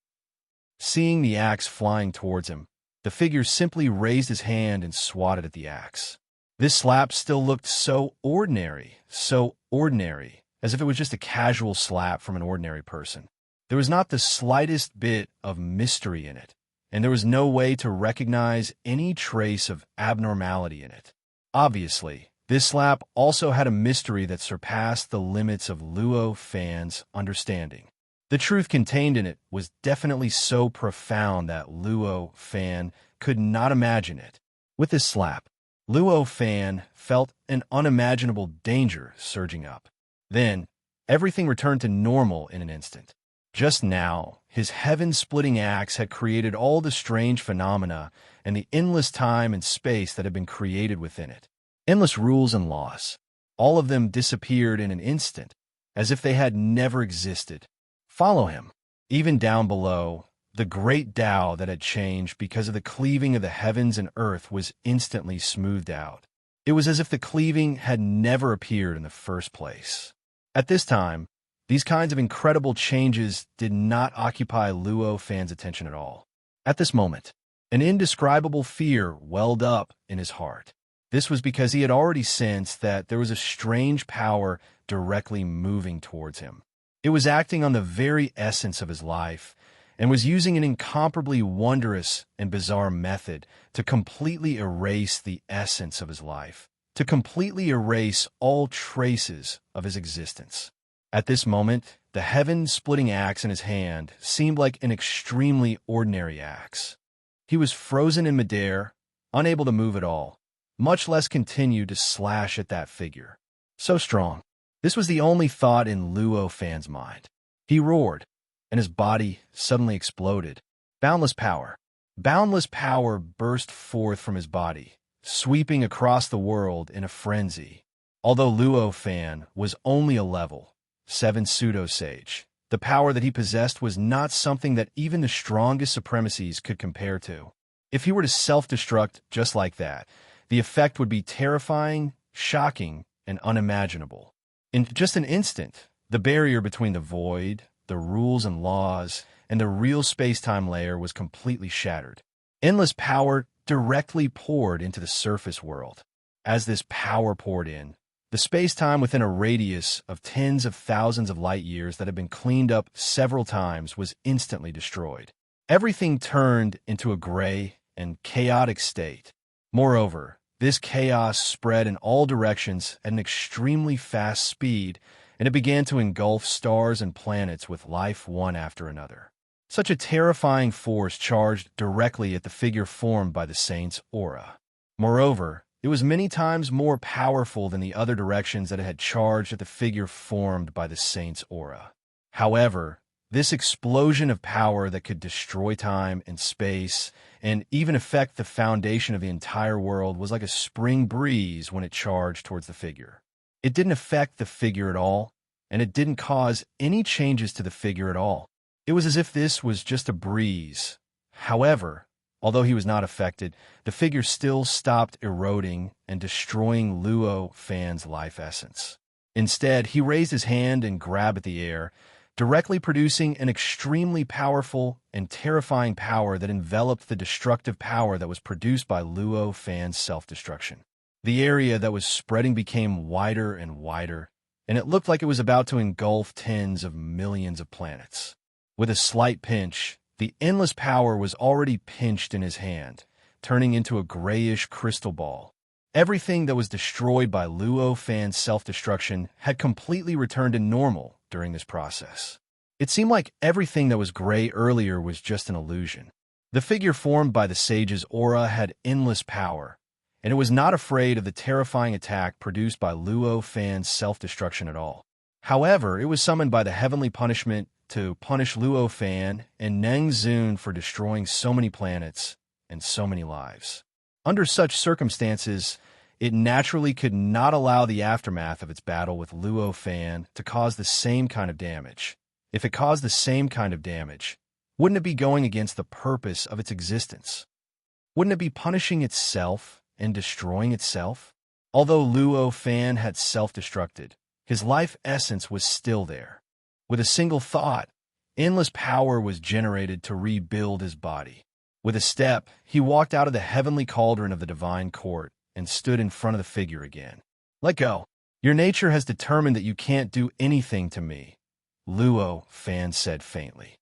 Seeing the axe flying towards him, the figure simply raised his hand and swatted at the axe. This slap still looked so ordinary, as if it was just a casual slap from an ordinary person. There was not the slightest bit of mystery in it, and there was no way to recognize any trace of abnormality in it. Obviously, this slap also had a mystery that surpassed the limits of Luo Fan's understanding. The truth contained in it was definitely so profound that Luo Fan could not imagine it. With this slap, Luo Fan felt an unimaginable danger surging up. Then, everything returned to normal in an instant. Just now, his heaven-splitting axe had created all the strange phenomena and the endless time and space that had been created within it. Endless rules and laws. All of them disappeared in an instant, as if they had never existed. Follow him. Even down below, the great Tao that had changed because of the cleaving of the heavens and earth was instantly smoothed out. It was as if the cleaving had never appeared in the first place. At this time, these kinds of incredible changes did not occupy Luo Fan's attention at all. At this moment, an indescribable fear welled up in his heart. This was because he had already sensed that there was a strange power directly moving towards him. It was acting on the very essence of his life and was using an incomparably wondrous and bizarre method to completely erase the essence of his life, to completely erase all traces of his existence. At this moment, the heaven-splitting axe in his hand seemed like an extremely ordinary axe. He was frozen in midair, unable to move at all, much less continue to slash at that figure. So strong. This was the only thought in Luo Fan's mind. He roared, and his body suddenly exploded. Boundless power. Boundless power burst forth from his body, sweeping across the world in a frenzy. Although Luo Fan was only a level 7 pseudo-sage, the power that he possessed was not something that even the strongest supremacies could compare to. If he were to self-destruct just like that, the effect would be terrifying, shocking, and unimaginable. In just an instant, the barrier between the void, the rules and laws, and the real space-time layer was completely shattered. Endless power directly poured into the surface world. As this power poured in, the space-time within a radius of tens of thousands of light years that had been cleaned up several times was instantly destroyed. Everything turned into a gray and chaotic state. Moreover, this chaos spread in all directions at an extremely fast speed, and it began to engulf stars and planets with life one after another. Such a terrifying force charged directly at the figure formed by the saint's aura. Moreover, it was many times more powerful than the other directions that it had charged at the figure formed by the saint's aura. However, this explosion of power that could destroy time and space and even affect the foundation of the entire world was like a spring breeze when it charged towards the figure. It didn't affect the figure at all, and it didn't cause any changes to the figure at all. It was as if this was just a breeze. However, although he was not affected, the figure still stopped eroding and destroying Luo Fan's life essence. Instead, he raised his hand and grabbed at the air, directly producing an extremely powerful and terrifying power that enveloped the destructive power that was produced by Luo Fan's self-destruction. The area that was spreading became wider and wider, and it looked like it was about to engulf tens of millions of planets. With a slight pinch, the endless power was already pinched in his hand, turning into a grayish crystal ball. Everything that was destroyed by Luo Fan's self-destruction had completely returned to normal during this process. It seemed like everything that was gray earlier was just an illusion. The figure formed by the sage's aura had endless power, and it was not afraid of the terrifying attack produced by Luo Fan's self-destruction at all. However, it was summoned by the heavenly punishment to punish Luo Fan and Neng Zun for destroying so many planets and so many lives. Under such circumstances, it naturally could not allow the aftermath of its battle with Luo Fan to cause the same kind of damage. If it caused the same kind of damage, wouldn't it be going against the purpose of its existence? Wouldn't it be punishing itself and destroying itself? Although Luo Fan had self-destructed, his life essence was still there. With a single thought, endless power was generated to rebuild his body. With a step, he walked out of the heavenly cauldron of the divine court and stood in front of the figure again. "Let go. Your nature has determined that you can't do anything to me," Luo Fan said faintly.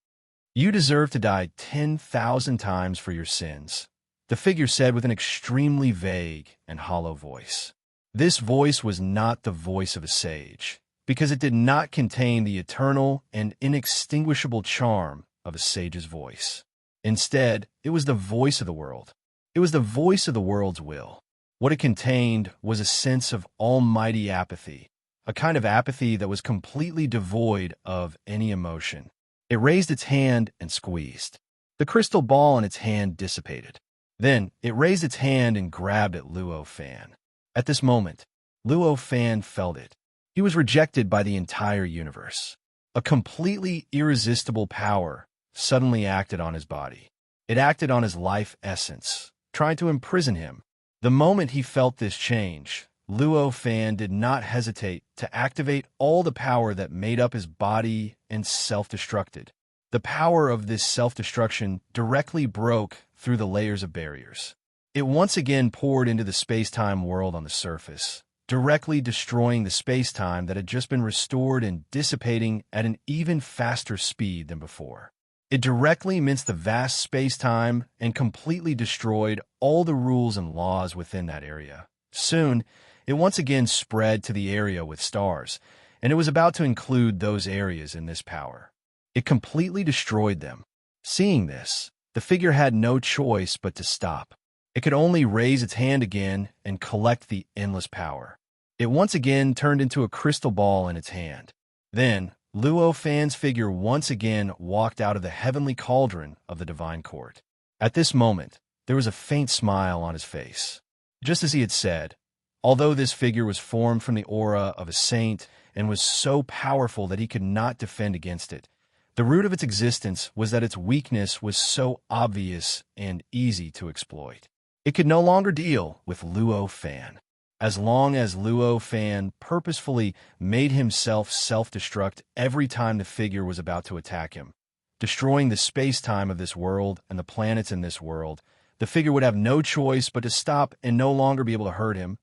"You deserve to die 10,000 times for your sins," the figure said with an extremely vague and hollow voice. This voice was not the voice of a sage, because it did not contain the eternal and inextinguishable charm of a sage's voice. Instead, it was the voice of the world. It was the voice of the world's will. What it contained was a sense of almighty apathy, a kind of apathy that was completely devoid of any emotion. It raised its hand and squeezed. The crystal ball in its hand dissipated. Then, it raised its hand and grabbed at Luo Fan. At this moment, Luo Fan felt it. He was rejected by the entire universe. A completely irresistible power suddenly acted on his body. It acted on his life essence, trying to imprison him. The moment he felt this change, Luo Fan did not hesitate to activate all the power that made up his body and self-destructed. The power of this self-destruction directly broke through the layers of barriers. It once again poured into the space-time world on the surface, directly destroying the space-time that had just been restored and dissipating at an even faster speed than before. It directly minced the vast space-time and completely destroyed all the rules and laws within that area. Soon, it once again spread to the area with stars, and it was about to include those areas in this power. It completely destroyed them. Seeing this, the figure had no choice but to stop. It could only raise its hand again and collect the endless power. It once again turned into a crystal ball in its hand. Then, Luo Fan's figure once again walked out of the heavenly cauldron of the divine court. At this moment, there was a faint smile on his face. Just as he had said, although this figure was formed from the aura of a saint and was so powerful that he could not defend against it, the root of its existence was that its weakness was so obvious and easy to exploit. It could no longer deal with Luo Fan. As long as Luo Fan purposefully made himself self-destruct every time the figure was about to attack him, destroying the space-time of this world and the planets in this world, the figure would have no choice but to stop and no longer be able to hurt him.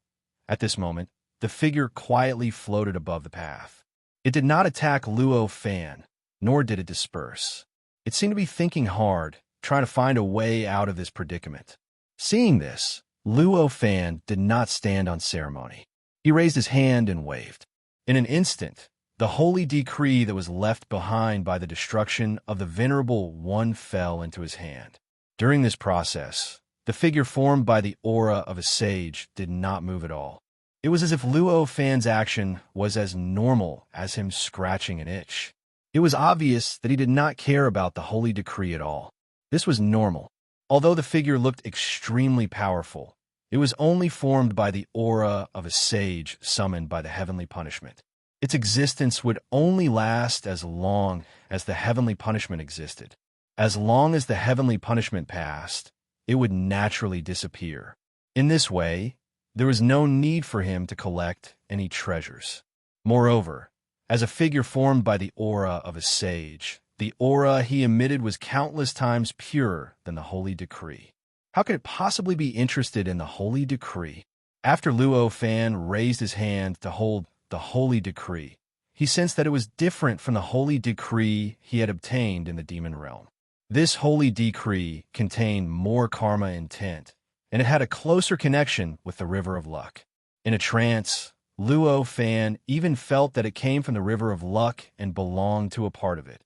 At this moment, the figure quietly floated above the path. It did not attack Luo Fan, nor did it disperse. It seemed to be thinking hard, trying to find a way out of this predicament. Seeing this, Luo Fan did not stand on ceremony. He raised his hand and waved. In an instant, the holy decree that was left behind by the destruction of the venerable one fell into his hand. During this process, the figure formed by the aura of a sage did not move at all. It was as if Luo Fan's action was as normal as him scratching an itch. It was obvious that he did not care about the holy decree at all. This was normal. Although the figure looked extremely powerful, it was only formed by the aura of a sage summoned by the heavenly punishment. Its existence would only last as long as the heavenly punishment existed. As long as the heavenly punishment passed, it would naturally disappear. In this way, there was no need for him to collect any treasures. Moreover, as a figure formed by the aura of a sage, the aura he emitted was countless times purer than the holy decree. How could it possibly be interested in the holy decree? After Luo Fan raised his hand to hold the holy decree, he sensed that it was different from the holy decree he had obtained in the demon realm. This holy decree contained more karma intent, and it had a closer connection with the River of Luck. In a trance, Luo Fan even felt that it came from the River of Luck and belonged to a part of it.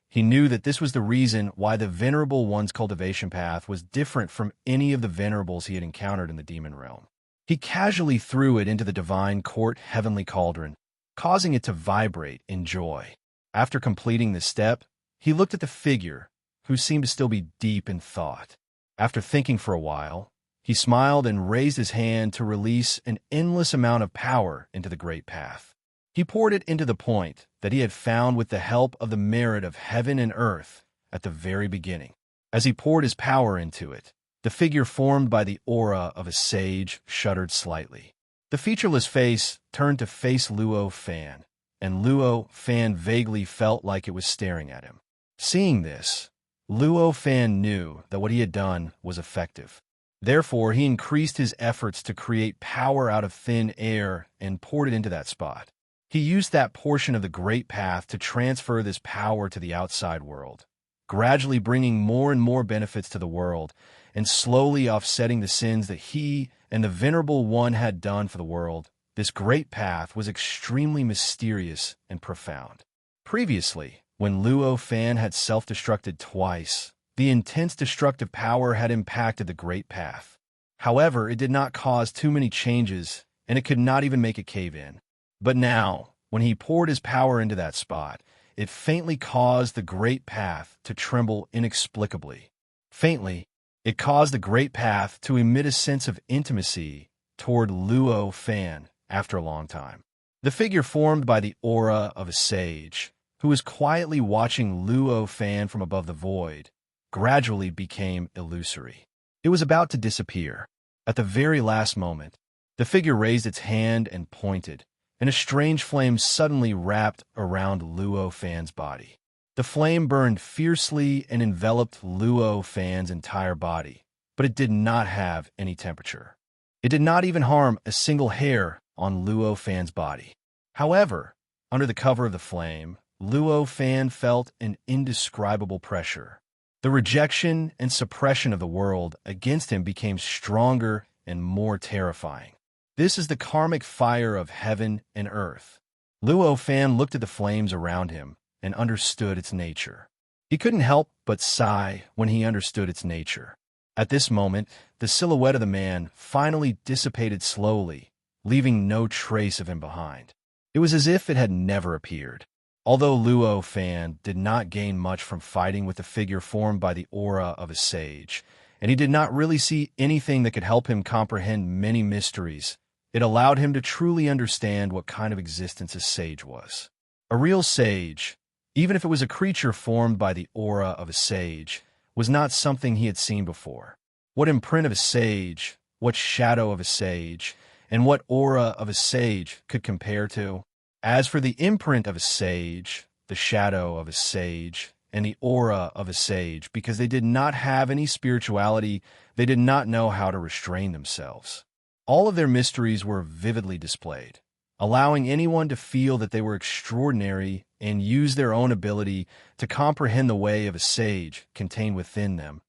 He knew that this was the reason why the Venerable One's cultivation path was different from any of the venerables he had encountered in the demon realm. He casually threw it into the divine court heavenly cauldron, causing it to vibrate in joy. After completing this step, he looked at the figure, who seemed to still be deep in thought. After thinking for a while, he smiled and raised his hand to release an endless amount of power into the great path. He poured it into the point that he had found with the help of the merit of heaven and earth at the very beginning. As he poured his power into it, the figure formed by the aura of a sage shuddered slightly. The featureless face turned to face Luo Fan, and Luo Fan vaguely felt like it was staring at him. Seeing this, Luo Fan knew that what he had done was effective. Therefore, he increased his efforts to create power out of thin air and poured it into that spot. He used that portion of the great path to transfer this power to the outside world, gradually bringing more and more benefits to the world and slowly offsetting the sins that he and the Venerable One had done for the world. This great path was extremely mysterious and profound. Previously, when Luo Fan had self-destructed twice, the intense destructive power had impacted the great path. However, it did not cause too many changes, and it could not even make it cave in. But now, when he poured his power into that spot, it faintly caused the great path to tremble inexplicably. Faintly, it caused the great path to emit a sense of intimacy toward Luo Fan after a long time. The figure formed by the aura of a sage, who was quietly watching Luo Fan from above the void, gradually became illusory. It was about to disappear. At the very last moment, the figure raised its hand and pointed, and a strange flame suddenly wrapped around Luo Fan's body. The flame burned fiercely and enveloped Luo Fan's entire body, but it did not have any temperature. It did not even harm a single hair on Luo Fan's body. However, under the cover of the flame, Luo Fan felt an indescribable pressure. The rejection and suppression of the world against him became stronger and more terrifying. This is the karmic fire of heaven and earth. Luo Fan looked at the flames around him and understood its nature. He couldn't help but sigh when he understood its nature. At this moment, the silhouette of the man finally dissipated slowly, leaving no trace of him behind. It was as if it had never appeared. Although Luo Fan did not gain much from fighting with the figure formed by the aura of a sage, and he did not really see anything that could help him comprehend many mysteries, it allowed him to truly understand what kind of existence a sage was. A real sage, even if it was a creature formed by the aura of a sage, was not something he had seen before. What imprint of a sage, what shadow of a sage, and what aura of a sage could compare to? As for the imprint of a sage, the shadow of a sage, and the aura of a sage, because they did not have any spirituality, they did not know how to restrain themselves. All of their mysteries were vividly displayed, allowing anyone to feel that they were extraordinary and use their own ability to comprehend the way of a sage contained within them.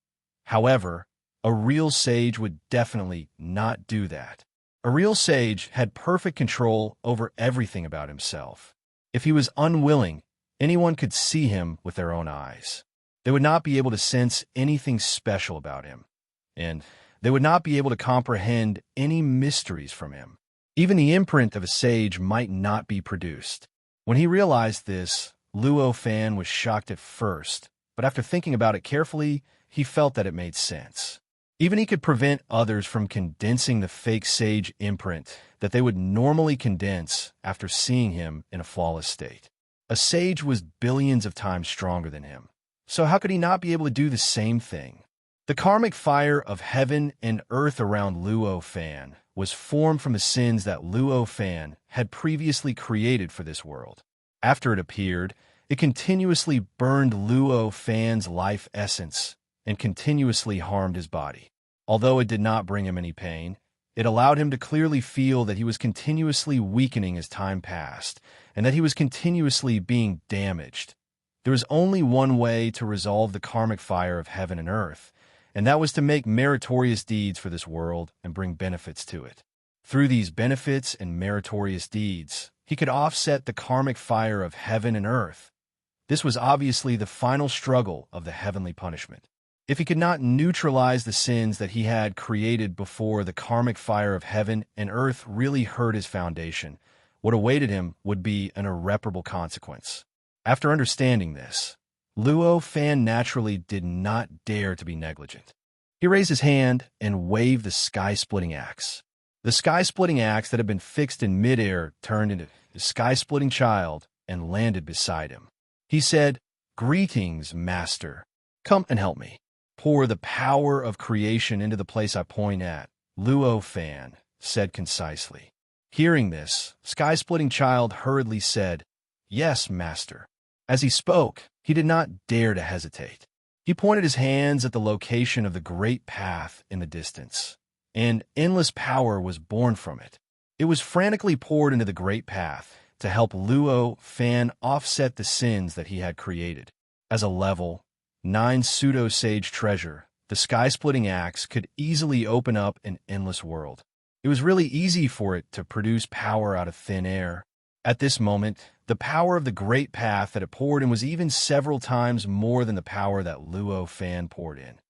However, a real sage would definitely not do that. A real sage had perfect control over everything about himself. If he was unwilling, anyone could see him with their own eyes. They would not be able to sense anything special about him, and they would not be able to comprehend any mysteries from him. Even the imprint of a sage might not be produced. When he realized this, Luo Fan was shocked at first, but after thinking about it carefully, he felt that it made sense. Even he could prevent others from condensing the fake sage imprint that they would normally condense after seeing him in a flawless state. A sage was billions of times stronger than him, so how could he not be able to do the same thing? The karmic fire of heaven and earth around Luo Fan was formed from the sins that Luo Fan had previously created for this world. After it appeared, it continuously burned Luo Fan's life essence and continuously harmed his body. Although it did not bring him any pain, it allowed him to clearly feel that he was continuously weakening as time passed, and that he was continuously being damaged. There was only one way to resolve the karmic fire of heaven and earth, and that was to make meritorious deeds for this world and bring benefits to it. Through these benefits and meritorious deeds, he could offset the karmic fire of heaven and earth. This was obviously the final struggle of the heavenly punishment. If he could not neutralize the sins that he had created before the karmic fire of heaven and earth really hurt his foundation, what awaited him would be an irreparable consequence. After understanding this, Luo Fan naturally did not dare to be negligent. He raised his hand and waved the sky-splitting axe. The sky-splitting axe that had been fixed in midair turned into a sky-splitting child and landed beside him. He said, "Greetings, Master. Come and help me. Pour the power of creation into the place I point at," Luo Fan said concisely. Hearing this, sky-splitting child hurriedly said, "Yes, Master." As he spoke, he did not dare to hesitate. He pointed his hands at the location of the great path in the distance, and endless power was born from it. It was frantically poured into the great path to help Luo Fan offset the sins that he had created. As a level 9 pseudo-sage treasure, the sky-splitting axe could easily open up an endless world. It was really easy for it to produce power out of thin air. At this moment, the power of the great path that it poured in was even several times more than the power that Luo Fan poured in.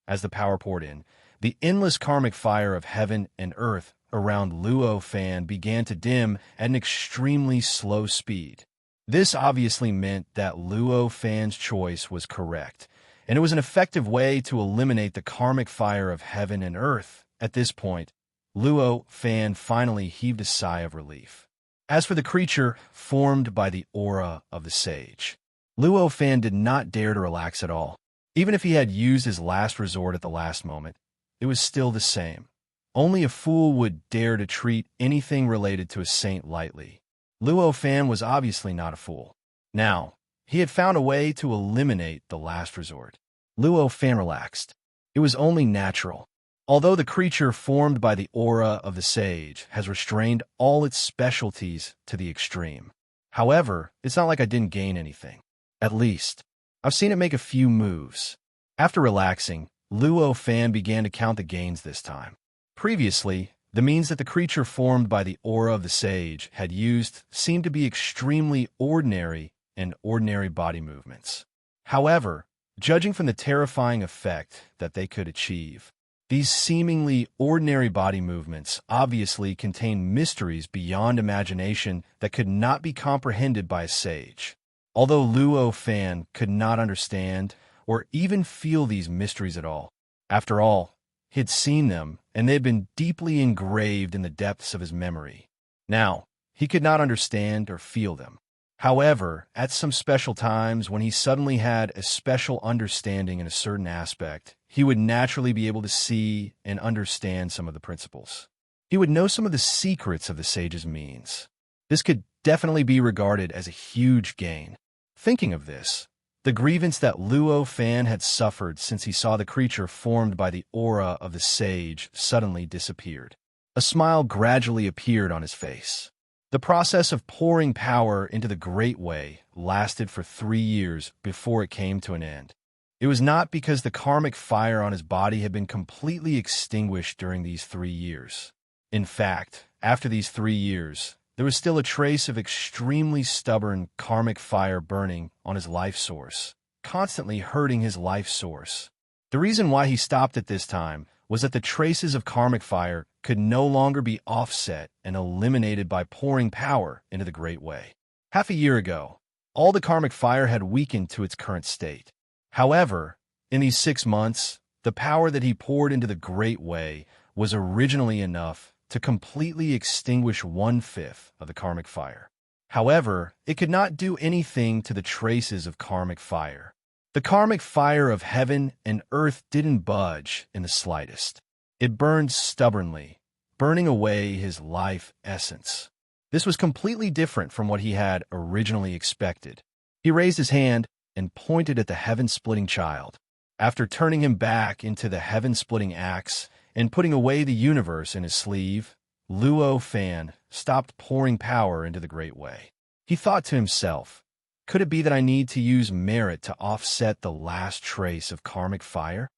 As the power poured in, the endless karmic fire of heaven and earth around Luo Fan began to dim at an extremely slow speed. This obviously meant that Luo Fan's choice was correct, and it was an effective way to eliminate the karmic fire of heaven and earth. At this point, Luo Fan finally heaved a sigh of relief. As for the creature formed by the aura of the sage, Luo Fan did not dare to relax at all. Even if he had used his last resort at the last moment, it was still the same. Only a fool would dare to treat anything related to a saint lightly. Luo Fan was obviously not a fool. Now, he had found a way to eliminate the last resort. Luo Fan relaxed. It was only natural. Although the creature formed by the aura of the sage has restrained all its specialties to the extreme. However, it's not like I didn't gain anything. At least, I've seen it make a few moves. After relaxing, Luo Fan began to count the gains this time. Previously, the means that the creature formed by the aura of the sage had used seemed to be extremely ordinary and ordinary body movements. However, judging from the terrifying effect that they could achieve, these seemingly ordinary body movements obviously contain mysteries beyond imagination that could not be comprehended by a sage. Although Luo Fan could not understand or even feel these mysteries at all, after all, he had seen them, and they had been deeply engraved in the depths of his memory. Now, he could not understand or feel them. However, at some special times when he suddenly had a special understanding in a certain aspect, he would naturally be able to see and understand some of the principles. He would know some of the secrets of the sage's means. This could definitely be regarded as a huge gain. Thinking of this, the grievance that Luo Fan had suffered since he saw the creature formed by the aura of the sage suddenly disappeared. A smile gradually appeared on his face. The process of pouring power into the Great Way lasted for 3 years before it came to an end. It was not because the karmic fire on his body had been completely extinguished during these 3 years. In fact, after these 3 years, there was still a trace of extremely stubborn karmic fire burning on his life source, constantly hurting his life source. The reason why he stopped at this time was that the traces of karmic fire could no longer be offset and eliminated by pouring power into the Great Way. Half a year ago, all the karmic fire had weakened to its current state. However, in these 6 months, the power that he poured into the Great Way was originally enough to completely extinguish 1/5 of the karmic fire. However, it could not do anything to the traces of karmic fire. The karmic fire of heaven and earth didn't budge in the slightest. It burned stubbornly, burning away his life essence. This was completely different from what he had originally expected. He raised his hand and pointed at the heaven-splitting child. After turning him back into the heaven-splitting axe and putting away the universe in his sleeve, Luo Fan stopped pouring power into the Great Way. He thought to himself, could it be that I need to use merit to offset the last trace of karmic fire?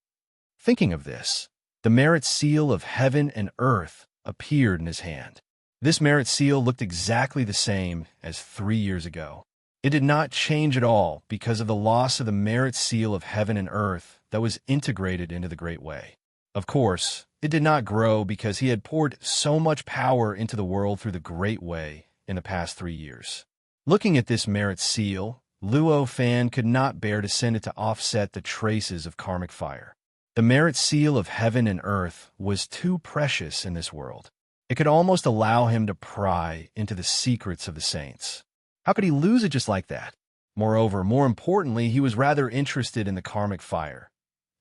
Thinking of this, the merit seal of heaven and earth appeared in his hand. This merit seal looked exactly the same as 3 years ago. It did not change at all because of the loss of the merit seal of heaven and earth that was integrated into the Great Way. Of course, it did not grow because he had poured so much power into the world through the Great Way in the past 3 years. Looking at this merit seal, Luo Fan could not bear to send it to offset the traces of karmic fire. The merit seal of heaven and earth was too precious in this world. It could almost allow him to pry into the secrets of the saints. How could he lose it just like that? Moreover, more importantly, he was rather interested in the karmic fire.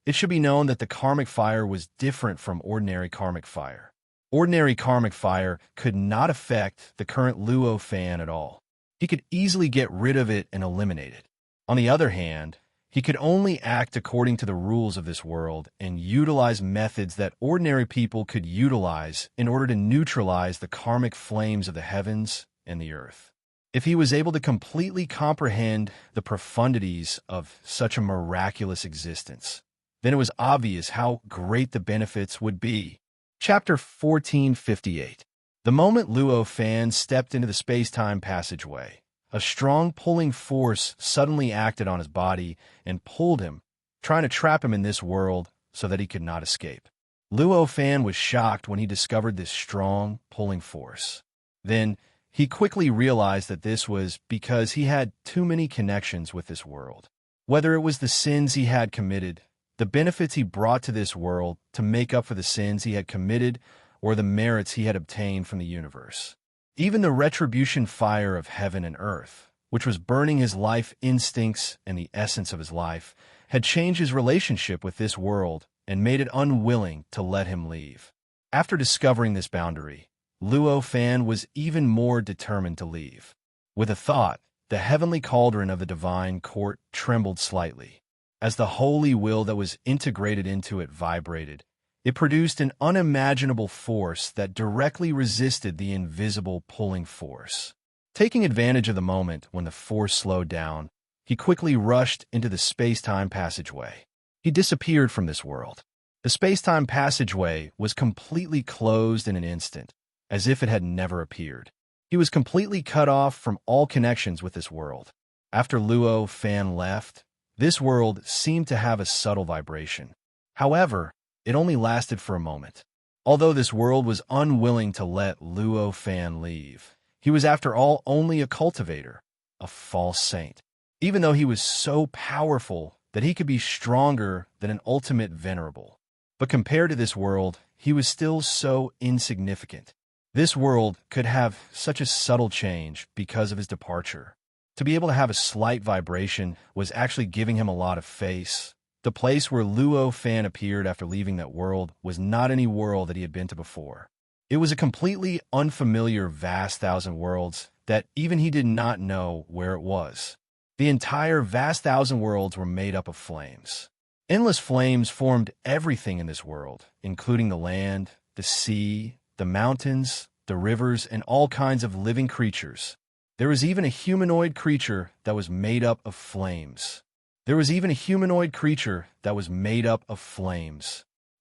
It should be known that the karmic fire was different from ordinary karmic fire. Ordinary karmic fire could not affect the current Luo Fan at all. He could easily get rid of it and eliminate it. On the other hand, he could only act according to the rules of this world and utilize methods that ordinary people could utilize in order to neutralize the karmic flames of the heavens and the earth. If he was able to completely comprehend the profundities of such a miraculous existence, then it was obvious how great the benefits would be. Chapter 1458. The moment Luo Fan stepped into the space-time passageway, a strong pulling force suddenly acted on his body and pulled him, trying to trap him in this world so that he could not escape. Luo Fan was shocked when he discovered this strong pulling force. Then, he quickly realized that this was because he had too many connections with this world. Whether it was the sins he had committed, the benefits he brought to this world to make up for the sins he had committed, or the merits he had obtained from the universe. Even the retribution fire of heaven and earth, which was burning his life instincts and the essence of his life, had changed his relationship with this world and made it unwilling to let him leave. After discovering this boundary, Luo Fan was even more determined to leave. With a thought, the heavenly cauldron of the divine court trembled slightly. As the holy will that was integrated into it vibrated, it produced an unimaginable force that directly resisted the invisible pulling force. Taking advantage of the moment when the force slowed down, he quickly rushed into the space-time passageway. He disappeared from this world. The space-time passageway was completely closed in an instant, as if it had never appeared. He was completely cut off from all connections with this world. After Luo Fan left, this world seemed to have a subtle vibration. However, it only lasted for a moment. Although this world was unwilling to let Luo Fan leave, he was after all only a cultivator, a false saint. Even though he was so powerful that he could be stronger than an ultimate venerable. But compared to this world, he was still so insignificant. This world could have such a subtle change because of his departure. To be able to have a slight vibration was actually giving him a lot of face. The place where Luo Fan appeared after leaving that world was not any world that he had been to before. It was a completely unfamiliar vast thousand worlds that even he did not know where it was. The entire vast thousand worlds were made up of flames. Endless flames formed everything in this world, including the land, the sea, the mountains, the rivers, and all kinds of living creatures. There was even a humanoid creature that was made up of flames.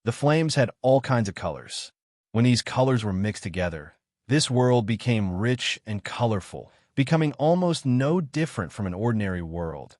The flames had all kinds of colors. When these colors were mixed together, this world became rich and colorful, becoming almost no different from an ordinary world.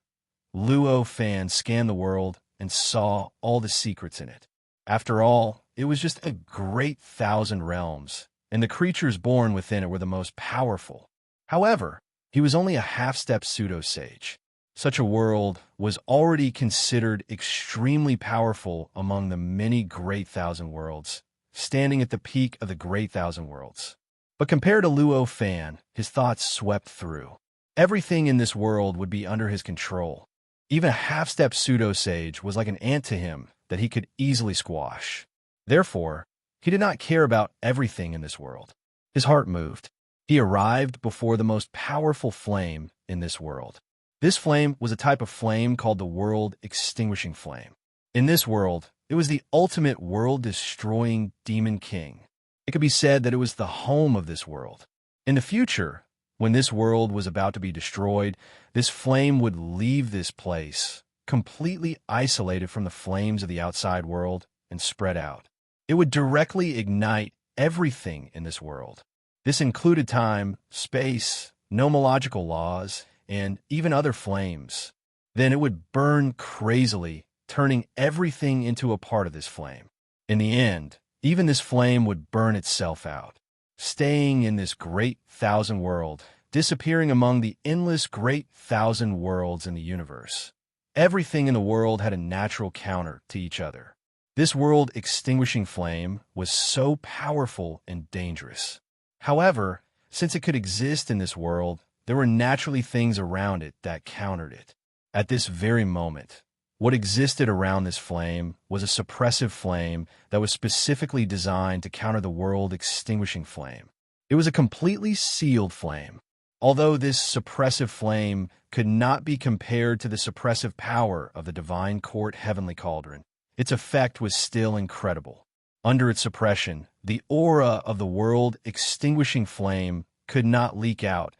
Luo Fan scanned the world and saw all the secrets in it. After all, it was just a great thousand realms, and the creatures born within it were the most powerful. However, he was only a half-step pseudo-sage. Such a world was already considered extremely powerful among the many great thousand worlds, standing at the peak of the great thousand worlds. But compared to Luo Fan, his thoughts swept through. Everything in this world would be under his control. Even a half-step pseudo-sage was like an ant to him that he could easily squash. Therefore, he did not care about everything in this world. His heart moved. He arrived before the most powerful flame in this world. This flame was a type of flame called the world-extinguishing flame. In this world, it was the ultimate world-destroying demon king. It could be said that it was the home of this world. In the future, when this world was about to be destroyed, this flame would leave this place, completely isolated from the flames of the outside world, and spread out. It would directly ignite everything in this world. This included time, space, nomological laws, and even other flames. Then it would burn crazily, turning everything into a part of this flame. In the end, even this flame would burn itself out, staying in this great thousand world, disappearing among the endless great thousand worlds in the universe. Everything in the world had a natural counter to each other. This world-extinguishing flame was so powerful and dangerous. However, since it could exist in this world, there were naturally things around it that countered it. At this very moment, what existed around this flame was a suppressive flame that was specifically designed to counter the world-extinguishing flame. It was a completely sealed flame. Although this suppressive flame could not be compared to the suppressive power of the divine court heavenly cauldron, its effect was still incredible. Under its suppression, the aura of the world-extinguishing flame could not leak out,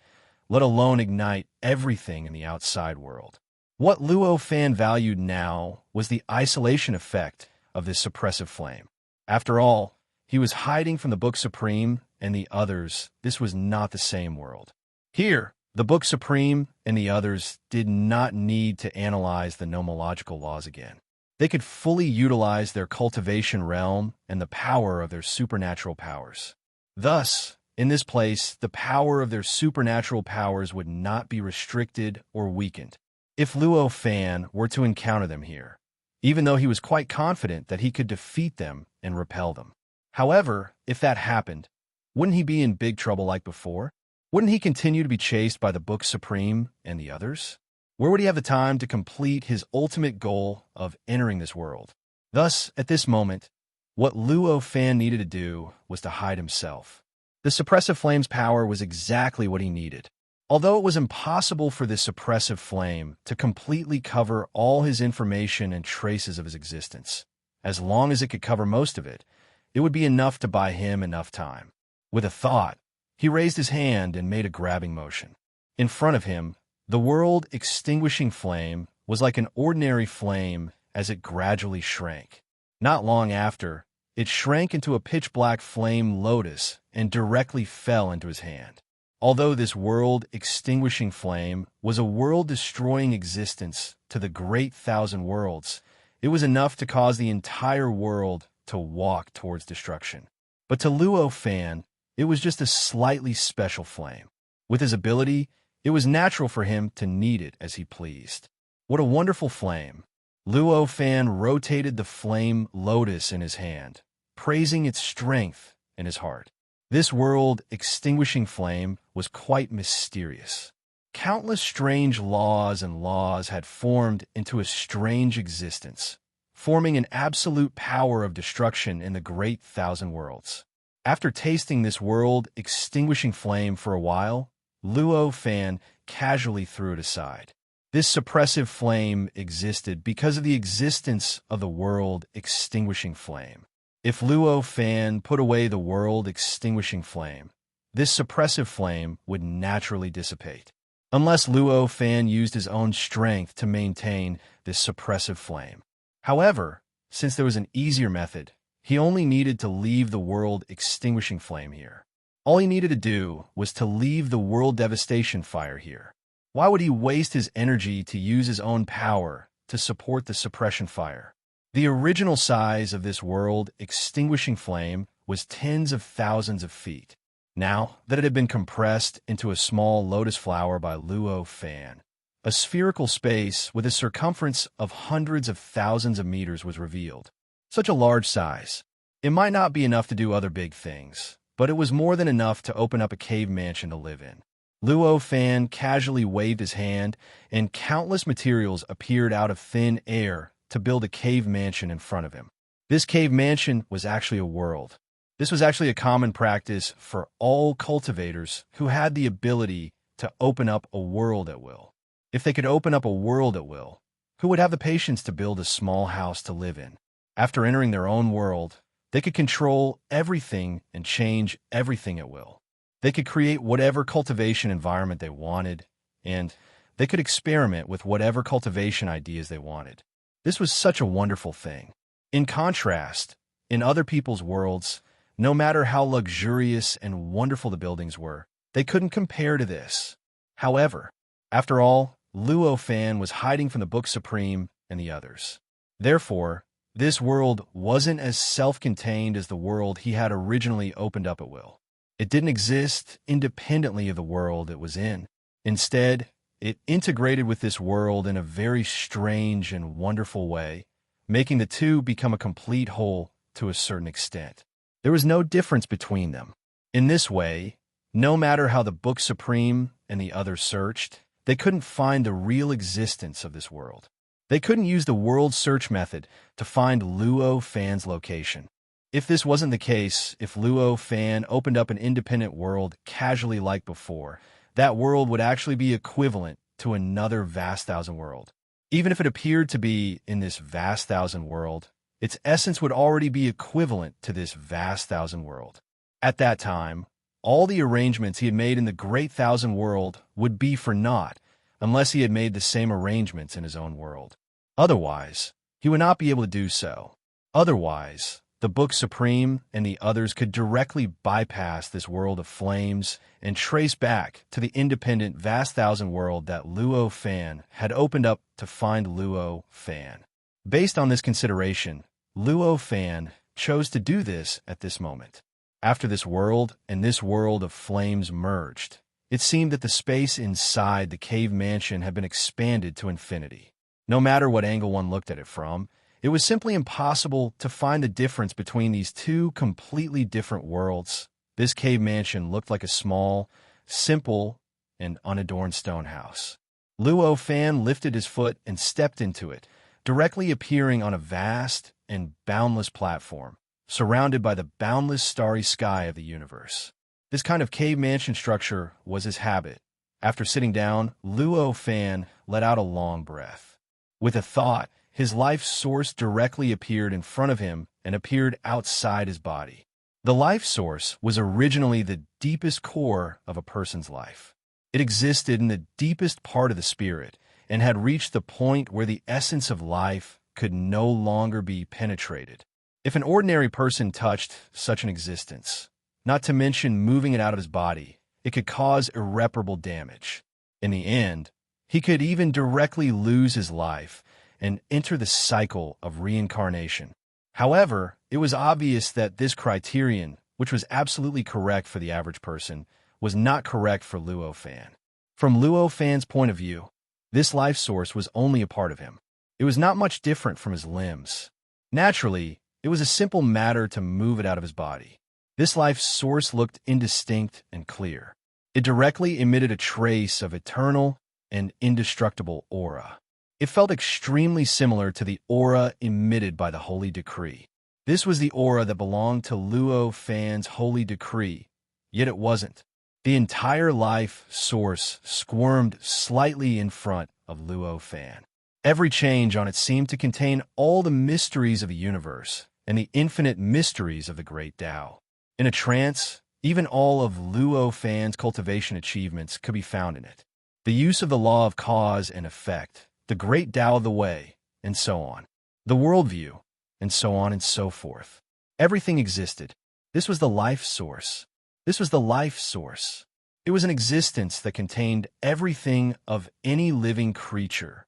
let alone ignite everything in the outside world. What Luo Fan valued now was the isolation effect of this suppressive flame. After all, he was hiding from the Book Supreme and the others. This was not the same world. Here, the Book Supreme and the others did not need to analyze the nomological laws again. They could fully utilize their cultivation realm and the power of their supernatural powers. Thus, in this place, the power of their supernatural powers would not be restricted or weakened. If Luo Fan were to encounter them here, even though he was quite confident that he could defeat them and repel them. However, if that happened, wouldn't he be in big trouble like before? Wouldn't he continue to be chased by the Book Supreme and the others? Where would he have the time to complete his ultimate goal of entering this world? Thus, at this moment, what Luo Fan needed to do was to hide himself. The suppressive flame's power was exactly what he needed. Although it was impossible for this suppressive flame to completely cover all his information and traces of his existence, as long as it could cover most of it, it would be enough to buy him enough time. With a thought, he raised his hand and made a grabbing motion. In front of him, the world-extinguishing flame was like an ordinary flame as it gradually shrank. Not long after, it shrank into a pitch-black flame lotus and directly fell into his hand. Although this world-extinguishing flame was a world-destroying existence to the great thousand worlds, it was enough to cause the entire world to walk towards destruction. But to Luo Fan, it was just a slightly special flame. With his ability, it was natural for him to need it as he pleased. What a wonderful flame! Luo Fan rotated the flame lotus in his hand, praising its strength in his heart. This world-extinguishing flame was quite mysterious. Countless strange laws and laws had formed into a strange existence, forming an absolute power of destruction in the great thousand worlds. After tasting this world-extinguishing flame for a while, Luo Fan casually threw it aside. This suppressive flame existed because of the existence of the world-extinguishing flame. If Luo Fan put away the world-extinguishing flame, this suppressive flame would naturally dissipate, unless Luo Fan used his own strength to maintain this suppressive flame. However, since there was an easier method, he only needed to leave the world-extinguishing flame here. All he needed to do was to leave the world devastation fire here. Why would he waste his energy to use his own power to support the suppression fire? The original size of this world-extinguishing flame was tens of thousands of feet. Now that it had been compressed into a small lotus flower by Luo Fan, a spherical space with a circumference of hundreds of thousands of meters was revealed. Such a large size. It might not be enough to do other big things, but it was more than enough to open up a cave mansion to live in. Luo Fan casually waved his hand, and countless materials appeared out of thin air to build a cave mansion in front of him. This cave mansion was actually a world. This was actually a common practice for all cultivators who had the ability to open up a world at will. If they could open up a world at will, who would have the patience to build a small house to live in? After entering their own world, they could control everything and change everything at will. They could create whatever cultivation environment they wanted, and they could experiment with whatever cultivation ideas they wanted. This was such a wonderful thing. In contrast, in other people's worlds, no matter how luxurious and wonderful the buildings were, they couldn't compare to this. However, after all, Luo Fan was hiding from the Book Supreme and the others. Therefore, this world wasn't as self-contained as the world he had originally opened up at will. It didn't exist independently of the world it was in. Instead, it integrated with this world in a very strange and wonderful way, making the two become a complete whole to a certain extent. There was no difference between them. In this way, no matter how the Book Supreme and the others searched, they couldn't find the real existence of this world. They couldn't use the world search method to find Luo Fan's location. If this wasn't the case, if Luo Fan opened up an independent world casually like before, that world would actually be equivalent to another vast thousand world. Even if it appeared to be in this vast thousand world, its essence would already be equivalent to this vast thousand world. At that time, all the arrangements he had made in the great thousand world would be for naught unless he had made the same arrangements in his own world. Otherwise, he would not be able to do so. Otherwise, the Book Supreme and the others could directly bypass this world of flames and trace back to the independent vast thousand world that Luo Fan had opened up to find Luo Fan. Based on this consideration, Luo Fan chose to do this at this moment. After this world and this world of flames merged, it seemed that the space inside the cave mansion had been expanded to infinity. No matter what angle one looked at it from, it was simply impossible to find the difference between these two completely different worlds. This cave mansion looked like a small, simple, and unadorned stone house. Luo Fan lifted his foot and stepped into it, directly appearing on a vast and boundless platform, surrounded by the boundless starry sky of the universe. This kind of cave mansion structure was his habit. After sitting down, Luo Fan let out a long breath. With a thought, his life source directly appeared in front of him and appeared outside his body. The life source was originally the deepest core of a person's life. It existed in the deepest part of the spirit and had reached the point where the essence of life could no longer be penetrated. If an ordinary person touched such an existence, not to mention moving it out of his body, it could cause irreparable damage. In the end, he could even directly lose his life and enter the cycle of reincarnation. However, it was obvious that this criterion, which was absolutely correct for the average person, was not correct for Luo Fan. From Luo Fan's point of view, this life source was only a part of him. It was not much different from his limbs. Naturally, it was a simple matter to move it out of his body. This life source looked indistinct and clear. It directly emitted a trace of eternal and indestructible aura. It felt extremely similar to the aura emitted by the Holy Decree. This was the aura that belonged to Luo Fan's Holy Decree, yet it wasn't. The entire life source squirmed slightly in front of Luo Fan. Every change on it seemed to contain all the mysteries of the universe and the infinite mysteries of the great Tao. In a trance, even all of Luo Fan's cultivation achievements could be found in it. The use of the law of cause and effect, the great Tao of the way, and so on. The worldview, and so on and so forth. Everything existed. This was the life source. This was the life source. It was an existence that contained everything of any living creature.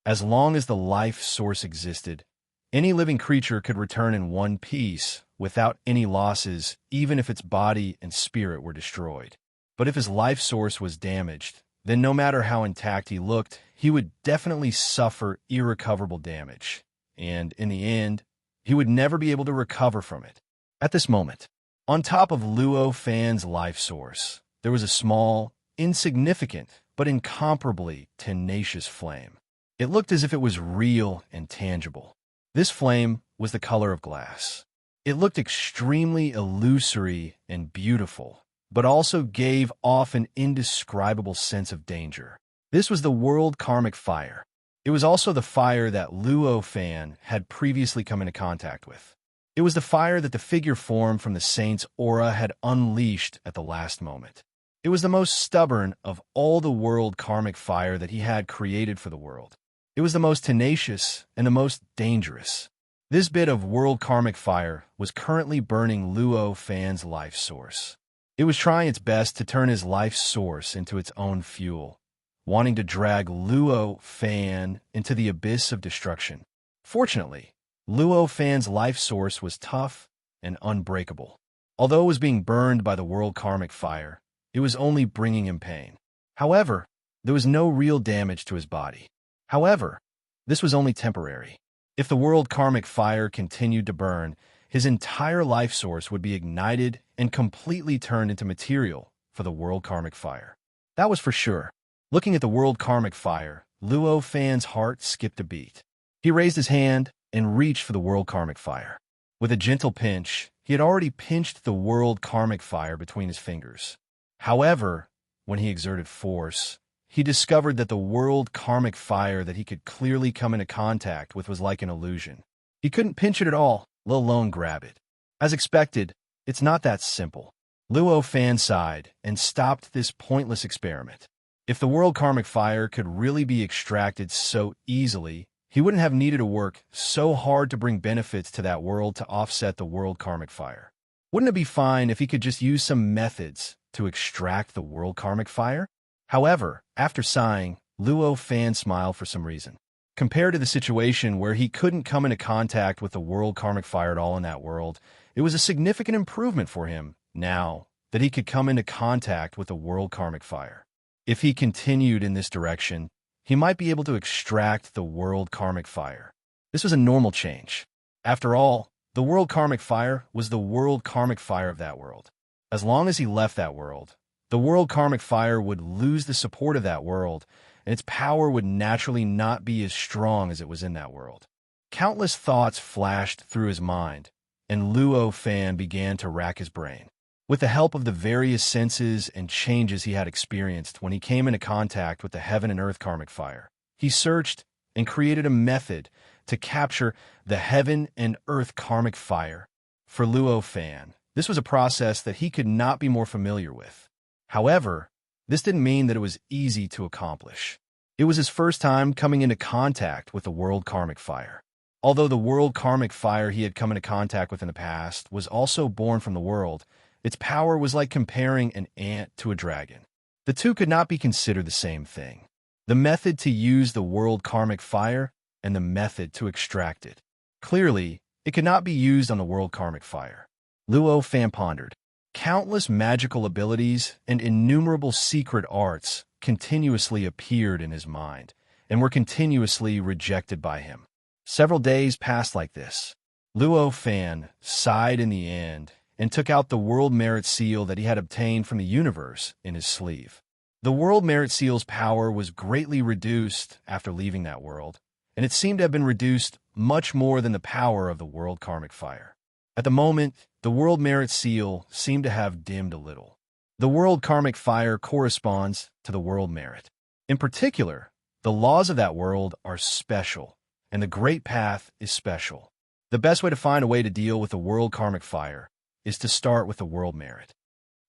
As long as the life source existed, any living creature could return in one piece without any losses, even if its body and spirit were destroyed. But if his life source was damaged, then no matter how intact he looked, he would definitely suffer irrecoverable damage. And in the end, he would never be able to recover from it. At this moment, on top of Luo Fan's life source, there was a small, insignificant but incomparably tenacious flame. It looked as if it was real and tangible. This flame was the color of glass. It looked extremely illusory and beautiful, but also gave off an indescribable sense of danger. This was the world karmic fire. It was also the fire that Luo Fan had previously come into contact with. It was the fire that the figure formed from the saint's aura had unleashed at the last moment. It was the most stubborn of all the world karmic fire that he had created for the world. It was the most tenacious and the most dangerous. This bit of world karmic fire was currently burning Luo Fan's life source. It was trying its best to turn his life source into its own fuel, wanting to drag Luo Fan into the abyss of destruction. Fortunately, Luo Fan's life source was tough and unbreakable. Although it was being burned by the world karmic fire, it was only bringing him pain. However, there was no real damage to his body. However, this was only temporary. If the world karmic fire continued to burn, his entire life source would be ignited and completely turned into material for the world karmic fire. That was for sure. Looking at the world karmic fire, Luo Fan's heart skipped a beat. He raised his hand and reached for the world karmic fire. With a gentle pinch, he had already pinched the world karmic fire between his fingers. However, when he exerted force, he discovered that the world karmic fire that he could clearly come into contact with was like an illusion. He couldn't pinch it at all, let alone grab it. As expected, it's not that simple. Luo Fan sighed and stopped this pointless experiment. If the world karmic fire could really be extracted so easily, he wouldn't have needed to work so hard to bring benefits to that world to offset the world karmic fire. Wouldn't it be fine if he could just use some methods to extract the world karmic fire? However, after sighing, Luo Fan smiled for some reason. Compared to the situation where he couldn't come into contact with the world karmic fire at all in that world, it was a significant improvement for him now that he could come into contact with the world karmic fire. If he continued in this direction, he might be able to extract the world karmic fire. This was a normal change. After all, the world karmic fire was the world karmic fire of that world. As long as he left that world, the world karmic fire would lose the support of that world, and its power would naturally not be as strong as it was in that world. Countless thoughts flashed through his mind, and Luo Fan began to rack his brain. With the help of the various senses and changes he had experienced when he came into contact with the heaven and earth karmic fire, he searched and created a method to capture the heaven and earth karmic fire. For Luo Fan, this was a process that he could not be more familiar with. However, this didn't mean that it was easy to accomplish. It was his first time coming into contact with the world karmic fire. Although the world karmic fire he had come into contact with in the past was also born from the world, its power was like comparing an ant to a dragon. The two could not be considered the same thing. The method to use the world karmic fire and the method to extract it. Clearly, it could not be used on the world karmic fire. Luo Fan pondered. Countless magical abilities and innumerable secret arts continuously appeared in his mind and were continuously rejected by him. Several days passed like this. Luo Fan sighed in the end and took out the World Merit Seal that he had obtained from the universe in his sleeve. The World Merit Seal's power was greatly reduced after leaving that world, and it seemed to have been reduced much more than the power of the world karmic fire. At the moment, the World Merit Seal seemed to have dimmed a little. The world karmic fire corresponds to the world merit. In particular, the laws of that world are special, and the Great Path is special. The best way to find a way to deal with the world karmic fire is to start with the world merit.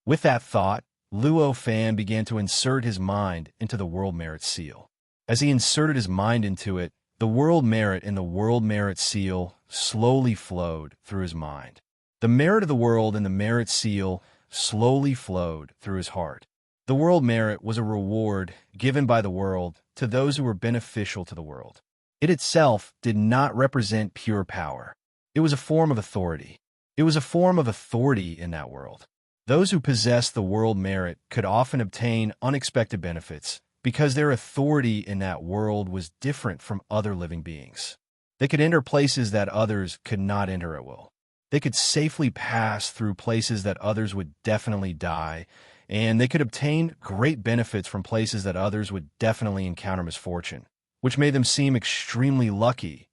With that thought, Luo Fan began to insert his mind into the World Merit Seal. As he inserted his mind into it, the world merit in the World Merit Seal slowly flowed through his mind. The merit of the world in the Merit Seal slowly flowed through his heart. The world merit was a reward given by the world to those who were beneficial to the world. It itself did not represent pure power. It was a form of authority. It was a form of authority in that world. Those who possessed the world merit could often obtain unexpected benefits because their authority in that world was different from other living beings. They could enter places that others could not enter at will. They could safely pass through places that others would definitely die and they could obtain great benefits from places that others would definitely encounter misfortune, which made them seem extremely lucky.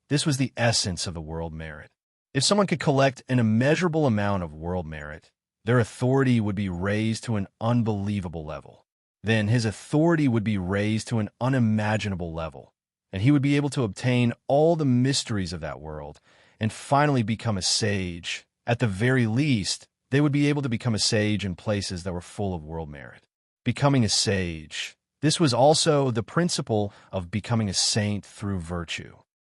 This was the essence of the world merit. If someone could collect an immeasurable amount of world merit, their authority would be raised to an unbelievable level. Then his authority would be raised to an unimaginable level, and he would be able to obtain all the mysteries of that world and finally become a sage. At the very least, they would be able to become a sage in places that were full of world merit. Becoming a sage. This was also the principle of becoming a saint through virtue.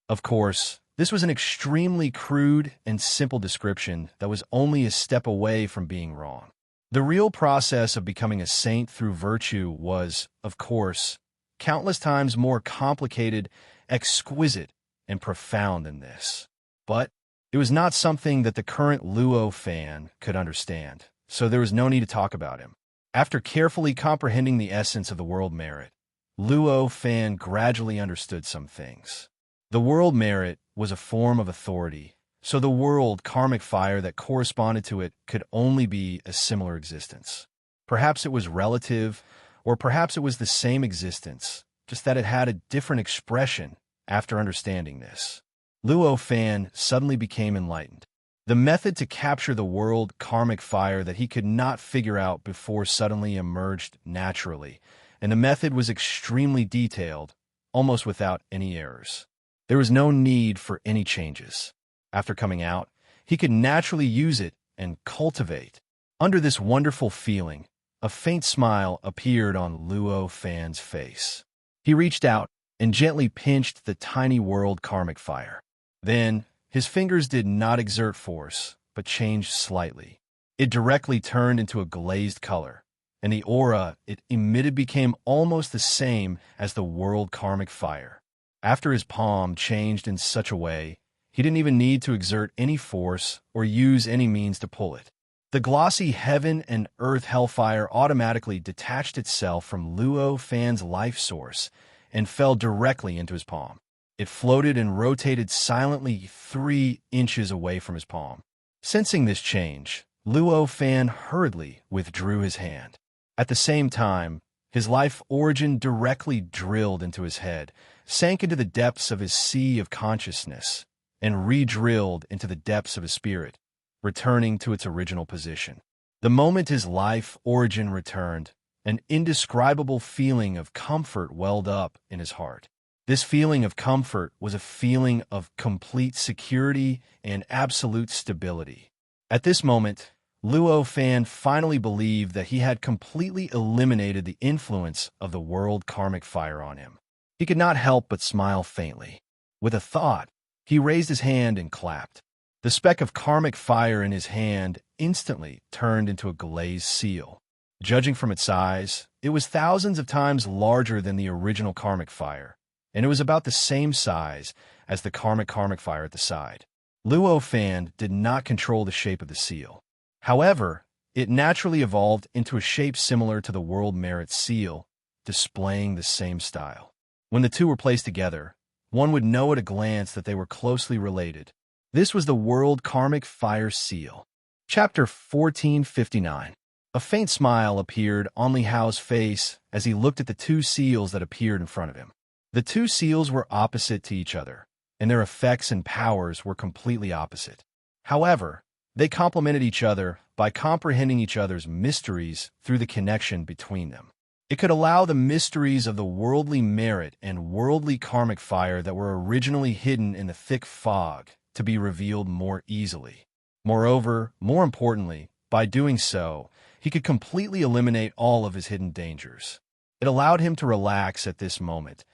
Of course, this was an extremely crude and simple description that was only a step away from being wrong. The real process of becoming a saint through virtue was, of course, countless times more complicated, exquisite, and profound than this. But it was not something that the current Luo fan could understand, so there was no need to talk about him. After carefully comprehending the essence of the world merit, Luo fan gradually understood some things. The world merit was a form of authority, so the world karmic fire that corresponded to it could only be a similar existence. Perhaps it was relative, or perhaps it was the same existence, just that it had a different expression after understanding this. Luo fan suddenly became enlightened. The method to capture the world karmic fire that he could not figure out before suddenly emerged naturally, and the method was extremely detailed, almost without any errors. There was no need for any changes. After coming out, he could naturally use it and cultivate. Under this wonderful feeling, a faint smile appeared on Luo fan's face. He reached out and gently pinched the tiny world karmic fire. Then, his fingers did not exert force, but changed slightly. It directly turned into a glazed color, and the aura it emitted became almost the same as the world karmic fire. After his palm changed in such a way, he didn't even need to exert any force or use any means to pull it. The glossy heaven and earth hellfire automatically detached itself from Luo fan's life source and fell directly into his palm. It floated and rotated silently 3 inches away from his palm. Sensing this change, Luo fan hurriedly withdrew his hand. At the same time, his life origin directly drilled into his head, sank into the depths of his sea of consciousness, and re-drilled into the depths of his spirit, returning to its original position. The moment his life origin returned, an indescribable feeling of comfort welled up in his heart. This feeling of comfort was a feeling of complete security and absolute stability. At this moment, Luo fan finally believed that he had completely eliminated the influence of the world karmic fire on him. He could not help but smile faintly. With a thought, he raised his hand and clapped. The speck of karmic fire in his hand instantly turned into a glazed seal. Judging from its size, it was thousands of times larger than the original karmic fire, and it was about the same size as the karmic fire at the side. Luo fan did not control the shape of the seal. However, it naturally evolved into a shape similar to the world merit seal, displaying the same style. When the two were placed together, one would know at a glance that they were closely related. This was the world karmic fire seal. Chapter 1459. A faint smile appeared on Li Hao's face as he looked at the 2 seals that appeared in front of him. The 2 seals were opposite to each other, and their effects and powers were completely opposite. However, they complemented each other by comprehending each other's mysteries through the connection between them. It could allow the mysteries of the worldly merit and worldly karmic fire that were originally hidden in the thick fog to be revealed more easily. Moreover, more importantly, by doing so, he could completely eliminate all of his hidden dangers. It allowed him to relax at this moment,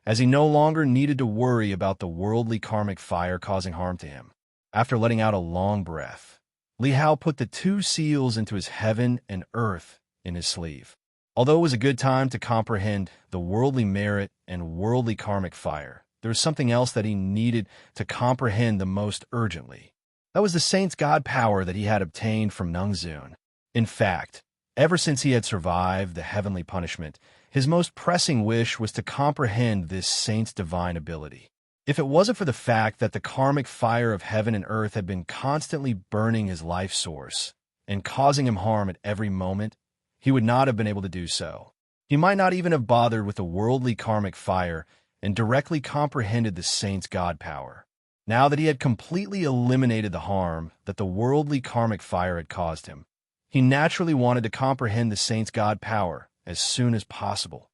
as he no longer needed to worry about the worldly karmic fire causing harm to him. After letting out a long breath, Li Hao put the 2 seals into his heaven and earth in his sleeve. Although it was a good time to comprehend the worldly merit and worldly karmic fire, there was something else that he needed to comprehend the most urgently. That was the saint's god power that he had obtained from Nungzun. In fact, ever since he had survived the heavenly punishment, his most pressing wish was to comprehend this saint's divine ability. If it wasn't for the fact that the karmic fire of heaven and earth had been constantly burning his life source and causing him harm at every moment, he would not have been able to do so. He might not even have bothered with the worldly karmic fire and directly comprehended the saint's god power. Now that he had completely eliminated the harm that the worldly karmic fire had caused him, he naturally wanted to comprehend the saint's god power as soon as possible.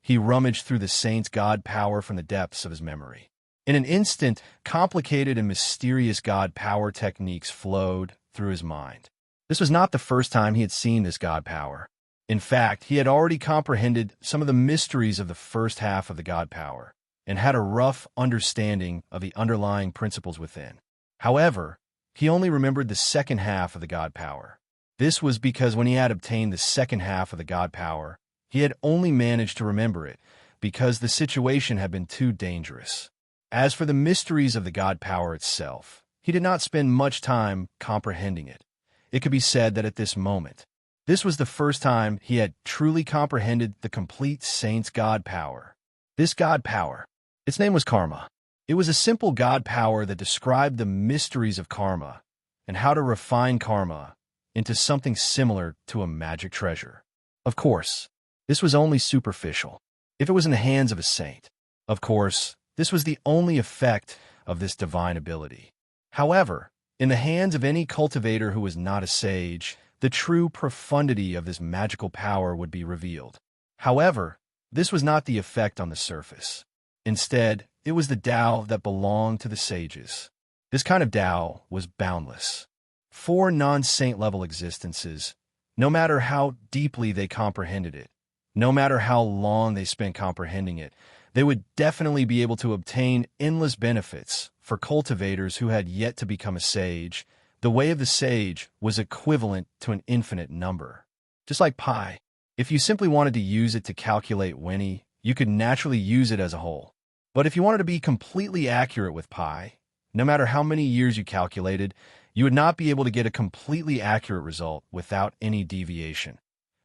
He rummaged through the saint's god power from the depths of his memory. In an instant, complicated and mysterious god power techniques flowed through his mind. This was not the first time he had seen this god power. In fact, he had already comprehended some of the mysteries of the first half of the god power and had a rough understanding of the underlying principles within. However, he only remembered the second half of the god power. This was because when he had obtained the second half of the god power, he had only managed to remember it because the situation had been too dangerous. As for the mysteries of the god power itself, he did not spend much time comprehending it. It could be said that at this moment, this was the first time he had truly comprehended the complete saint's god power. This god power, its name was karma. It was a simple god power that described the mysteries of karma and how to refine karma into something similar to a magic treasure. Of course, this was only superficial. If it was in the hands of a saint, of course, this was the only effect of this divine ability. However, in the hands of any cultivator who was not a sage, the true profundity of this magical power would be revealed. However, this was not the effect on the surface. Instead, it was the Tao that belonged to the sages. This kind of Tao was boundless. For non-saint level existences, no matter how deeply they comprehended it, no matter how long they spent comprehending it, they would definitely be able to obtain endless benefits. For cultivators who had yet to become a sage, the way of the sage was equivalent to an infinite number. Just like pi, if you simply wanted to use it to calculate Winnie, you could naturally use it as a whole. But if you wanted to be completely accurate with pi, no matter how many years you calculated, you would not be able to get a completely accurate result without any deviation.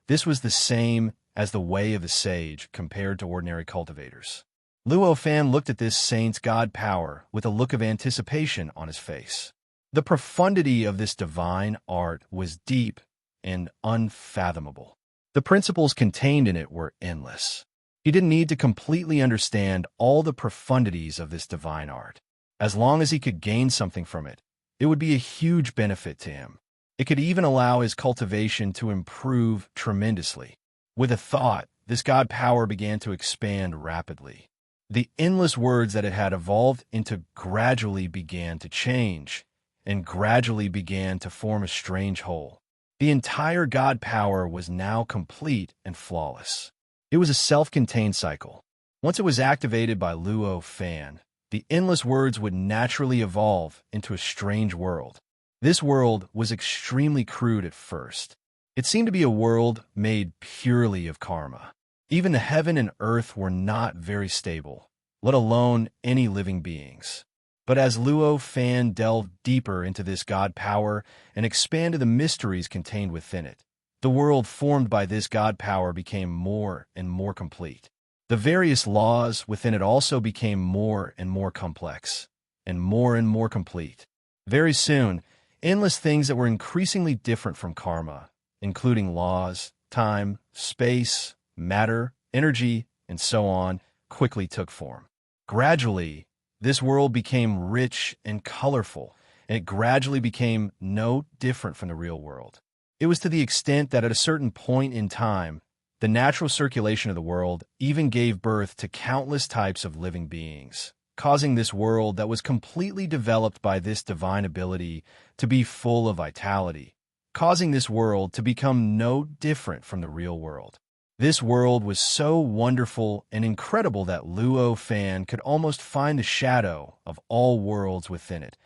This was the same as the way of the sage compared to ordinary cultivators. Luo Fan looked at this saint's god power with a look of anticipation on his face. The profundity of this divine art was deep and unfathomable. The principles contained in it were endless. He didn't need to completely understand all the profundities of this divine art. As long as he could gain something from it, it would be a huge benefit to him. It could even allow his cultivation to improve tremendously. With a thought, this god power began to expand rapidly. The endless words that it had evolved into gradually began to change, and gradually began to form a strange whole. The entire god power was now complete and flawless. It was a self-contained cycle. Once it was activated by Luo Fan, the endless words would naturally evolve into a strange world. This world was extremely crude at first. It seemed to be a world made purely of karma. Even the heaven and earth were not very stable, let alone any living beings. But as Luo Fan delved deeper into this god power and expanded the mysteries contained within it, the world formed by this god power became more and more complete. The various laws within it also became more and more complex, and more complete. Very soon, endless things that were increasingly different from karma, including laws, time, space, matter, energy, and so on, quickly took form. Gradually, this world became rich and colorful, and it gradually became no different from the real world. It was to the extent that at a certain point in time, the natural circulation of the world even gave birth to countless types of living beings, causing this world that was completely developed by this divine ability to be full of vitality, causing this world to become no different from the real world. This world was so wonderful and incredible that Luo Fan could almost find the shadow of all worlds within it.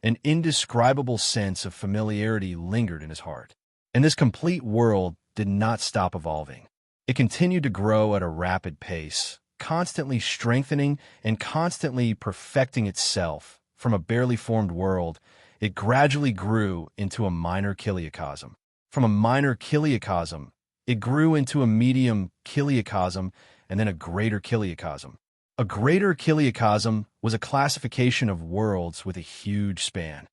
An indescribable sense of familiarity lingered in his heart. And this complete world did not stop evolving. It continued to grow at a rapid pace, constantly strengthening and constantly perfecting itself. From a barely formed world, it gradually grew into a minor kiliocosm. From a minor kiliocosm, it grew into a medium kiliocosm and then a greater kiliocosm. A greater kiliocosm was a classification of worlds with a huge span.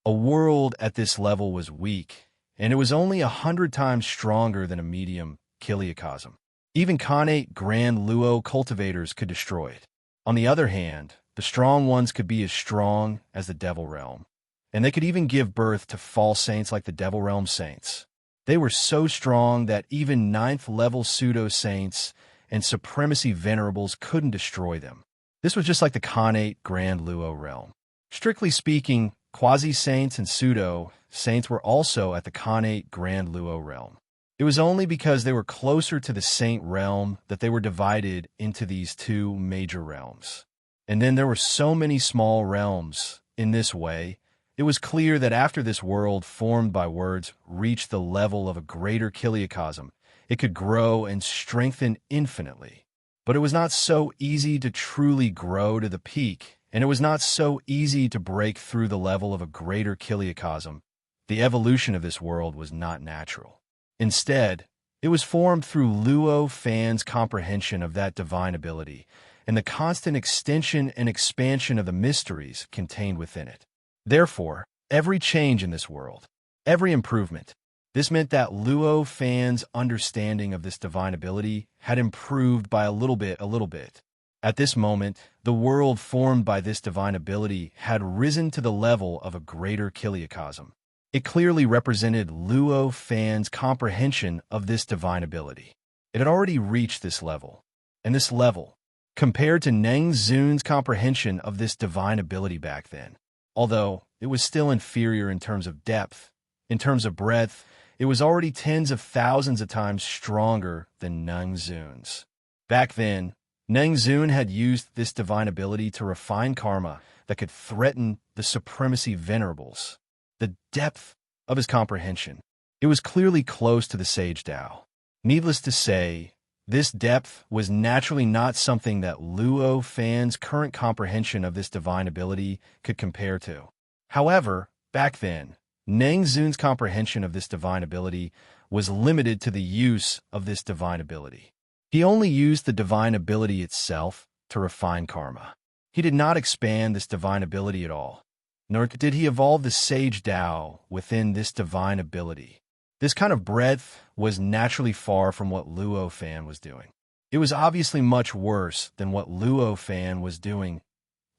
A world at this level was weak and it was only 100 times stronger than a medium chiliocosm. Even connate grand luo cultivators could destroy it. On the other hand, the strong ones could be as strong as the devil realm, and they could even give birth to false saints like the devil realm saints. They were so strong that even 9th level pseudo-saints and supremacy venerables couldn't destroy them. This was just like the connate grand luo realm. Strictly speaking, quasi-saints and pseudo-saints were also at the connate grand luo realm. It was only because they were closer to the saint realm that they were divided into these two major realms. And then there were so many small realms. In this way, it was clear that after this world formed by words reached the level of a greater chiliocosm, it could grow and strengthen infinitely. But it was not so easy to truly grow to the peak, and it was not so easy to break through the level of a greater chiliocosm. The evolution of this world was not natural. Instead, it was formed through Luo Fan's comprehension of that divine ability and the constant extension and expansion of the mysteries contained within it. Therefore, every change in this world, every improvement, this meant that Luo Fan's understanding of this divine ability had improved by a little bit. At this moment, the world formed by this divine ability had risen to the level of a greater chiliocosm. It clearly represented Luo Fan's comprehension of this divine ability. It had already reached this level, and this level, compared to Neng Zun's comprehension of this divine ability back then, although it was still inferior in terms of depth, in terms of breadth, it was already tens of thousands of times stronger than Neng Zun's. Back then, Neng Zun had used this divine ability to refine karma that could threaten the supremacy venerables. The depth of his comprehension, it was clearly close to the Sage Tao. Needless to say, this depth was naturally not something that Luo Fan's current comprehension of this divine ability could compare to. However, back then, Neng Zun's comprehension of this divine ability was limited to the use of this divine ability. He only used the divine ability itself to refine karma. He did not expand this divine ability at all, nor did he evolve the Sage Tao within this divine ability. This kind of breadth was naturally far from what Luo Fan was doing. It was obviously much worse than what Luo Fan was doing.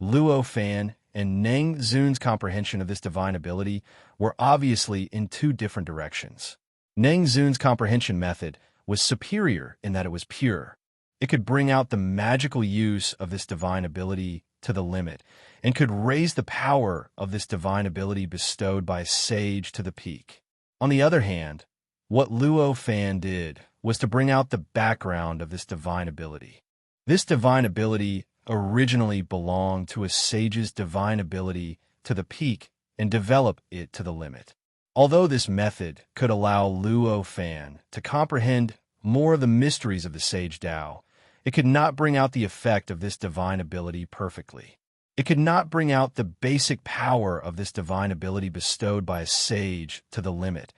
Luo Fan and Neng Zun's comprehension of this divine ability were obviously in two different directions. Neng Zun's comprehension method was superior in that it was pure. It could bring out the magical use of this divine ability to the limit, and could raise the power of this divine ability bestowed by a sage to the peak. On the other hand, what Luo Fan did was to bring out the background of this divine ability. This divine ability originally belonged to a sage's divine ability to the peak and develop it to the limit. Although this method could allow Luo Fan to comprehend more of the mysteries of the Sage Tao, it could not bring out the effect of this divine ability perfectly. It could not bring out the basic power of this divine ability bestowed by a sage to the limit.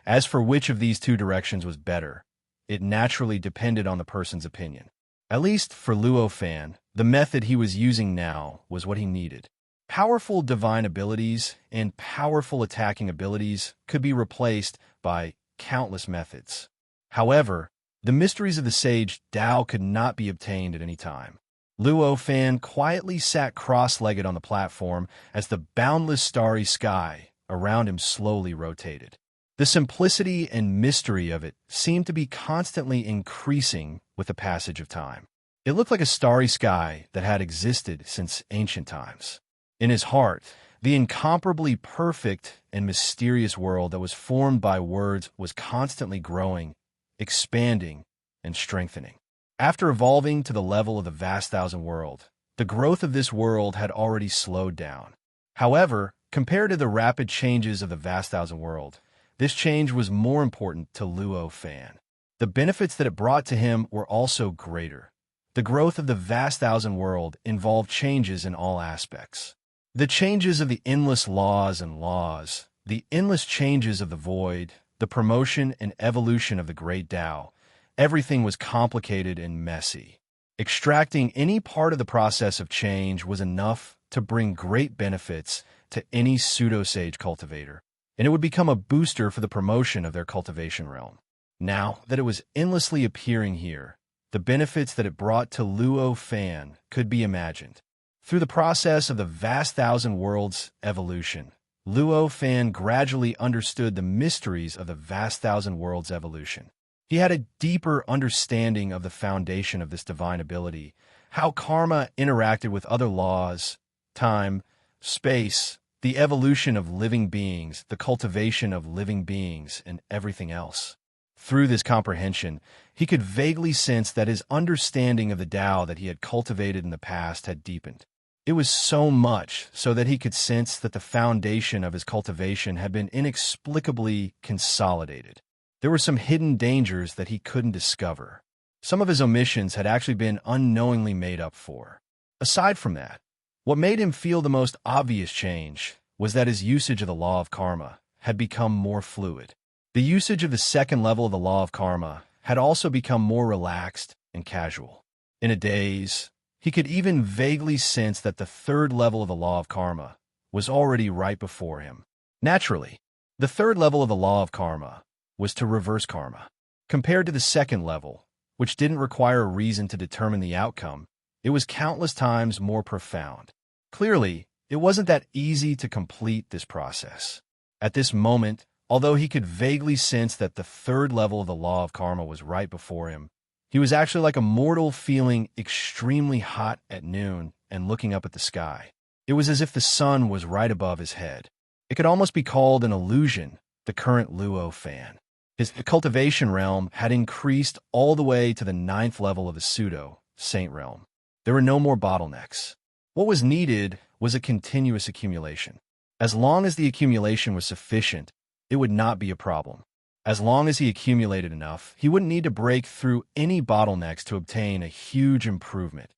As for which of these two directions was better, it naturally depended on the person's opinion. At least for Luo Fan, the method he was using now was what he needed. Powerful divine abilities and powerful attacking abilities could be replaced by countless methods. However, the mysteries of the Sage Tao could not be obtained at any time. Luo Fan quietly sat cross-legged on the platform as the boundless starry sky around him slowly rotated. The simplicity and mystery of it seemed to be constantly increasing with the passage of time. It looked like a starry sky that had existed since ancient times. In his heart, the incomparably perfect and mysterious world that was formed by words was constantly growing, expanding, and strengthening. After evolving to the level of the vast thousand world, the growth of this world had already slowed down. However, compared to the rapid changes of the vast thousand world, this change was more important to Luo Fan. The benefits that it brought to him were also greater. The growth of the vast thousand world involved changes in all aspects. The changes of the endless laws and laws, the endless changes of the void, the promotion and evolution of the great Tao, everything was complicated and messy. Extracting any part of the process of change was enough to bring great benefits to any pseudo-sage cultivator. and it would become a booster for the promotion of their cultivation realm. Now that it was endlessly appearing here, the benefits that it brought to Luo Fan could be imagined. Through the process of the vast thousand worlds evolution, Luo Fan gradually understood the mysteries of the vast thousand worlds evolution. He had a deeper understanding of the foundation of this divine ability, how karma interacted with other laws, time, space, the evolution of living beings, the cultivation of living beings, and everything else. Through this comprehension, he could vaguely sense that his understanding of the Tao that he had cultivated in the past had deepened. It was so much so that he could sense that the foundation of his cultivation had been inexplicably consolidated. There were some hidden dangers that he couldn't discover. Some of his omissions had actually been unknowingly made up for. Aside from that, what made him feel the most obvious change was that his usage of the law of karma had become more fluid. The usage of the second level of the law of karma had also become more relaxed and casual. In a daze, he could even vaguely sense that the third level of the law of karma was already right before him. Naturally, the third level of the law of karma was to reverse karma. Compared to the second level, which didn't require a reason to determine the outcome, it was countless times more profound. Clearly, it wasn't that easy to complete this process. At this moment, although he could vaguely sense that the third level of the law of karma was right before him, he was actually like a mortal feeling extremely hot at noon and looking up at the sky. It was as if the sun was right above his head. It could almost be called an illusion, the current Luo Fan. His cultivation realm had increased all the way to the 9th level of the pseudo-saint realm. There were no more bottlenecks. What was needed was a continuous accumulation. As long as the accumulation was sufficient, it would not be a problem. As long as he accumulated enough, he wouldn't need to break through any bottlenecks to obtain a huge improvement.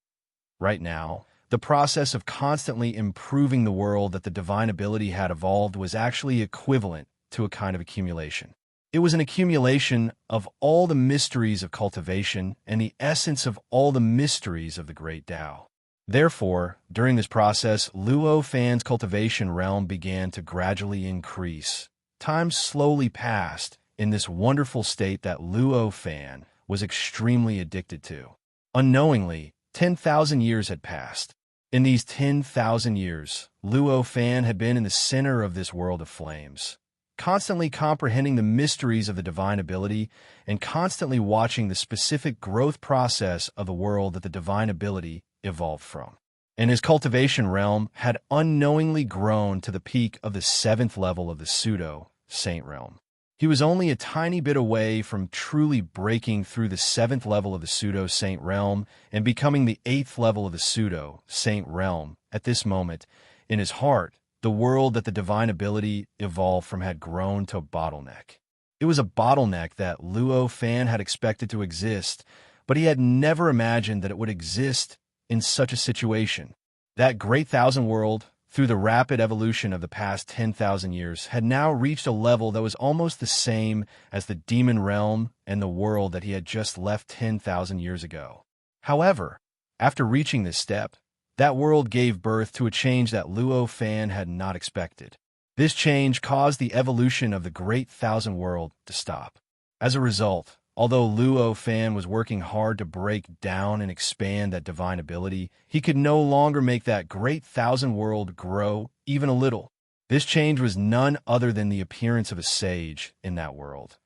Right now, the process of constantly improving the world that the divine ability had evolved was actually equivalent to a kind of accumulation. It was an accumulation of all the mysteries of cultivation and the essence of all the mysteries of the great Tao. Therefore, during this process, Luo Fan's cultivation realm began to gradually increase. Time slowly passed in this wonderful state that Luo Fan was extremely addicted to. Unknowingly, 10,000 years had passed. In these 10,000 years, Luo Fan had been in the center of this world of flames, constantly comprehending the mysteries of the divine ability and constantly watching the specific growth process of the world that the divine ability evolved from. And his cultivation realm had unknowingly grown to the peak of the 7th level of the pseudo-saint realm. He was only a tiny bit away from truly breaking through the 7th level of the pseudo-saint realm and becoming the 8th level of the pseudo-saint realm. At this moment, in his heart, the world that the divine ability evolved from had grown to a bottleneck. It was a bottleneck that Luo Fan had expected to exist, but he had never imagined that it would exist in such a situation. That great thousand world, through the rapid evolution of the past 10,000 years, had now reached a level that was almost the same as the demon realm and the world that he had just left 10,000 years ago. However, after reaching this step, that world gave birth to a change that Luo Fan had not expected. This change caused the evolution of the great thousand world to stop. As a result, although Luo Fan was working hard to break down and expand that divine ability, he could no longer make that great thousand world grow even a little. This change was none other than the appearance of a sage in that world.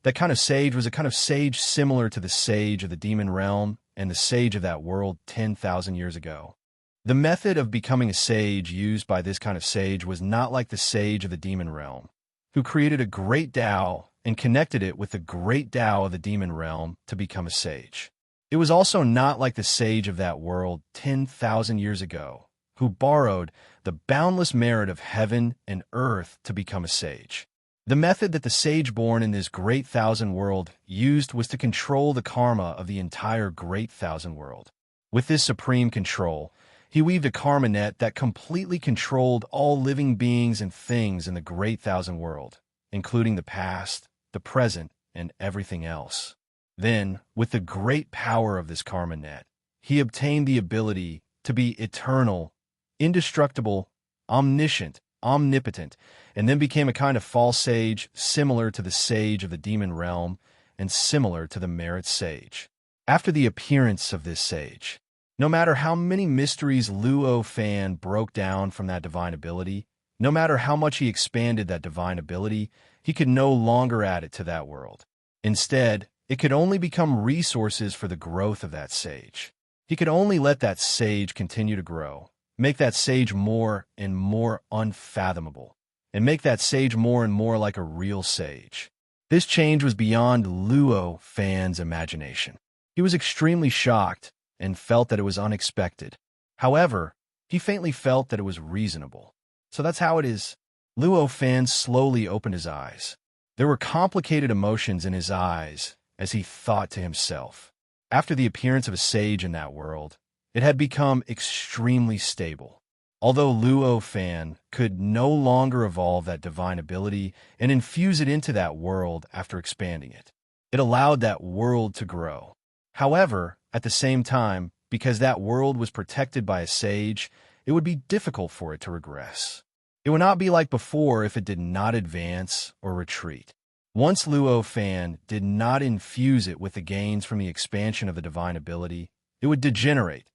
That kind of sage was a kind of sage similar to the sage of the demon realm and the sage of that world 10,000 years ago. The method of becoming a sage used by this kind of sage was not like the sage of the demon realm, who created a great Tao and connected it with the great Tao of the demon realm to become a sage. It was also not like the sage of that world 10,000 years ago, who borrowed the boundless merit of heaven and earth to become a sage. The method that the sage born in this great thousand world used was to control the karma of the entire great thousand world. With this supreme control, he weaved a karma net that completely controlled all living beings and things in the great thousand world, including the past, the present, and everything else. Then, with the great power of this karma net, he obtained the ability to be eternal, indestructible, omniscient, omnipotent, and then became a kind of false sage similar to the sage of the demon realm and similar to the merit sage. After the appearance of this sage, no matter how many mysteries Luo Fan broke down from that divine ability, no matter how much he expanded that divine ability, he could no longer add it to that world. Instead, it could only become resources for the growth of that sage. He could only let that sage continue to grow, make that sage more and more unfathomable, and make that sage more and more like a real sage. This change was beyond Luo Fan's imagination. He was extremely shocked and felt that it was unexpected. However, he faintly felt that it was reasonable. So that's how it is. Luo Fan slowly opened his eyes. There were complicated emotions in his eyes as he thought to himself. After the appearance of a sage in that world, it had become extremely stable. Although Luo Fan could no longer evolve that divine ability and infuse it into that world after expanding it, it allowed that world to grow. However, at the same time, because that world was protected by a sage, it would be difficult for it to regress. It would not be like before if it did not advance or retreat. Once Luo Fan did not infuse it with the gains from the expansion of the divine ability, it would degenerate.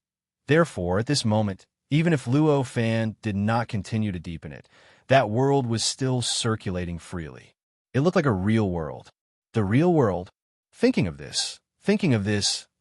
Therefore, at this moment, even if Luo Fan did not continue to deepen it, that world was still circulating freely. It looked like a real world. The real world? Thinking of this,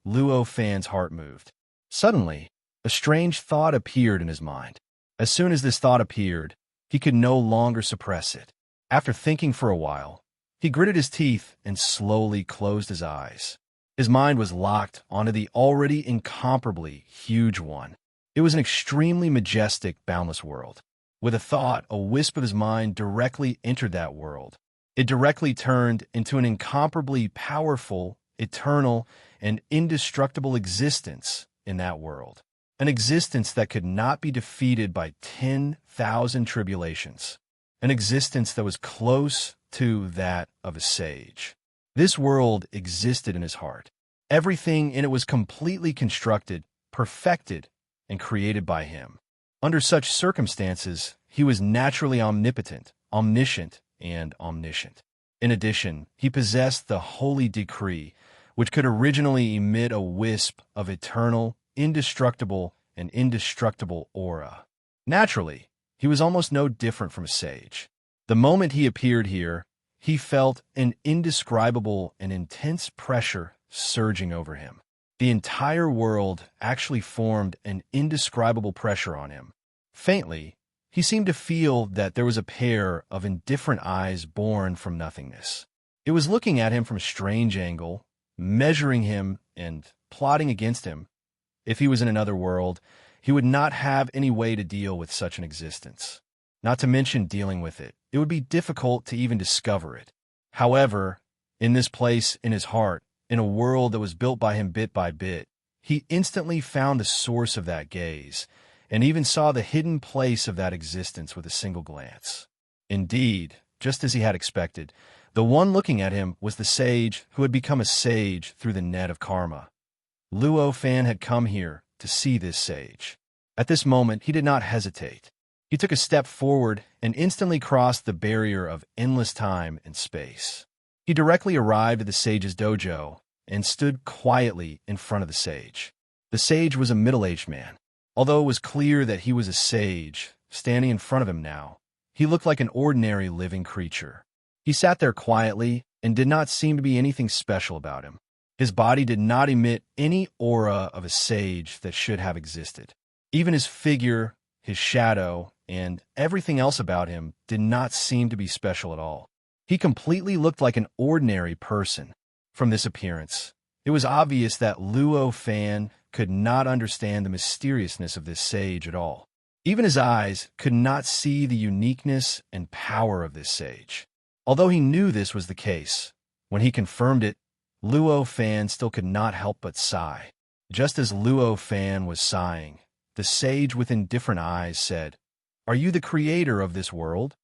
Luo Fan's heart moved. Suddenly, a strange thought appeared in his mind. As soon as this thought appeared, he could no longer suppress it. After thinking for a while, he gritted his teeth and slowly closed his eyes. His mind was locked onto the already incomparably huge one. It was an extremely majestic, boundless world. With a thought, a wisp of his mind directly entered that world. It directly turned into an incomparably powerful, eternal, and indestructible existence in that world. An existence that could not be defeated by 10,000 tribulations. An existence that was close to that of a sage. This world existed in his heart. Everything in it was completely constructed, perfected, and created by him. Under such circumstances, he was naturally omnipotent, omniscient, and omniscient. In addition, he possessed the holy decree, which could originally emit a wisp of eternal, indestructible, and indestructible aura. Naturally, he was almost no different from a sage. The moment he appeared here, he felt an indescribable and intense pressure surging over him. The entire world actually formed an indescribable pressure on him. Faintly, he seemed to feel that there was a pair of indifferent eyes born from nothingness. It was looking at him from a strange angle, measuring him and plotting against him. If he was in another world, he would not have any way to deal with such an existence. Not to mention dealing with it. It would be difficult to even discover it. However, in this place in his heart, in a world that was built by him bit by bit, he instantly found the source of that gaze, and even saw the hidden place of that existence with a single glance. Indeed, just as he had expected, the one looking at him was the sage who had become a sage through the net of karma. Luo Fan had come here to see this sage. At this moment, he did not hesitate. He took a step forward and instantly crossed the barrier of endless time and space. He directly arrived at the sage's dojo and stood quietly in front of the sage. The sage was a middle-aged man. Although it was clear that he was a sage, standing in front of him now, he looked like an ordinary living creature. He sat there quietly and did not seem to be anything special about him. His body did not emit any aura of a sage that should have existed. Even his figure, his shadow, and everything else about him did not seem to be special at all. He completely looked like an ordinary person. From this appearance, it was obvious that Luo Fan could not understand the mysteriousness of this sage at all. Even his eyes could not see the uniqueness and power of this sage. Although he knew this was the case, when he confirmed it, Luo Fan still could not help but sigh. Just as Luo Fan was sighing, the sage with indifferent eyes said, "Are you the creator of this world?"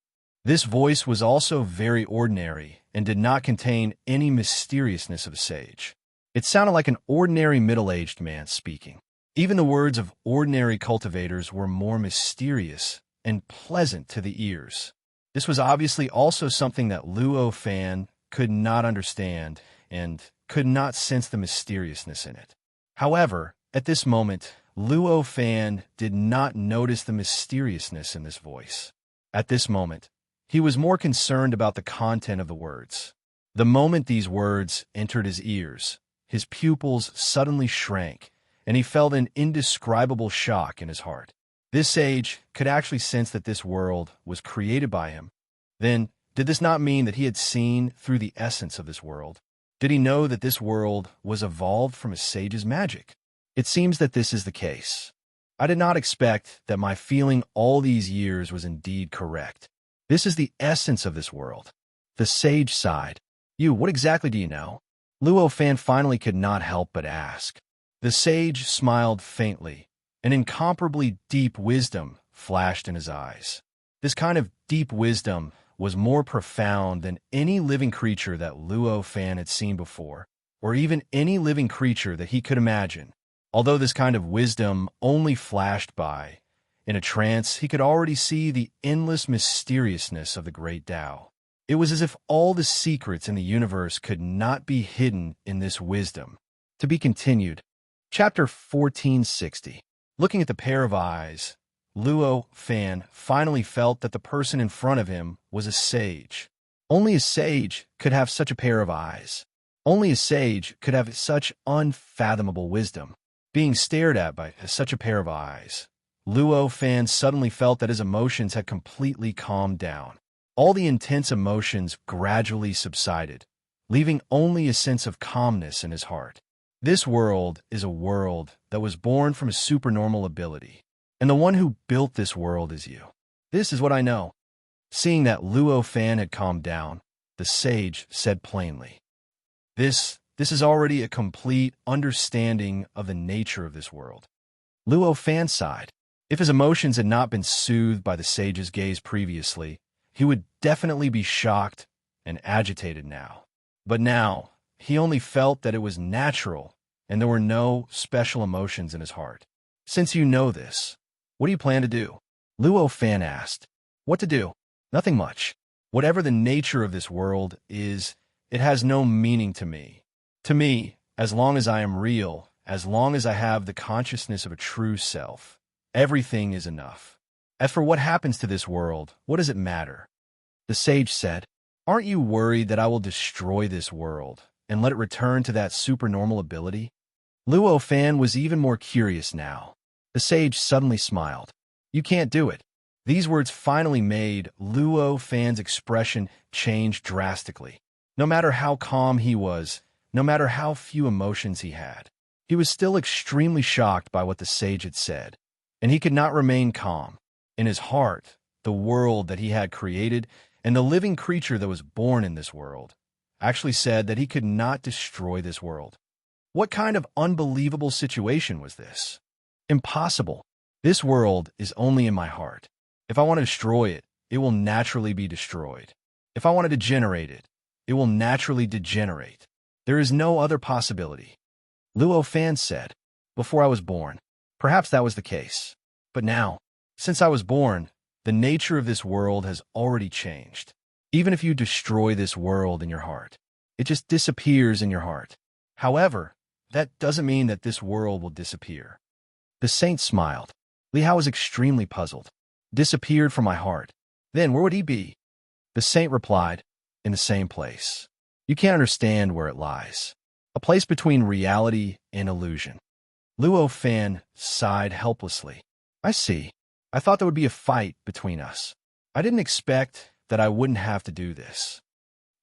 This voice was also very ordinary and did not contain any mysteriousness of a sage. It sounded like an ordinary middle-aged man speaking. Even the words of ordinary cultivators were more mysterious and pleasant to the ears. This was obviously also something that Luo Fan could not understand and could not sense the mysteriousness in it. However, at this moment, Luo Fan did not notice the mysteriousness in this voice. At this moment, he was more concerned about the content of the words. The moment these words entered his ears, his pupils suddenly shrank, and he felt an indescribable shock in his heart. This sage could actually sense that this world was created by him. Then, did this not mean that he had seen through the essence of this world? Did he know that this world was evolved from a sage's magic? It seems that this is the case. I did not expect that my feeling all these years was indeed correct. This is the essence of this world. The sage sighed. What exactly do you know? Luo Fan finally could not help but ask. The sage smiled faintly. An incomparably deep wisdom flashed in his eyes. This kind of deep wisdom was more profound than any living creature that Luo Fan had seen before, or even any living creature that he could imagine. Although this kind of wisdom only flashed by, in a trance he could already see the endless mysteriousness of the great Tao. It was as if all the secrets in the universe could not be hidden in this wisdom. To be continued. Chapter 1460. Looking at the pair of eyes, Luo Fan finally felt that the person in front of him was a sage. Only a sage could have such a pair of eyes. Only a sage could have such unfathomable wisdom. Being stared at by such a pair of eyes, Luo Fan suddenly felt that his emotions had completely calmed down. All the intense emotions gradually subsided, leaving only a sense of calmness in his heart. This world is a world that was born from a supernormal ability, and the one who built this world is you. This is what I know. Seeing that Luo Fan had calmed down, the sage said plainly, This is already a complete understanding of the nature of this world. Luo Fan sighed. If his emotions had not been soothed by the sage's gaze previously, he would definitely be shocked and agitated now. But now, he only felt that it was natural and there were no special emotions in his heart. Since you know this, what do you plan to do? Luo Fan asked. What to do? Nothing much. Whatever the nature of this world is, it has no meaning to me. To me, as long as I am real, as long as I have the consciousness of a true self, everything is enough. As for what happens to this world, what does it matter? The sage said, Aren't you worried that I will destroy this world and let it return to that supernormal ability? Luo Fan was even more curious now. The sage suddenly smiled. You can't do it. These words finally made Luo Fan's expression change drastically. No matter how calm he was, no matter how few emotions he had, he was still extremely shocked by what the sage had said, and he could not remain calm. In his heart, the world that he had created and the living creature that was born in this world actually said that he could not destroy this world. What kind of unbelievable situation was this? Impossible. This world is only in my heart. If I want to destroy it, it will naturally be destroyed. If I want to degenerate it, it will naturally degenerate. There is no other possibility. Luo Fan said, Before I was born, perhaps that was the case. But now, since I was born, the nature of this world has already changed. Even if you destroy this world in your heart, it just disappears in your heart. However, that doesn't mean that this world will disappear. The saint smiled. Li Hao was extremely puzzled. Disappeared from my heart. Then where would he be? The saint replied, In the same place. You can't understand where it lies. A place between reality and illusion. Luo Fan sighed helplessly. I see. I thought there would be a fight between us. I didn't expect that I wouldn't have to do this.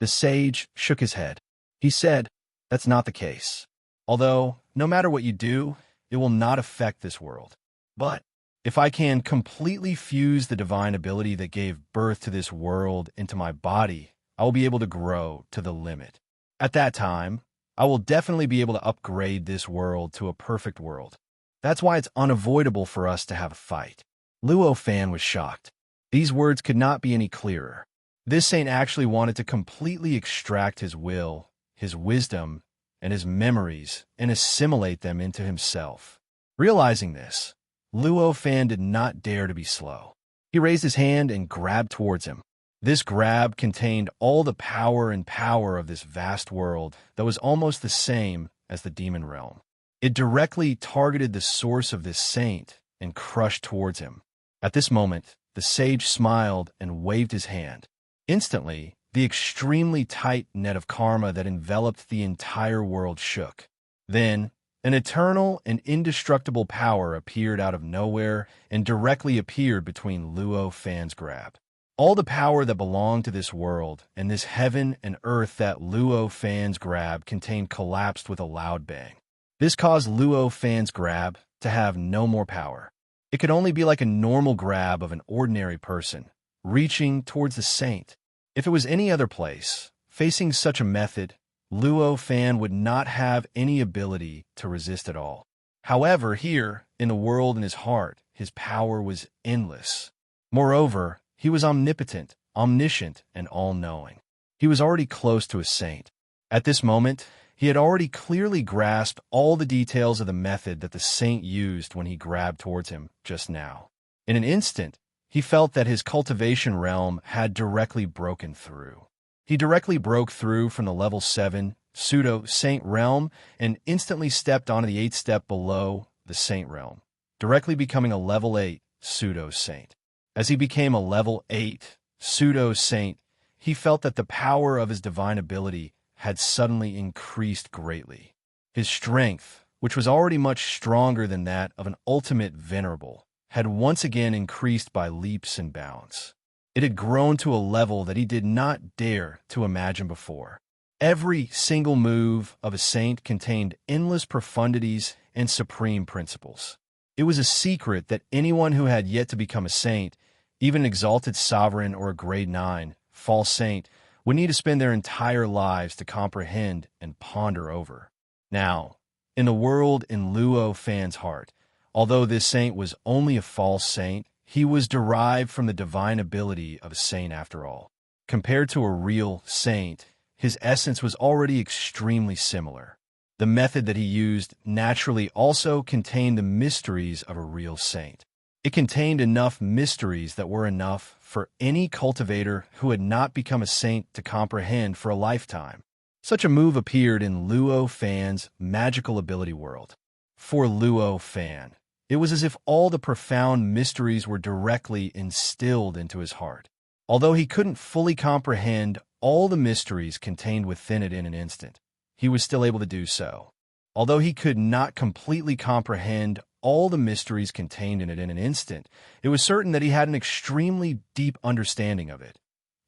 The sage shook his head. He said, That's not the case. Although, no matter what you do, it will not affect this world. But if I can completely fuse the divine ability that gave birth to this world into my body, I will be able to grow to the limit. At that time, I will definitely be able to upgrade this world to a perfect world. That's why it's unavoidable for us to have a fight. Luo Fan was shocked. These words could not be any clearer. This saint actually wanted to completely extract his will, his wisdom, and his memories and assimilate them into himself. Realizing this, Luo Fan did not dare to be slow. He raised his hand and grabbed towards him. This grab contained all the power and power of this vast world that was almost the same as the demon realm. It directly targeted the source of this saint and crushed towards him. At this moment, the sage smiled and waved his hand. Instantly, the extremely tight net of karma that enveloped the entire world shook. Then, an eternal and indestructible power appeared out of nowhere and directly appeared between Luo Fan's grab. All the power that belonged to this world and this heaven and earth that Luo Fan's grab contained collapsed with a loud bang. This caused Luo Fan's grab to have no more power. It could only be like a normal grab of an ordinary person, reaching towards the saint. If it was any other place, facing such a method, Luo Fan would not have any ability to resist at all. However, here, in the world in his heart, his power was endless. Moreover, he was omnipotent, omniscient, and all-knowing. He was already close to a saint. At this moment, he had already clearly grasped all the details of the method that the saint used when he grabbed towards him just now. In an instant, he felt that his cultivation realm had directly broken through. He directly broke through from the level 7 pseudo-saint realm and instantly stepped onto the 8th step below the saint realm, directly becoming a level 8 pseudo-saint. As he became a level 8 pseudo-saint, he felt that the power of his divine ability had suddenly increased greatly. His strength, which was already much stronger than that of an ultimate venerable, had once again increased by leaps and bounds. It had grown to a level that he did not dare to imagine before. Every single move of a saint contained endless profundities and supreme principles. It was a secret that anyone who had yet to become a saint, even an exalted sovereign or a grade 9 false saint, would need to spend their entire lives to comprehend and ponder over. Now, in the world in Luo Fan's heart, although this saint was only a false saint, he was derived from the divine ability of a saint after all. Compared to a real saint, his essence was already extremely similar. The method that he used naturally also contained the mysteries of a real saint. It contained enough mysteries that were enough for any cultivator who had not become a saint to comprehend for a lifetime. Such a move appeared in Luo Fan's magical ability world. For Luo Fan, it was as if all the profound mysteries were directly instilled into his heart. Although he couldn't fully comprehend all the mysteries contained within it in an instant, he was still able to do so. Although he could not completely comprehend all the mysteries contained in it in an instant, it was certain that he had an extremely deep understanding of it.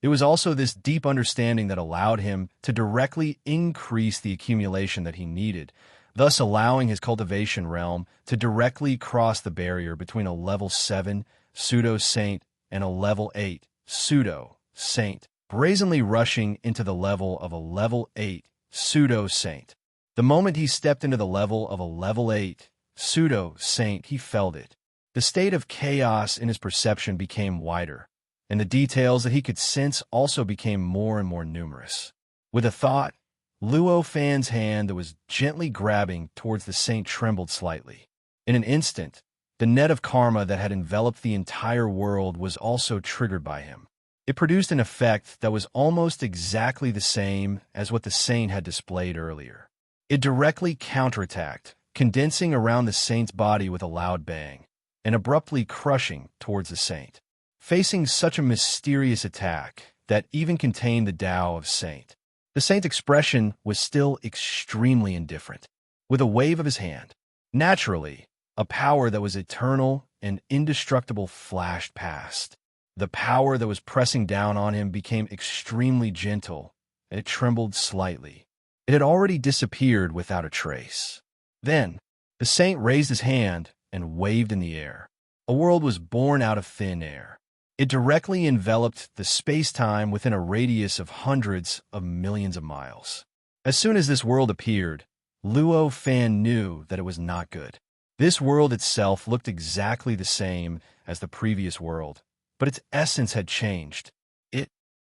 It was also this deep understanding that allowed him to directly increase the accumulation that he needed, thus allowing his cultivation realm to directly cross the barrier between a level 7 pseudo-saint and a level 8 pseudo-saint, brazenly rushing into the level of a level 8 pseudo-saint. The moment he stepped into the level of a level 8 pseudo-saint, he felt it. The state of chaos in his perception became wider, and the details that he could sense also became more and more numerous. With a thought, Luo Fan's hand that was gently grabbing towards the saint trembled slightly. In an instant, the net of karma that had enveloped the entire world was also triggered by him. It produced an effect that was almost exactly the same as what the saint had displayed earlier. It directly counterattacked, condensing around the saint's body with a loud bang, and abruptly crushing towards the saint. Facing such a mysterious attack that even contained the Tao of saint, the saint's expression was still extremely indifferent. With a wave of his hand, naturally, a power that was eternal and indestructible flashed past. The power that was pressing down on him became extremely gentle, and it trembled slightly. It had already disappeared without a trace. Then, the saint raised his hand and waved in the air. A world was born out of thin air. It directly enveloped the space-time within a radius of hundreds of millions of miles. As soon as this world appeared, Luo Fan knew that it was not good. This world itself looked exactly the same as the previous world, but its essence had changed.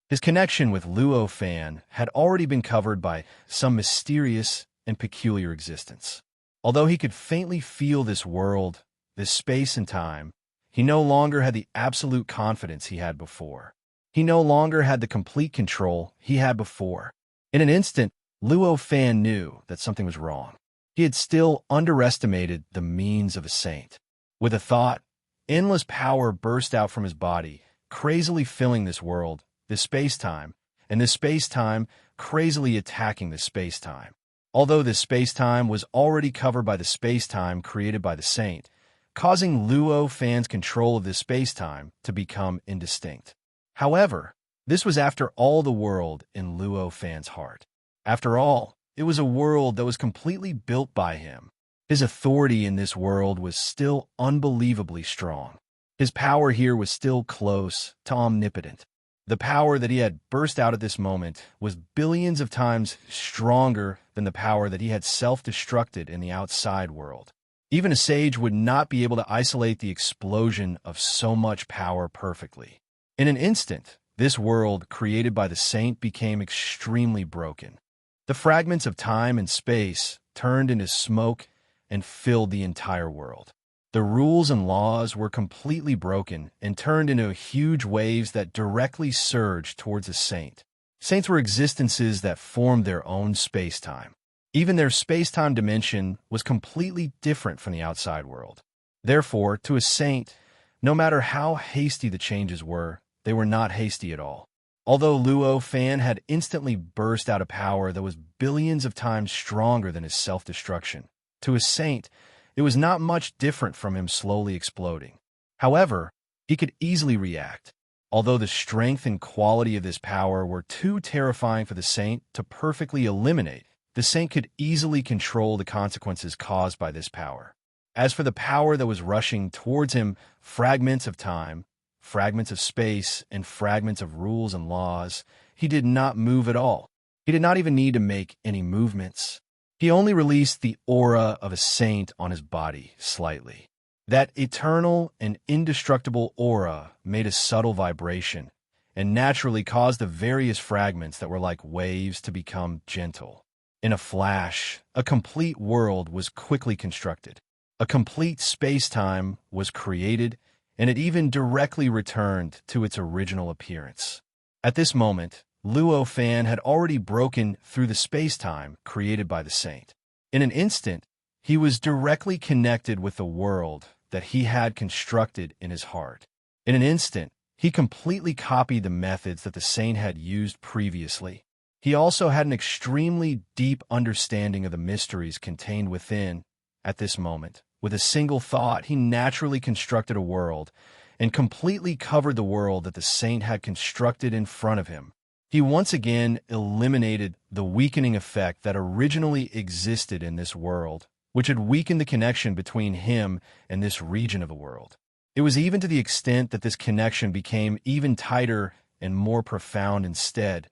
His connection with Luo Fan had already been covered by some mysterious and peculiar existence. Although he could faintly feel this world, this space and time, He no longer had the absolute confidence he had before. He no longer had the complete control he had before. In an instant, Luo Fan knew that something was wrong. He had still underestimated the means of a saint. With a thought, endless power burst out from his body, crazily filling this world, this space-time, and this space-time crazily attacking this space-time. Although this space-time was already covered by the space-time created by the saint, causing Luo Fan's control of this space-time to become indistinct. However, this was after all the world in Luo Fan's heart. After all, it was a world that was completely built by him. His authority in this world was still unbelievably strong. His power here was still close to omnipotent. The power that he had burst out at this moment was billions of times stronger than the power that he had self-destructed in the outside world. Even a sage would not be able to isolate the explosion of so much power perfectly. In an instant, this world created by the saint became extremely broken. The fragments of time and space turned into smoke and filled the entire world. The rules and laws were completely broken and turned into huge waves that directly surged towards a saint. Saints were existences that formed their own space-time. Even their space-time dimension was completely different from the outside world. Therefore, to a saint, no matter how hasty the changes were, they were not hasty at all. Although Luo Fan had instantly burst out a power that was billions of times stronger than his self-destruction, to a saint, it was not much different from him slowly exploding. However, he could easily react. Although the strength and quality of this power were too terrifying for the saint to perfectly eliminate, the saint could easily control the consequences caused by this power. As for the power that was rushing towards him, fragments of time, fragments of space, and fragments of rules and laws, he did not move at all. He did not even need to make any movements. He only released the aura of a saint on his body slightly. That eternal and indestructible aura made a subtle vibration and naturally caused the various fragments that were like waves to become gentle. In a flash, a complete world was quickly constructed. A complete space-time was created, and it even directly returned to its original appearance. At this moment, Luo Fan had already broken through the space-time created by the saint. In an instant, he was directly connected with the world that he had constructed in his heart. In an instant, he completely copied the methods that the saint had used previously. He also had an extremely deep understanding of the mysteries contained within. At this moment, with a single thought, he naturally constructed a world and completely covered the world that the saint had constructed in front of him. He once again eliminated the weakening effect that originally existed in this world, which had weakened the connection between him and this region of the world. It was even to the extent that this connection became even tighter and more profound instead,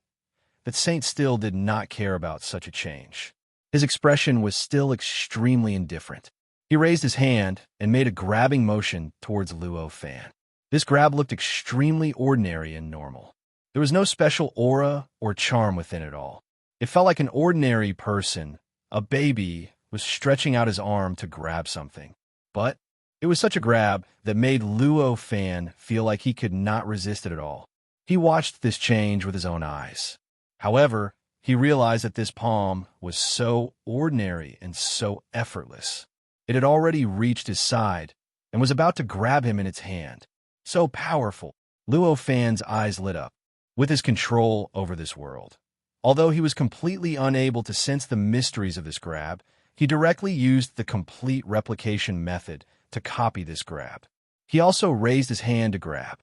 that Saint still did not care about such a change. His expression was still extremely indifferent. He raised his hand and made a grabbing motion towards Luo Fan. This grab looked extremely ordinary and normal. There was no special aura or charm within it all. It felt like an ordinary person, a baby, was stretching out his arm to grab something. But it was such a grab that made Luo Fan feel like he could not resist it at all. He watched this change with his own eyes. However, he realized that this palm was so ordinary and so effortless. It had already reached his side and was about to grab him in its hand. So powerful. Luo Fan's eyes lit up with his control over this world. Although he was completely unable to sense the mysteries of this grab, he directly used the complete replication method to copy this grab. He also raised his hand to grab.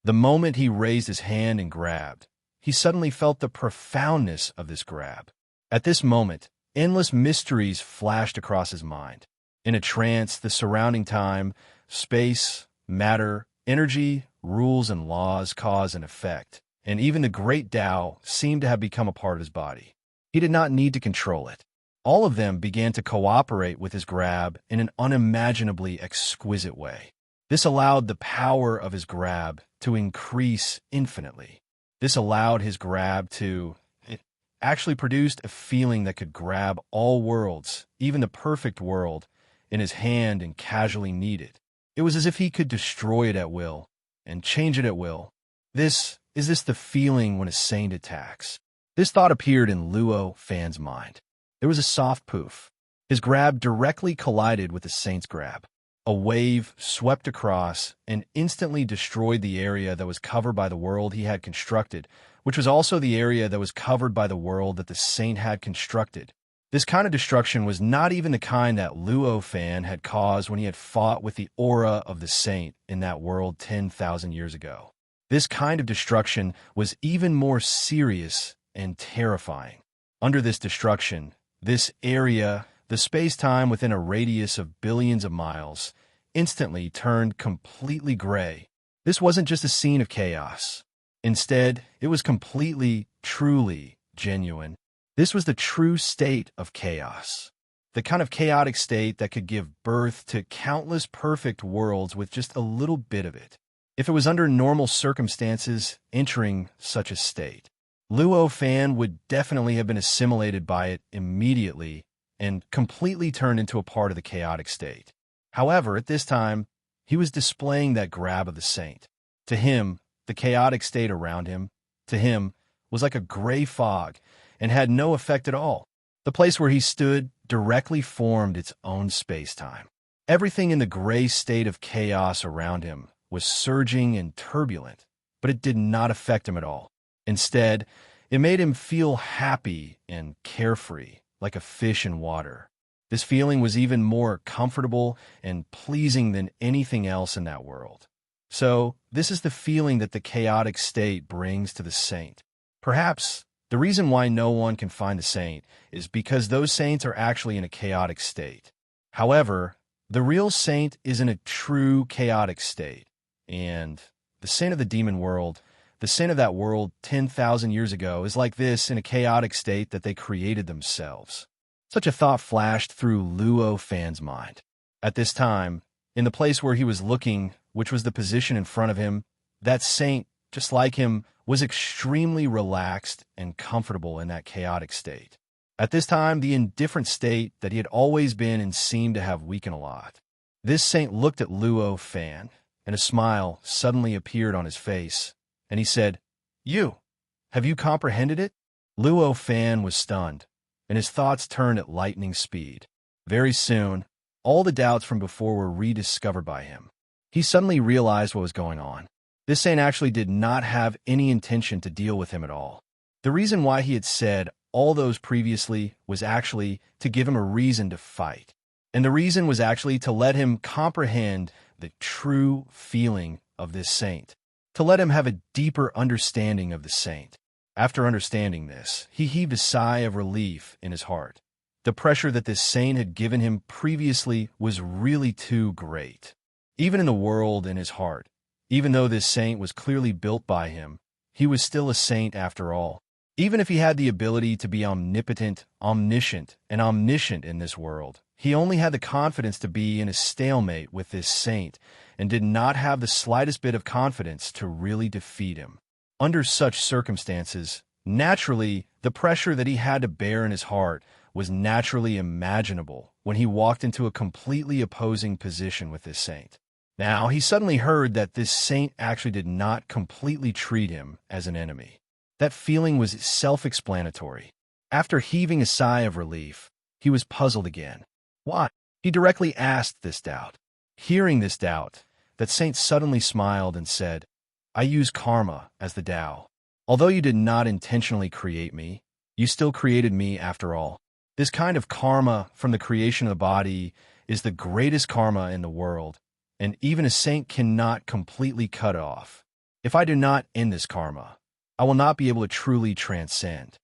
The moment he raised his hand and grabbed, he suddenly felt the profoundness of this grab. At this moment, endless mysteries flashed across his mind. In a trance, the surrounding time, space, matter, energy, rules and laws, cause and effect, and even the great Tao seemed to have become a part of his body. He did not need to control it. All of them began to cooperate with his grab in an unimaginably exquisite way. This allowed the power of his grab to increase infinitely. This allowed his grab to... It actually produced a feeling that could grab all worlds, even the perfect world, in his hand and casually knead it. It was as if he could destroy it at will and change it at will. Is this the feeling when a saint attacks? This thought appeared in Luo Fan's mind. There was a soft poof. His grab directly collided with the saint's grab. A wave swept across and instantly destroyed the area that was covered by the world he had constructed, which was also the area that was covered by the world that the saint had constructed. This kind of destruction was not even the kind that Luo Fan had caused when he had fought with the aura of the saint in that world 10,000 years ago. This kind of destruction was even more serious and terrifying. Under this destruction, this area, the space-time within a radius of billions of miles, instantly turned completely gray. This wasn't just a scene of chaos. Instead, it was completely, truly genuine. This was the true state of chaos. The kind of chaotic state that could give birth to countless perfect worlds with just a little bit of it. If it was under normal circumstances entering such a state, Luo Fan would definitely have been assimilated by it immediately and completely turned into a part of the chaotic state. However, at this time, he was displaying that grab of the saint. To him, the chaotic state around him, to him, was like a gray fog and had no effect at all. The place where he stood directly formed its own space-time. Everything in the gray state of chaos around him was surging and turbulent, but it did not affect him at all. Instead, it made him feel happy and carefree, like a fish in water. This feeling was even more comfortable and pleasing than anything else in that world. So, this is the feeling that the chaotic state brings to the saint. Perhaps the reason why no one can find the saint is because those saints are actually in a chaotic state. However, the real saint is in a true chaotic state. And the saint of the demon world, the saint of that world 10,000 years ago, is like this in a chaotic state that they created themselves. Such a thought flashed through Luo Fan's mind. At this time, in the place where he was looking, which was the position in front of him, that saint, just like him, was extremely relaxed and comfortable in that chaotic state. At this time, the indifferent state that he had always been in seemed to have weakened a lot. This saint looked at Luo Fan, and a smile suddenly appeared on his face, and he said, have you comprehended it?" Luo Fan was stunned, and his thoughts turned at lightning speed. Very soon, all the doubts from before were rediscovered by him. He suddenly realized what was going on. This saint actually did not have any intention to deal with him at all. The reason why he had said all those previously was actually to give him a reason to fight. And the reason was actually to let him comprehend the true feeling of this saint, to let him have a deeper understanding of the saint. After understanding this, he heaved a sigh of relief in his heart. The pressure that this saint had given him previously was really too great. Even in the world in his heart, even though this saint was clearly built by him, he was still a saint after all. Even if he had the ability to be omnipotent, omniscient, and omniscient in this world, he only had the confidence to be in a stalemate with this saint and did not have the slightest bit of confidence to really defeat him. Under such circumstances, naturally, the pressure that he had to bear in his heart was naturally imaginable when he walked into a completely opposing position with this saint. Now, he suddenly heard that this saint actually did not completely treat him as an enemy. That feeling was self-explanatory. After heaving a sigh of relief, he was puzzled again. Why? He directly asked this doubt. Hearing this doubt, that saint suddenly smiled and said, "I use karma as the Tao. Although you did not intentionally create me, you still created me after all. This kind of karma from the creation of the body is the greatest karma in the world, and even a saint cannot completely cut it off. If I do not end this karma, I will not be able to truly transcend.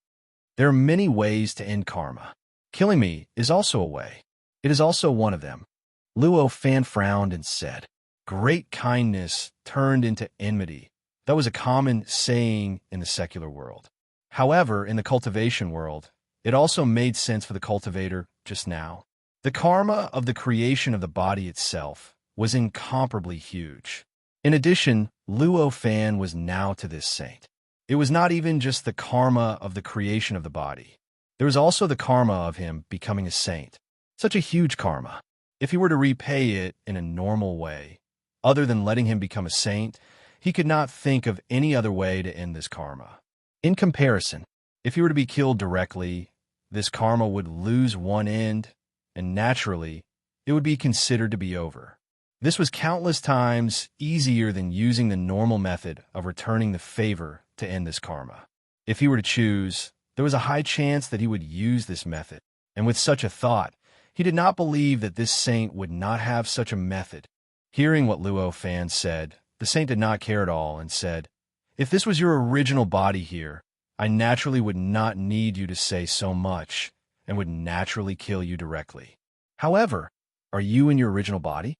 There are many ways to end karma. Killing me is also a way. It is also one of them." Luo Fan frowned and said, "Great kindness turned into enmity." That was a common saying in the secular world. However, in the cultivation world, it also made sense for the cultivator just now. The karma of the creation of the body itself was incomparably huge. In addition, Luo Fan was now to this saint. It was not even just the karma of the creation of the body. There was also the karma of him becoming a saint. Such a huge karma. If he were to repay it in a normal way, Other than letting him become a saint, he could not think of any other way to end this karma. In comparison, if he were to be killed directly, this karma would lose one end, and naturally, it would be considered to be over. This was countless times easier than using the normal method of returning the favor to end this karma. If he were to choose, there was a high chance that he would use this method, and with such a thought, he did not believe that this saint would not have such a method. Hearing what Luo Fan said, the saint did not care at all and said, "If this was your original body here, I naturally would not need you to say so much and would naturally kill you directly. However, are you in your original body?"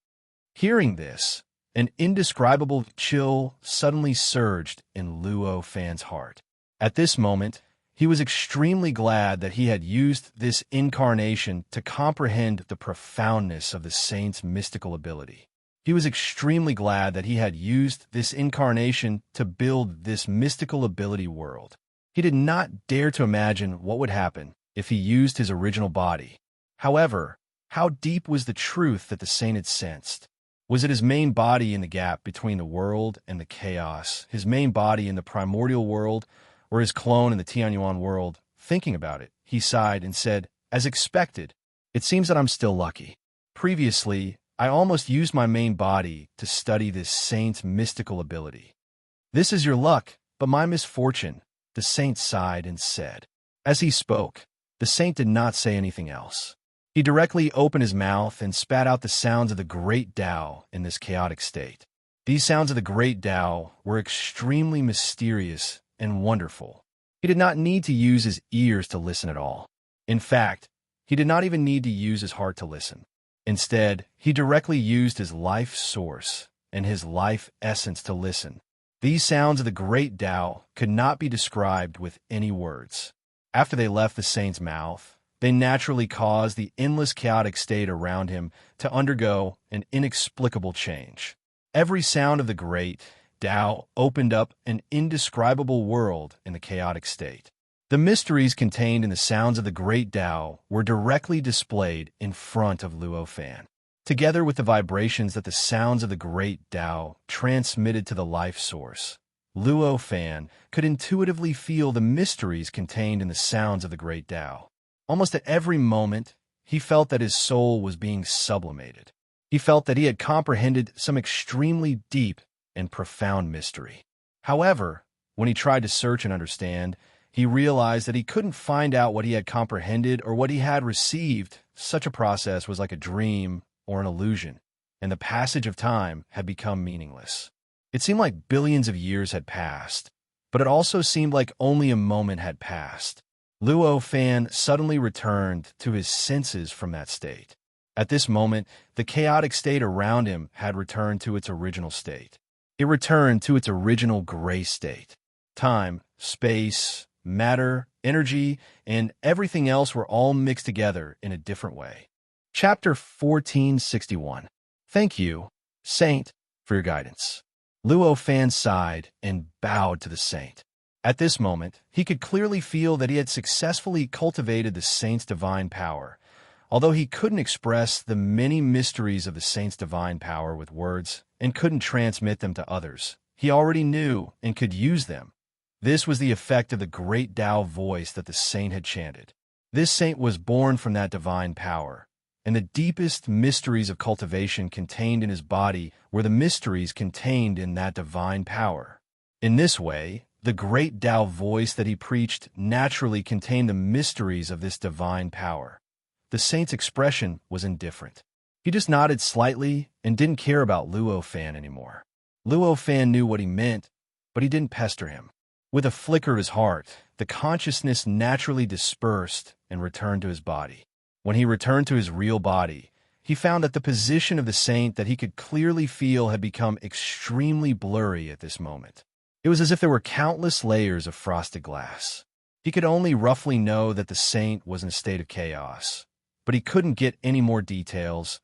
Hearing this, an indescribable chill suddenly surged in Luo Fan's heart. At this moment, he was extremely glad that he had used this incarnation to comprehend the profoundness of the saint's mystical ability. He was extremely glad that he had used this incarnation to build this mystical ability world. He did not dare to imagine what would happen if he used his original body. However, how deep was the truth that the saint had sensed? Was it his main body in the gap between the world and the chaos, his main body in the primordial world, or his clone in the Tianyuan world? Thinking about it, he sighed and said, "As expected, it seems that I'm still lucky. Previously, I almost used my main body to study this saint's mystical ability. This is your luck, but my misfortune," the saint sighed and said. As he spoke, the saint did not say anything else. He directly opened his mouth and spat out the sounds of the great Tao in this chaotic state. These sounds of the great Tao were extremely mysterious and wonderful. He did not need to use his ears to listen at all. In fact, he did not even need to use his heart to listen. Instead, he directly used his life source and his life essence to listen. These sounds of the great Tao could not be described with any words. After they left the saint's mouth, they naturally caused the endless chaotic state around him to undergo an inexplicable change. Every sound of the great Tao opened up an indescribable world in the chaotic state. The mysteries contained in the sounds of the great Tao were directly displayed in front of Luo Fan. Together with the vibrations that the sounds of the great Tao transmitted to the life source, Luo Fan could intuitively feel the mysteries contained in the sounds of the great Tao. Almost at every moment, he felt that his soul was being sublimated. He felt that he had comprehended some extremely deep and profound mystery. However, when he tried to search and understand, he realized that he couldn't find out what he had comprehended or what he had received. Such a process was like a dream or an illusion, and the passage of time had become meaningless. It seemed like billions of years had passed, but it also seemed like only a moment had passed. Luo Fan suddenly returned to his senses from that state. At this moment, the chaotic state around him had returned to its original state. It returned to its original gray state. Time, space, matter, energy, and everything else were all mixed together in a different way. Chapter 1461. Thank you, Saint, for your guidance. Luo Fan sighed and bowed to the saint. At this moment, he could clearly feel that he had successfully cultivated the saint's divine power. Although he couldn't express the many mysteries of the saint's divine power with words and couldn't transmit them to others, he already knew and could use them. This was the effect of the great Tao voice that the saint had chanted. This saint was born from that divine power, and the deepest mysteries of cultivation contained in his body were the mysteries contained in that divine power. In this way, the great Tao voice that he preached naturally contained the mysteries of this divine power. The saint's expression was indifferent. He just nodded slightly and didn't care about Luo Fan anymore. Luo Fan knew what he meant, but he didn't pester him. With a flicker of his heart, the consciousness naturally dispersed and returned to his body. When he returned to his real body, he found that the position of the saint that he could clearly feel had become extremely blurry at this moment. It was as if there were countless layers of frosted glass. He could only roughly know that the saint was in a state of chaos, but he couldn't get any more details.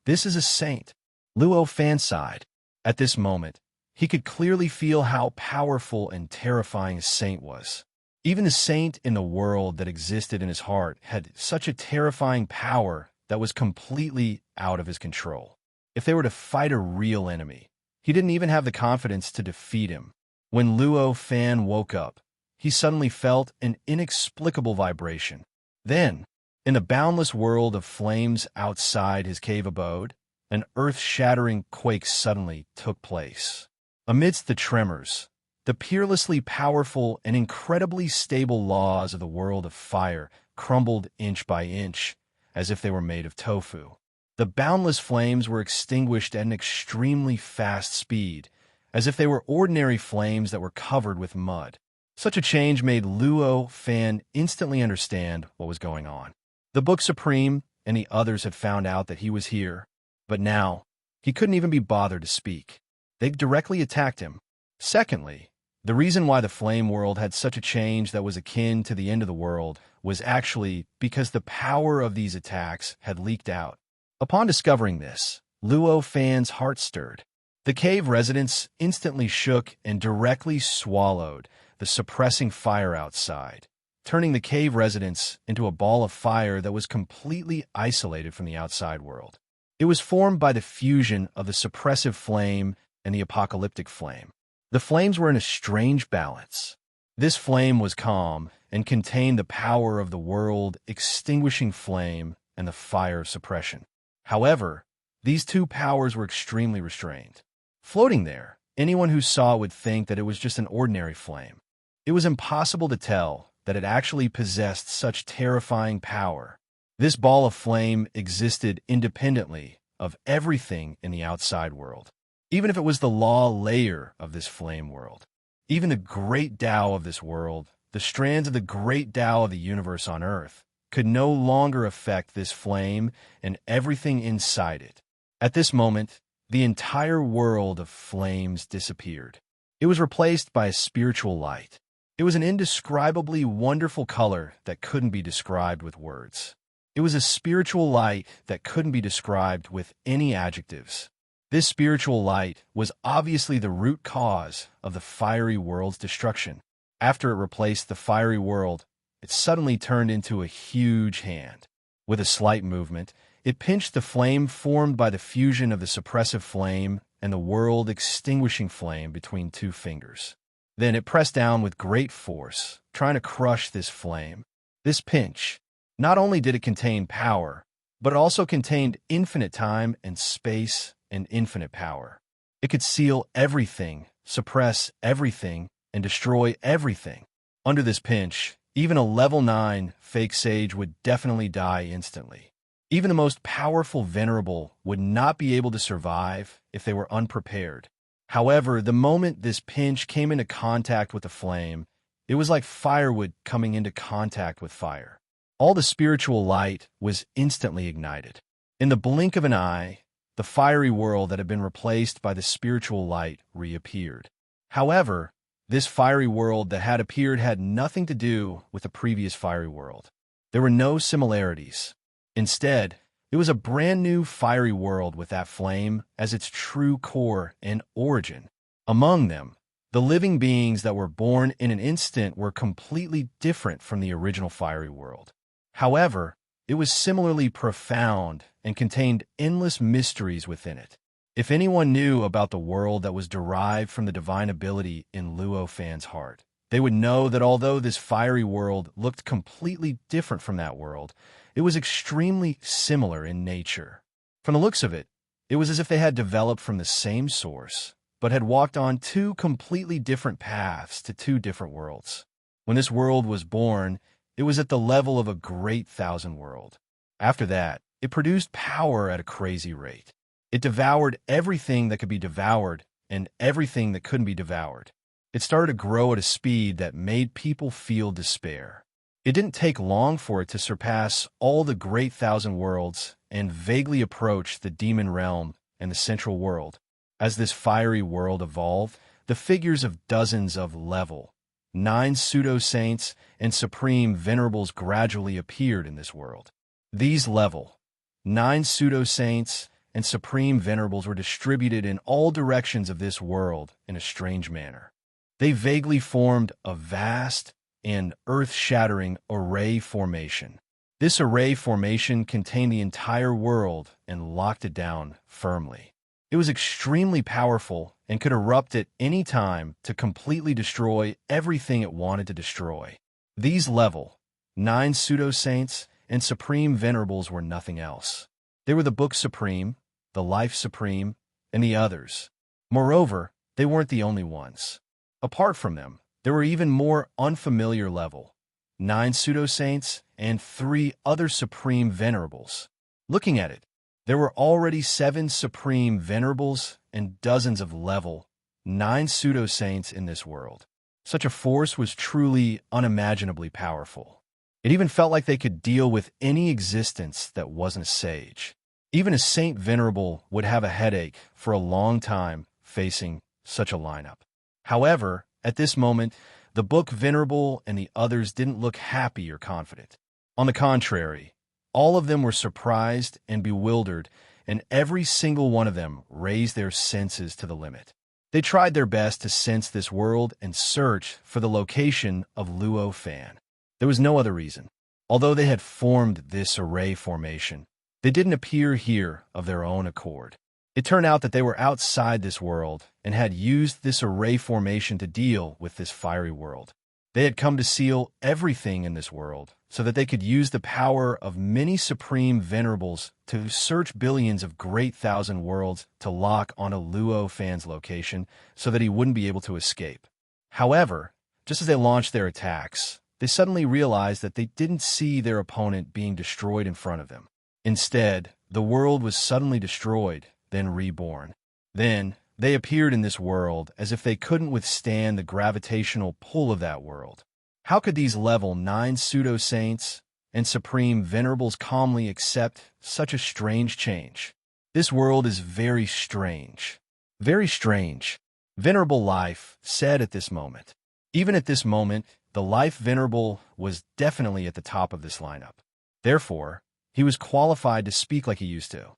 This is a saint. Luo Fan sighed. At this moment, he could clearly feel how powerful and terrifying a saint was. Even the saint in the world that existed in his heart had such a terrifying power that was completely out of his control. if they were to fight a real enemy. He didn't even have the confidence to defeat him. When Luo Fan woke up, he suddenly felt an inexplicable vibration. Then, in the boundless world of flames outside his cave abode, an earth-shattering quake suddenly took place. Amidst the tremors, the peerlessly powerful and incredibly stable laws of the world of fire crumbled inch by inch, as if they were made of tofu. The boundless flames were extinguished at an extremely fast speed, as if they were ordinary flames that were covered with mud. Such a change made Luo Fan instantly understand what was going on. The Book Supreme and the others had found out that he was here, but now he couldn't even be bothered to speak. They directly attacked him. Secondly, the reason why the flame world had such a change that was akin to the end of the world was actually because the power of these attacks had leaked out. Upon discovering this, Luo Fan's heart stirred. The cave residents instantly shook and directly swallowed the suppressing fire outside, turning the cave residents into a ball of fire that was completely isolated from the outside world. It was formed by the fusion of the suppressive flame and the apocalyptic flame. The flames were in a strange balance. This flame was calm and contained the power of the world extinguishing flame and the fire of suppression. However, these two powers were extremely restrained. Floating there, anyone who saw it would think that it was just an ordinary flame. It was impossible to tell that it actually possessed such terrifying power. This ball of flame existed independently of everything in the outside world. Even if it was the law layer of this flame world, even the great Tao of this world, the strands of the great Tao of the universe on Earth, could no longer affect this flame and everything inside it. At this moment, the entire world of flames disappeared. It was replaced by a spiritual light. It was an indescribably wonderful color that couldn't be described with words. It was a spiritual light that couldn't be described with any adjectives. This spiritual light was obviously the root cause of the fiery world's destruction. After it replaced the fiery world, it suddenly turned into a huge hand. With a slight movement, it pinched the flame formed by the fusion of the suppressive flame and the world-extinguishing flame between two fingers. Then it pressed down with great force, trying to crush this flame. This pinch, not only did it contain power, but it also contained infinite time and space and infinite power. It could seal everything, suppress everything, and destroy everything. Under this pinch, even a level 9 fake sage would definitely die instantly. Even the most powerful venerable would not be able to survive if they were unprepared. However, the moment this pinch came into contact with the flame, it was like firewood coming into contact with fire. All the spiritual light was instantly ignited. In the blink of an eye, the fiery world that had been replaced by the spiritual light reappeared. However, this fiery world that had appeared had nothing to do with the previous fiery world. There were no similarities. Instead, it was a brand new fiery world with that flame as its true core and origin. Among them, the living beings that were born in an instant were completely different from the original fiery world. However, it was similarly profound and contained endless mysteries within it. If anyone knew about the world that was derived from the divine ability in Luo Fan's heart, they would know that although this fiery world looked completely different from that world, it was extremely similar in nature. From the looks of it, it was as if they had developed from the same source, but had walked on two completely different paths to two different worlds. When this world was born, it was at the level of a great thousand world. After that, it produced power at a crazy rate. It devoured everything that could be devoured and everything that couldn't be devoured. It started to grow at a speed that made people feel despair. It didn't take long for it to surpass all the great thousand worlds and vaguely approach the demon realm and the central world. As this fiery world evolved, the figures of dozens of level 9 pseudo-saints and supreme venerables gradually appeared in this world. These level 9 pseudo-saints and supreme venerables were distributed in all directions of this world in a strange manner. They vaguely formed a vast and earth-shattering array formation. This array formation contained the entire world and locked it down firmly. It was extremely powerful and could erupt at any time to completely destroy everything it wanted to destroy. These level 9 pseudo-saints and supreme venerables were nothing else. They were the Book Supreme, the Life Supreme, and the others. Moreover, they weren't the only ones. Apart from them, there were even more unfamiliar level 9 pseudo-saints and 3 other supreme venerables. Looking at it, there were already 7 supreme venerables and dozens of level 9 pseudo-saints in this world. Such a force was truly unimaginably powerful. It even felt like they could deal with any existence that wasn't a sage. Even a saint venerable would have a headache for a long time facing such a lineup. However, at this moment, the Book Venerable and the others didn't look happy or confident. On the contrary, all of them were surprised and bewildered, and every single one of them raised their senses to the limit. They tried their best to sense this world and search for the location of Luo Fan. There was no other reason. Although they had formed this array formation, they didn't appear here of their own accord. It turned out that they were outside this world and had used this array formation to deal with this fiery world. They had come to seal everything in this world so that they could use the power of many supreme venerables to search billions of great thousand worlds to lock on a Luo Fan's location so that he wouldn't be able to escape. However, just as they launched their attacks, they suddenly realized that they didn't see their opponent being destroyed in front of them. Instead, the world was suddenly destroyed, then reborn. Then, they appeared in this world as if they couldn't withstand the gravitational pull of that world. How could these level 9 pseudo-saints and supreme venerables calmly accept such a strange change? This world is very strange. Very strange. Venerable Life said at this moment. Even at this moment, the Life Venerable was definitely at the top of this lineup. Therefore, he was qualified to speak like he used to.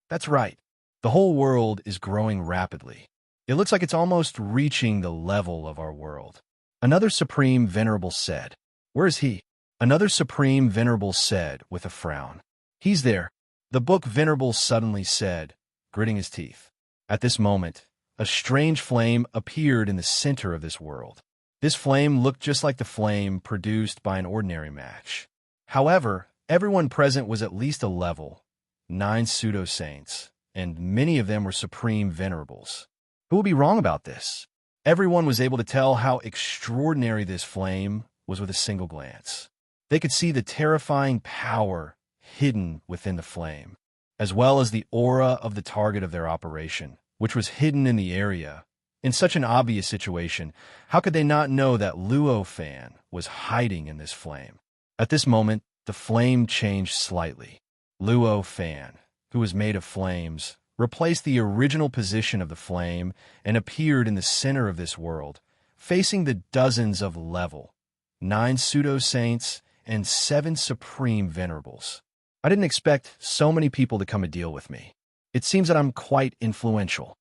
That's right. The whole world is growing rapidly. It looks like it's almost reaching the level of our world. Another Supreme Venerable said. Where is he? Another Supreme Venerable said with a frown. He's there. The Book Venerable suddenly said, gritting his teeth. At this moment, a strange flame appeared in the center of this world. This flame looked just like the flame produced by an ordinary match. However, everyone present was at least a level 9 pseudo-saints, and many of them were supreme venerables. Who would be wrong about this? Everyone was able to tell how extraordinary this flame was with a single glance. They could see the terrifying power hidden within the flame, as well as the aura of the target of their operation, which was hidden in the area. In such an obvious situation, how could they not know that Luo Fan was hiding in this flame? At this moment, the flame changed slightly. Luo Fan, who was made of flames, replaced the original position of the flame and appeared in the center of this world, facing the dozens of level 9 pseudo-saints and 7 supreme venerables. I didn't expect so many people to come and deal with me. It seems that I'm quite influential.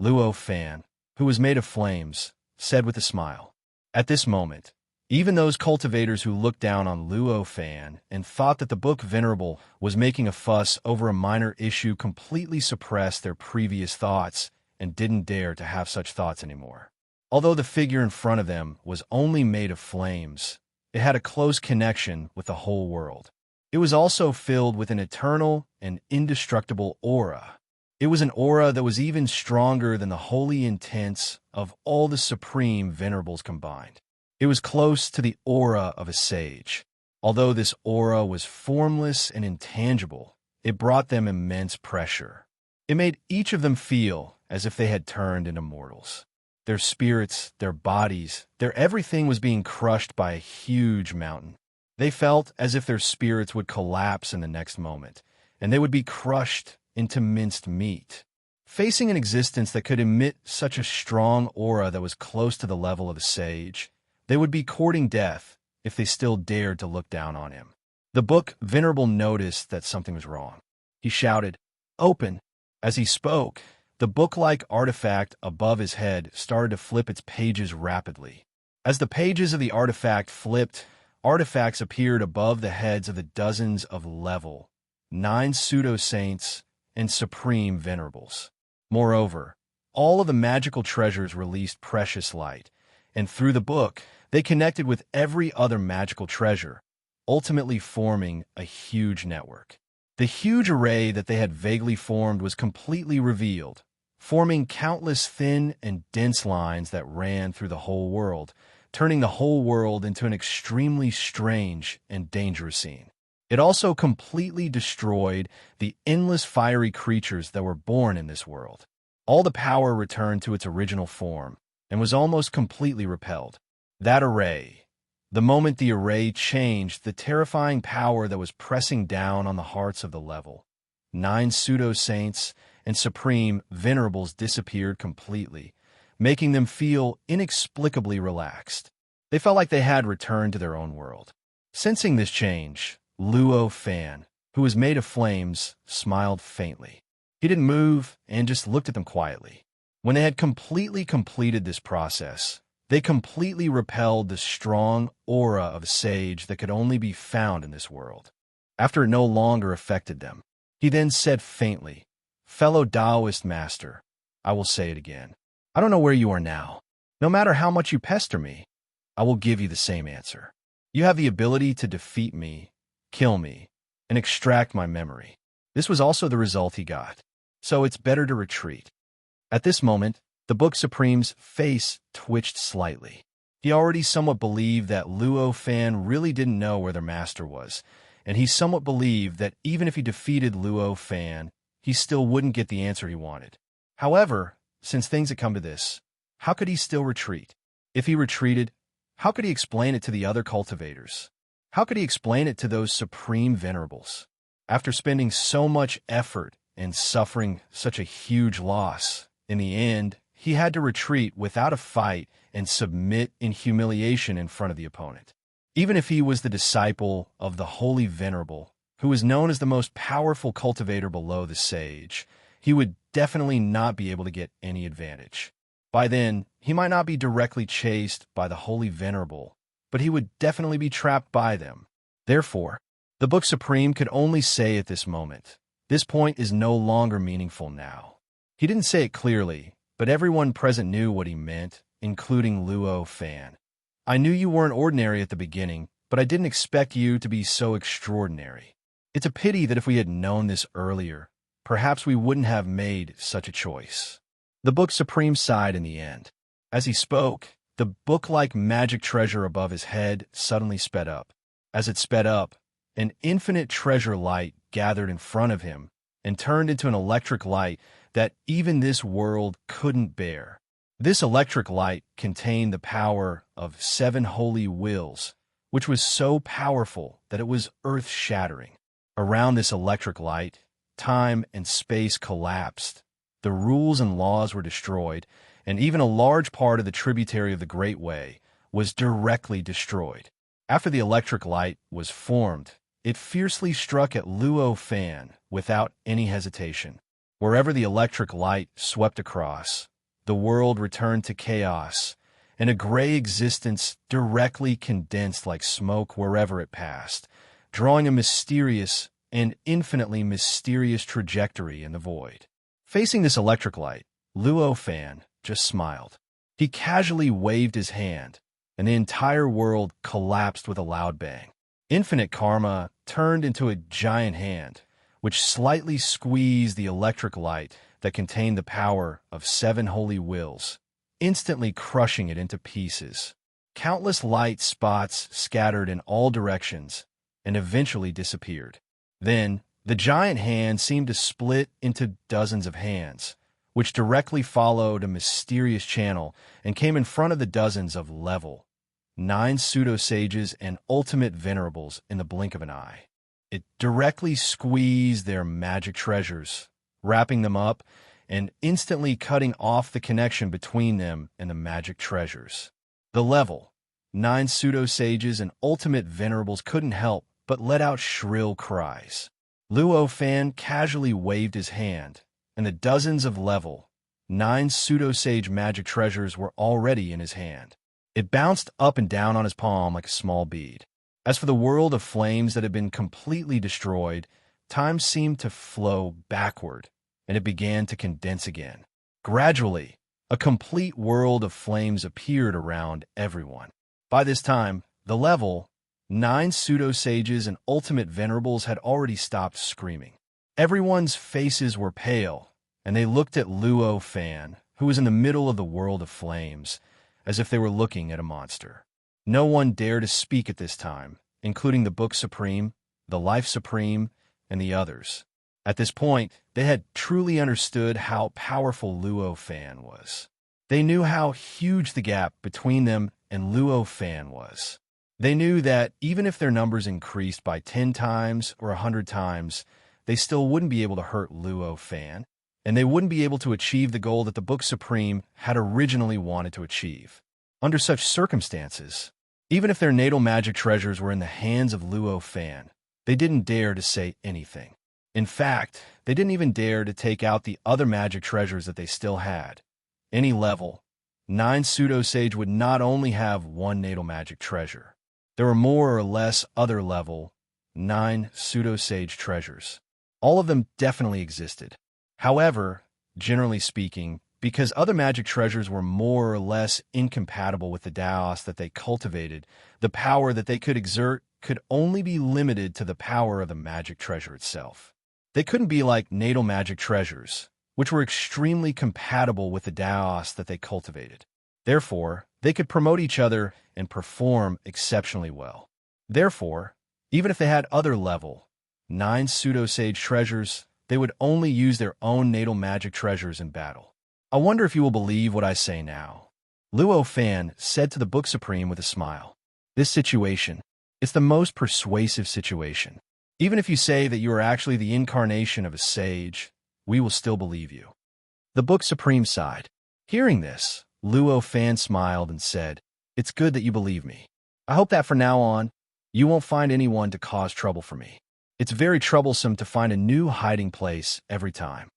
Luo Fan, who was made of flames, said with a smile. At this moment, even those cultivators who looked down on Luo Fan and thought that the Book Venerable was making a fuss over a minor issue completely suppressed their previous thoughts and didn't dare to have such thoughts anymore. Although the figure in front of them was only made of flames, it had a close connection with the whole world. It was also filled with an eternal and indestructible aura. It was an aura that was even stronger than the holy intents of all the supreme venerables combined. It was close to the aura of a sage. Although this aura was formless and intangible, it brought them immense pressure. It made each of them feel as if they had turned into mortals. Their spirits, their bodies, their everything was being crushed by a huge mountain. They felt as if their spirits would collapse in the next moment, and they would be crushed into minced meat. Facing an existence that could emit such a strong aura that was close to the level of a sage, they would be courting death if they still dared to look down on him. The Book Venerable noticed that something was wrong. He shouted, "Open!" As he spoke, the book-like artifact above his head started to flip its pages rapidly. As the pages of the artifact flipped, artifacts appeared above the heads of the dozens of level 9 pseudo-saints and supreme venerables. Moreover, all of the magical treasures released precious light, and through the book, they connected with every other magical treasure, ultimately forming a huge network. The huge array that they had vaguely formed was completely revealed, forming countless thin and dense lines that ran through the whole world, turning the whole world into an extremely strange and dangerous scene. It also completely destroyed the endless fiery creatures that were born in this world. All the power returned to its original form and was almost completely repelled. That array, the moment the array changed, the terrifying power that was pressing down on the hearts of the level 9 pseudo-saints and supreme venerables disappeared completely, making them feel inexplicably relaxed. They felt like they had returned to their own world. Sensing this change, Luo Fan, who was made of flames, smiled faintly. He didn't move and just looked at them quietly. When they had completely completed this process, they completely repelled the strong aura of sage that could only be found in this world. After it no longer affected them, he then said faintly, "Fellow Taoist master, I will say it again. I don't know where you are now. No matter how much you pester me, I will give you the same answer. You have the ability to defeat me, kill me, and extract my memory." This was also the result he got. So it's better to retreat. At this moment, the Book Supreme's face twitched slightly. He already somewhat believed that Luo Fan really didn't know where their master was, and he somewhat believed that even if he defeated Luo Fan, he still wouldn't get the answer he wanted. However, since things had come to this, how could he still retreat? If he retreated, how could he explain it to the other cultivators? How could he explain it to those supreme venerables? After spending so much effort and suffering such a huge loss, in the end, he had to retreat without a fight and submit in humiliation in front of the opponent. Even if he was the disciple of the Holy Venerable, who was known as the most powerful cultivator below the sage, he would definitely not be able to get any advantage. By then, he might not be directly chased by the Holy Venerable, but he would definitely be trapped by them. Therefore, the Book Supreme could only say at this moment, this point is no longer meaningful now. He didn't say it clearly, but everyone present knew what he meant, including Luo Fan. I knew you weren't ordinary at the beginning, but I didn't expect you to be so extraordinary. It's a pity that if we had known this earlier, perhaps we wouldn't have made such a choice. The Book Supreme sighed in the end. As he spoke, the book-like magic treasure above his head suddenly sped up. As it sped up, an infinite treasure light gathered in front of him and turned into an electric light that even this world couldn't bear. This electric light contained the power of 7 holy wills, which was so powerful that it was earth-shattering. Around this electric light, time and space collapsed. The rules and laws were destroyed, and even a large part of the tributary of the Great Way was directly destroyed. After the electric light was formed, it fiercely struck at Luo Fan without any hesitation. Wherever the electric light swept across, the world returned to chaos, and a gray existence directly condensed like smoke wherever it passed, drawing a mysterious and infinitely mysterious trajectory in the void. Facing this electric light, Luo Fan just smiled. He casually waved his hand, and the entire world collapsed with a loud bang. Infinite karma turned into a giant hand, which slightly squeezed the electric light that contained the power of 7 holy wills, instantly crushing it into pieces. Countless light spots scattered in all directions and eventually disappeared. Then, the giant hand seemed to split into dozens of hands, which directly followed a mysterious channel and came in front of the dozens of level 9 pseudo-sages and ultimate venerables in the blink of an eye. It directly squeezed their magic treasures, wrapping them up and instantly cutting off the connection between them and the magic treasures. The level 9 pseudo-sages and ultimate venerables couldn't help but let out shrill cries. Luo Fan casually waved his hand, and the dozens of level 9 pseudo-sage magic treasures were already in his hand. It bounced up and down on his palm like a small bead. As for the world of flames that had been completely destroyed, time seemed to flow backward, and it began to condense again. Gradually, a complete world of flames appeared around everyone. By this time, the level, 9 pseudo-sages and ultimate venerables had already stopped screaming. Everyone's faces were pale, and they looked at Luo Fan, who was in the middle of the world of flames, as if they were looking at a monster. No one dared to speak at this time, including the Book Supreme, the Life Supreme, and the others. At this point, they had truly understood how powerful Luo Fan was. They knew how huge the gap between them and Luo Fan was. They knew that even if their numbers increased by 10 times or 100 times, they still wouldn't be able to hurt Luo Fan, and they wouldn't be able to achieve the goal that the Book Supreme had originally wanted to achieve. Under such circumstances, even if their natal magic treasures were in the hands of Luo Fan, they didn't dare to say anything. In fact, they didn't even dare to take out the other magic treasures that they still had. Any level, 9 pseudo-sage would not only have one natal magic treasure. There were more or less other level, 9 pseudo-sage treasures. All of them definitely existed. However, generally speaking, because other magic treasures were more or less incompatible with the Daos that they cultivated, the power that they could exert could only be limited to the power of the magic treasure itself. They couldn't be like natal magic treasures, which were extremely compatible with the Daos that they cultivated. Therefore, they could promote each other and perform exceptionally well. Therefore, even if they had other level, 9 pseudo-sage treasures, they would only use their own natal magic treasures in battle. I wonder if you will believe what I say now. Luo Fan said to the Book Supreme with a smile. This situation, it's the most persuasive situation. Even if you say that you are actually the incarnation of a sage, we will still believe you. The Book Supreme sighed. Hearing this, Luo Fan smiled and said, It's good that you believe me. I hope that from now on, you won't find anyone to cause trouble for me. It's very troublesome to find a new hiding place every time.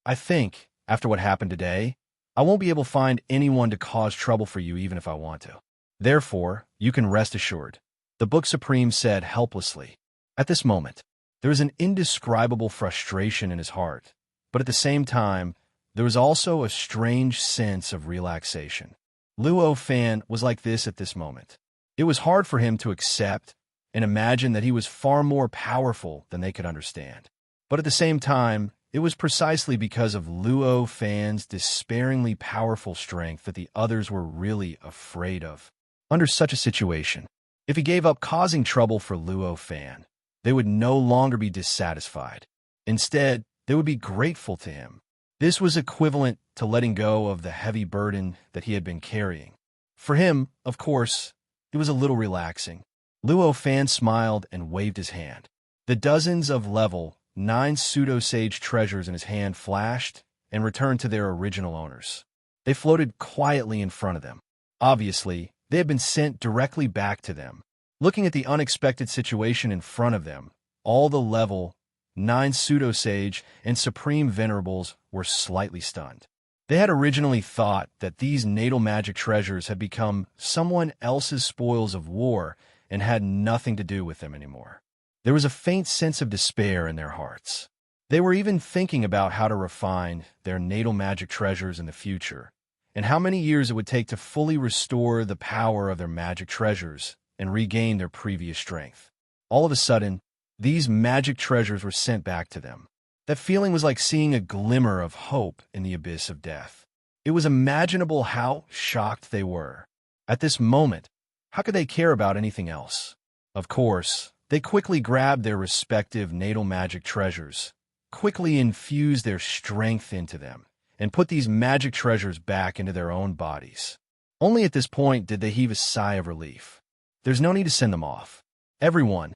I think, after what happened today, I won't be able to find anyone to cause trouble for you even if I want to. Therefore, you can rest assured, the Book Supreme said helplessly. At this moment, there was an indescribable frustration in his heart, but at the same time, there was also a strange sense of relaxation. Luo Fan was like this at this moment. It was hard for him to accept and imagine that he was far more powerful than they could understand. But at the same time, it was precisely because of Luo Fan's despairingly powerful strength that the others were really afraid of. Under such a situation, if he gave up causing trouble for Luo Fan, they would no longer be dissatisfied. Instead, they would be grateful to him. This was equivalent to letting go of the heavy burden that he had been carrying. For him, of course, it was a little relaxing. Luo Fan smiled and waved his hand. The dozens of level 9 pseudo-sage treasures in his hand flashed and returned to their original owners. They floated quietly in front of them. Obviously, they had been sent directly back to them. Looking at the unexpected situation in front of them, all the level 9 pseudo-sage and supreme venerables were slightly stunned. They had originally thought that these natal magic treasures had become someone else's spoils of war and had nothing to do with them anymore. There was a faint sense of despair in their hearts. They were even thinking about how to refine their natal magic treasures in the future, and how many years it would take to fully restore the power of their magic treasures and regain their previous strength. All of a sudden, these magic treasures were sent back to them. That feeling was like seeing a glimmer of hope in the abyss of death. It was imaginable how shocked they were. At this moment, how could they care about anything else? Of course, they quickly grabbed their respective natal magic treasures, quickly infused their strength into them, and put these magic treasures back into their own bodies. Only at this point did they heave a sigh of relief. There's no need to send them off. Everyone.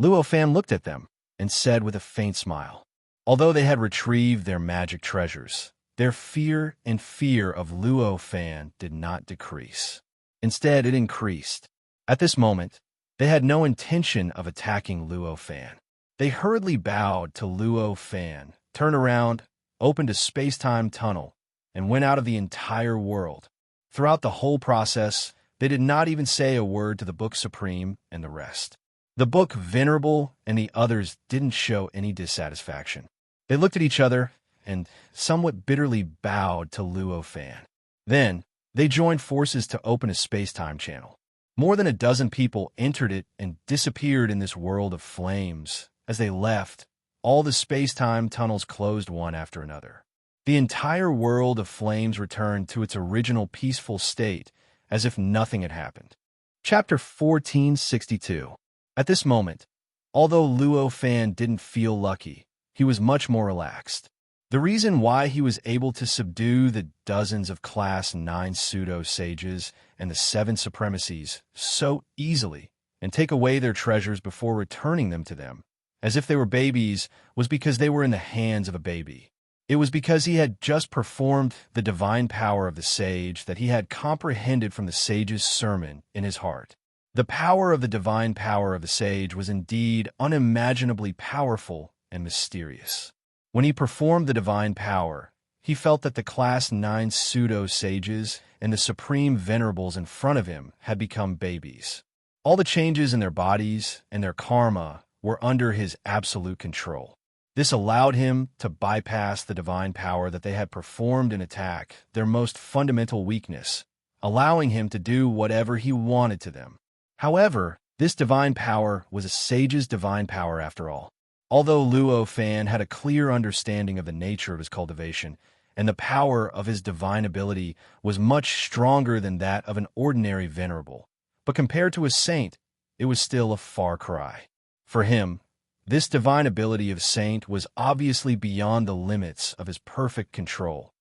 Luo Fan looked at them and said with a faint smile. Although they had retrieved their magic treasures, their fear of Luo Fan did not decrease. Instead, it increased. At this moment, they had no intention of attacking Luo Fan. They hurriedly bowed to Luo Fan, turned around, opened a space-time tunnel, and went out of the entire world. Throughout the whole process, They did not even say a word to the Book Supreme and the rest. The Book Venerable and the others didn't show any dissatisfaction. They looked at each other and somewhat bitterly bowed to Luo Fan. Then, they joined forces to open a space-time channel. More than a dozen people entered it and disappeared in this world of flames. As they left, all the space-time tunnels closed one after another. The entire world of flames returned to its original peaceful state, as if nothing had happened. Chapter 1462. At this moment, although Luo Fan didn't feel lucky, he was much more relaxed. The reason why he was able to subdue the dozens of Class 9 pseudo-sages and the 7 supremacies so easily and take away their treasures before returning them to them, as if they were babies, was because they were in the hands of a baby. It was because he had just performed the divine power of the sage that he had comprehended from the sage's sermon in his heart. The power of the divine power of the sage was indeed unimaginably powerful and mysterious. When he performed the divine power, he felt that the Class 9 pseudo-sages and the supreme venerables in front of him had become babies. All the changes in their bodies and their karma were under his absolute control. This allowed him to bypass the divine power that they had performed and attack their most fundamental weakness, allowing him to do whatever he wanted to them. However, this divine power was a sage's divine power after all. Although Luo Fan had a clear understanding of the nature of his cultivation, and the power of his divine ability was much stronger than that of an ordinary venerable, but compared to a saint, it was still a far cry. For him, this divine ability of saint was obviously beyond the limits of his perfect control.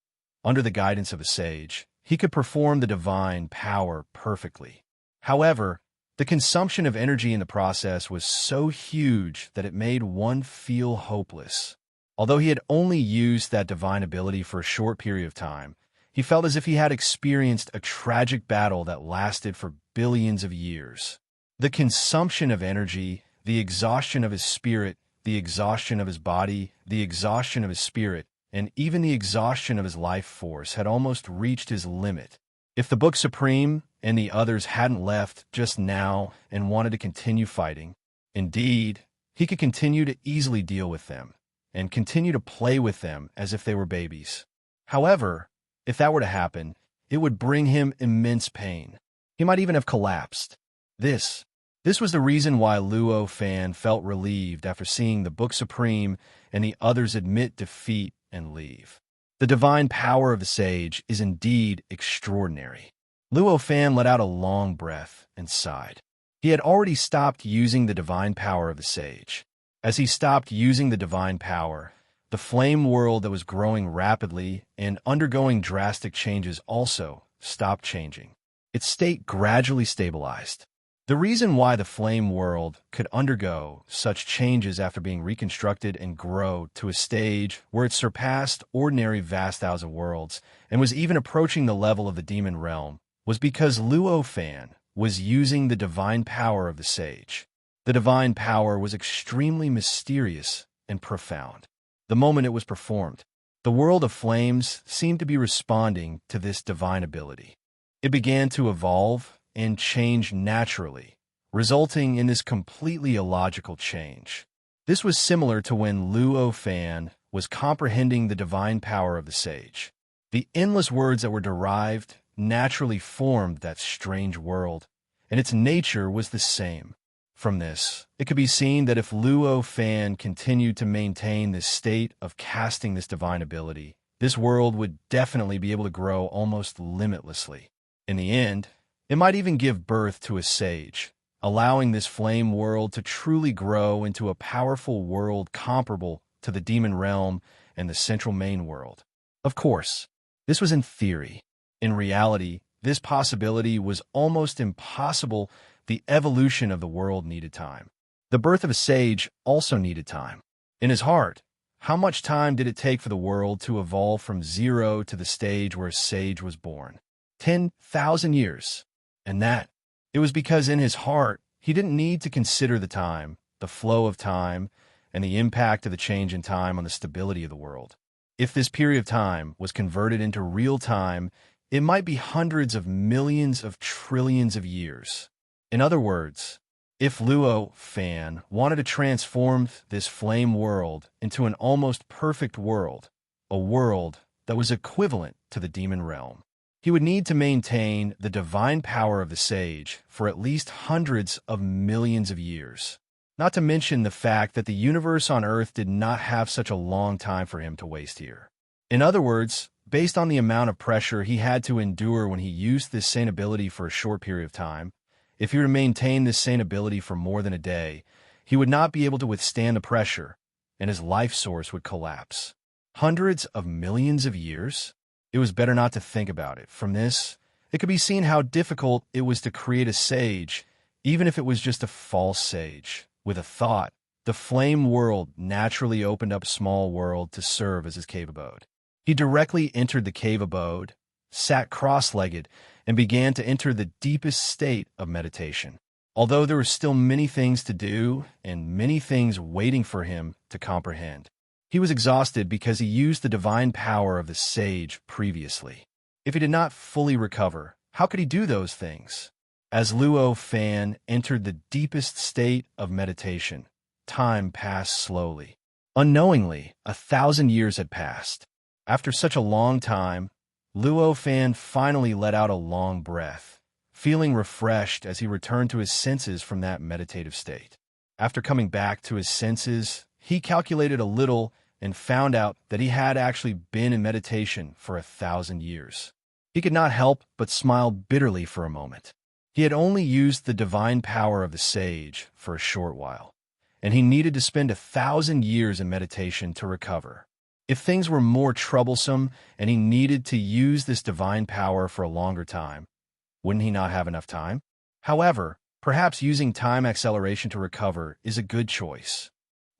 Under the guidance of a sage, he could perform the divine power perfectly. However, the consumption of energy in the process was so huge that it made one feel hopeless. Although he had only used that divine ability for a short period of time, he felt as if he had experienced a tragic battle that lasted for billions of years. The consumption of energy, the exhaustion of his spirit, the exhaustion of his body, the exhaustion of his spirit, and even the exhaustion of his life force had almost reached his limit. If the Book Supreme and the others hadn't left just now and wanted to continue fighting, indeed, he could continue to easily deal with them and continue to play with them as if they were babies. However, if that were to happen, it would bring him immense pain. He might even have collapsed. This was the reason why Luo Fan felt relieved after seeing the Book Supreme and the others admit defeat and leave. The divine power of the sage is indeed extraordinary. Luo Fan let out a long breath and sighed. He had already stopped using the divine power of the sage. As he stopped using the divine power, the flame world that was growing rapidly and undergoing drastic changes also stopped changing. Its state gradually stabilized. The reason why the flame world could undergo such changes after being reconstructed and grow to a stage where it surpassed ordinary vast thousand worlds and was even approaching the level of the demon realm was because Luo Fan was using the divine power of the sage. The divine power was extremely mysterious and profound. The moment it was performed, the world of flames seemed to be responding to this divine ability. It began to evolve and change naturally, resulting in this completely illogical change. This was similar to when Luo Fan was comprehending the divine power of the sage. The endless words that were derived naturally formed that strange world, and its nature was the same. From this, it could be seen that if Luo Fan continued to maintain this state of casting this divine ability, this world would definitely be able to grow almost limitlessly. In the end, it might even give birth to a sage, allowing this flame world to truly grow into a powerful world comparable to the demon realm and the central main world. Of course, this was in theory. In reality, this possibility was almost impossible. The evolution of the world needed time. The birth of a sage also needed time. In his heart, how much time did it take for the world to evolve from zero to the stage where a sage was born? 10,000 years. And that, it was because in his heart, he didn't need to consider the time, the flow of time, and the impact of the change in time on the stability of the world. If this period of time was converted into real time, it might be hundreds of millions of trillions of years. In other words, if Luo Fan wanted to transform this flame world into an almost perfect world, a world that was equivalent to the demon realm, he would need to maintain the divine power of the sage for at least hundreds of millions of years. Not to mention the fact that the universe on Earth did not have such a long time for him to waste here. In other words, based on the amount of pressure he had to endure when he used this sane ability for a short period of time, if he were to maintain this sane ability for more than a day, he would not be able to withstand the pressure, and his life source would collapse. Hundreds of millions of years? It was better not to think about it. From this, it could be seen how difficult it was to create a sage, even if it was just a false sage. With a thought, the flame world naturally opened up a small world to serve as his cave abode. He directly entered the cave abode, sat cross-legged, and began to enter the deepest state of meditation. Although there were still many things to do and many things waiting for him to comprehend, he was exhausted because he used the divine power of the sage previously. If he did not fully recover, how could he do those things? As Luo Fan entered the deepest state of meditation, time passed slowly. Unknowingly, 1,000 years had passed. After such a long time, Luo Fan finally let out a long breath, feeling refreshed as he returned to his senses from that meditative state. After coming back to his senses, he calculated a little and found out that he had actually been in meditation for 1,000 years. He could not help but smile bitterly for a moment. He had only used the divine power of the sage for a short while, and he needed to spend 1,000 years in meditation to recover. If things were more troublesome and he needed to use this divine power for a longer time, wouldn't he not have enough time? However, perhaps using time acceleration to recover is a good choice.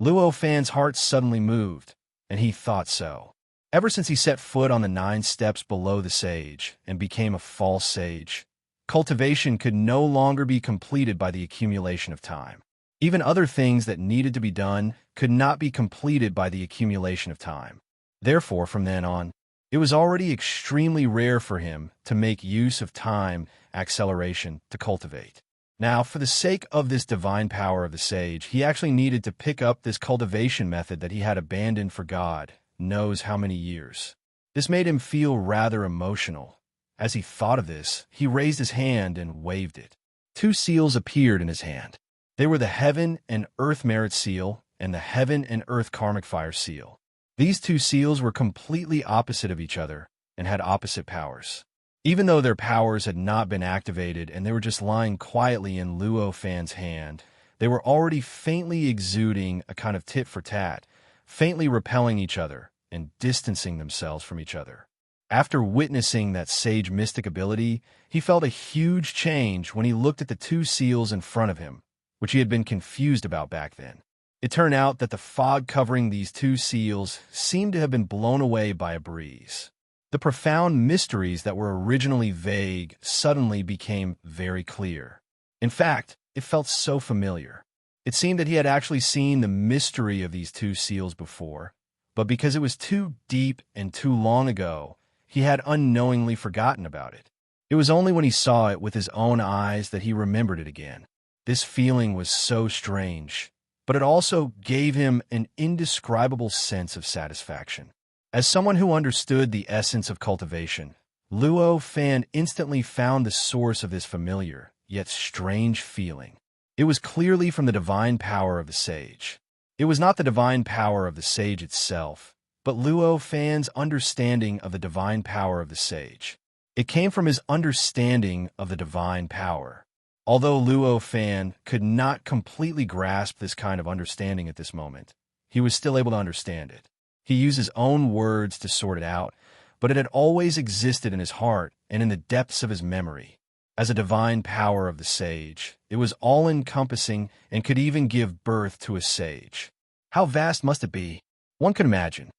Luo Fan's heart suddenly moved, and he thought so. Ever since he set foot on the 9 steps below the sage and became a false sage, cultivation could no longer be completed by the accumulation of time. Even other things that needed to be done could not be completed by the accumulation of time. Therefore, from then on, it was already extremely rare for him to make use of time acceleration to cultivate. Now, for the sake of this divine power of the sage, he actually needed to pick up this cultivation method that he had abandoned for God knows how many years. This made him feel rather emotional. As he thought of this, he raised his hand and waved it. 2 seals appeared in his hand. They were the Heaven and Earth Merit Seal and the Heaven and Earth Karmic Fire Seal. These 2 seals were completely opposite of each other and had opposite powers. Even though their powers had not been activated and they were just lying quietly in Luo Fan's hand, they were already faintly exuding a kind of tit for tat, faintly repelling each other and distancing themselves from each other. After witnessing that sage mystic ability, he felt a huge change when he looked at the 2 seals in front of him, which he had been confused about back then. It turned out that the fog covering these 2 seals seemed to have been blown away by a breeze. The profound mysteries that were originally vague suddenly became very clear. In fact, it felt so familiar. It seemed that he had actually seen the mystery of these 2 seals before, but because it was too deep and too long ago, he had unknowingly forgotten about it. It was only when he saw it with his own eyes that he remembered it again. This feeling was so strange, but it also gave him an indescribable sense of satisfaction. As someone who understood the essence of cultivation, Luo Fan instantly found the source of this familiar, yet strange feeling. It was clearly from the divine power of the sage. It was not the divine power of the sage itself, but Luo Fan's understanding of the divine power of the sage. It came from his understanding of the divine power. Although Luo Fan could not completely grasp this kind of understanding at this moment, he was still able to understand it. He used his own words to sort it out, but it had always existed in his heart and in the depths of his memory. As a divine power of the sage, it was all-encompassing and could even give birth to a sage. How vast must it be? One could imagine.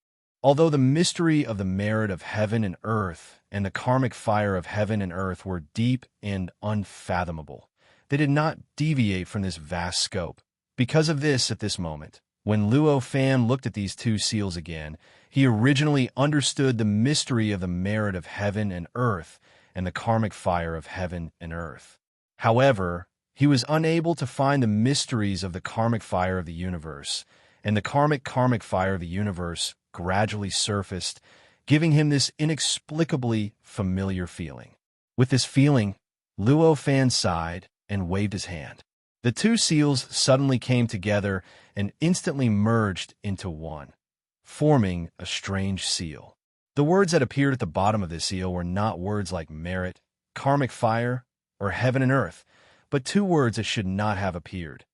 Although the mystery of the merit of heaven and earth and the karmic fire of heaven and earth were deep and unfathomable, they did not deviate from this vast scope. Because of this, at this moment, When Luo Fan looked at these two seals again, he originally understood the mystery of the merit of heaven and earth and the karmic fire of heaven and earth. However, he was unable to find the mysteries of the karmic fire of the universe, and the karmic fire of the universe gradually surfaced, giving him this inexplicably familiar feeling. With this feeling, Luo Fan sighed and waved his hand. The two seals suddenly came together and instantly merged into one, forming a strange seal. The words that appeared at the bottom of this seal were not words like merit, karmic fire, or heaven and earth, but two words that should not have appeared: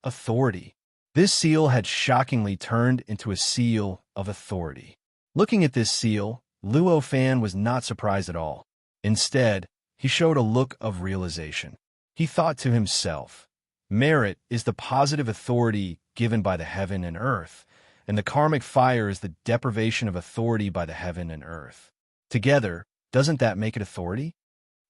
authority. This seal had shockingly turned into a seal of authority. Looking at this seal, Luo Fan was not surprised at all. Instead, he showed a look of realization. He thought to himself, merit is the positive authority given by the heaven and earth, and the karmic fire is the deprivation of authority by the heaven and earth. Together, doesn't that make it authority?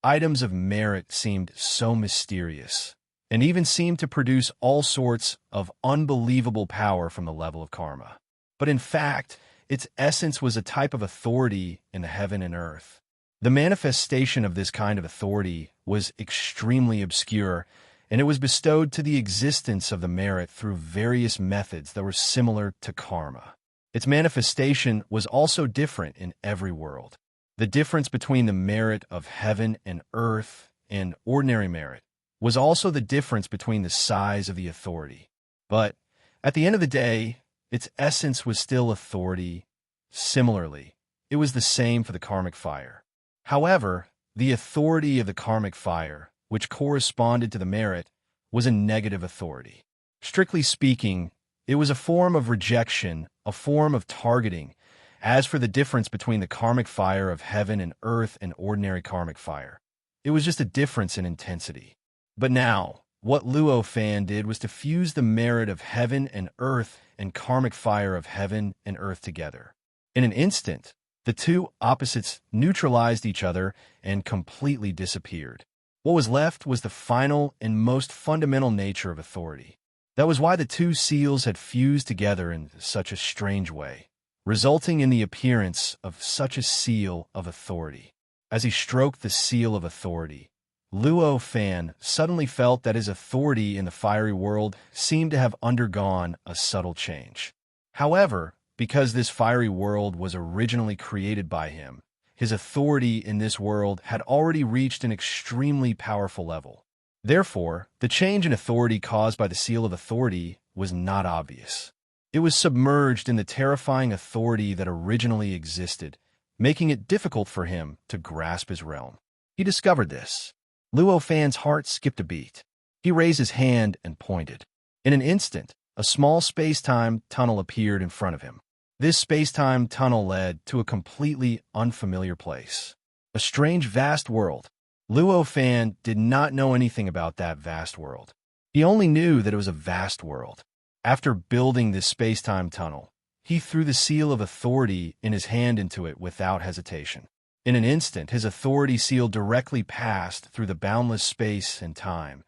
Items of merit seemed so mysterious, and even seemed to produce all sorts of unbelievable power from the level of karma. But in fact, its essence was a type of authority in the heaven and earth. The manifestation of this kind of authority was extremely obscure, and it was bestowed to the existence of the merit through various methods that were similar to karma. Its manifestation was also different in every world. The difference between the merit of heaven and earth and ordinary merit was also the difference between the size of the authority. But at the end of the day, its essence was still authority. Similarly, it was the same for the karmic fire. However, the authority of the karmic fire, which corresponded to the merit, was a negative authority. Strictly speaking, it was a form of rejection, a form of targeting. As for the difference between the karmic fire of heaven and earth and ordinary karmic fire, it was just a difference in intensity. But now, what Luo Fan did was to fuse the merit of heaven and earth and karmic fire of heaven and earth together. In an instant, the two opposites neutralized each other and completely disappeared. What was left was the final and most fundamental nature of authority. That was why the two seals had fused together in such a strange way, resulting in the appearance of such a seal of authority. As he stroked the seal of authority, Luo Fan suddenly felt that his authority in the fiery world seemed to have undergone a subtle change. However, because this fiery world was originally created by him, his authority in this world had already reached an extremely powerful level. Therefore, the change in authority caused by the seal of authority was not obvious. It was submerged in the terrifying authority that originally existed, making it difficult for him to grasp his realm. He discovered this. Luo Fan's heart skipped a beat. He raised his hand and pointed. In an instant, a small space-time tunnel appeared in front of him. This space-time tunnel led to a completely unfamiliar place. A strange, vast world. Luo Fan did not know anything about that vast world. He only knew that it was a vast world. After building this space-time tunnel, he threw the seal of authority in his hand into it without hesitation. In an instant, his authority seal directly passed through the boundless space and time,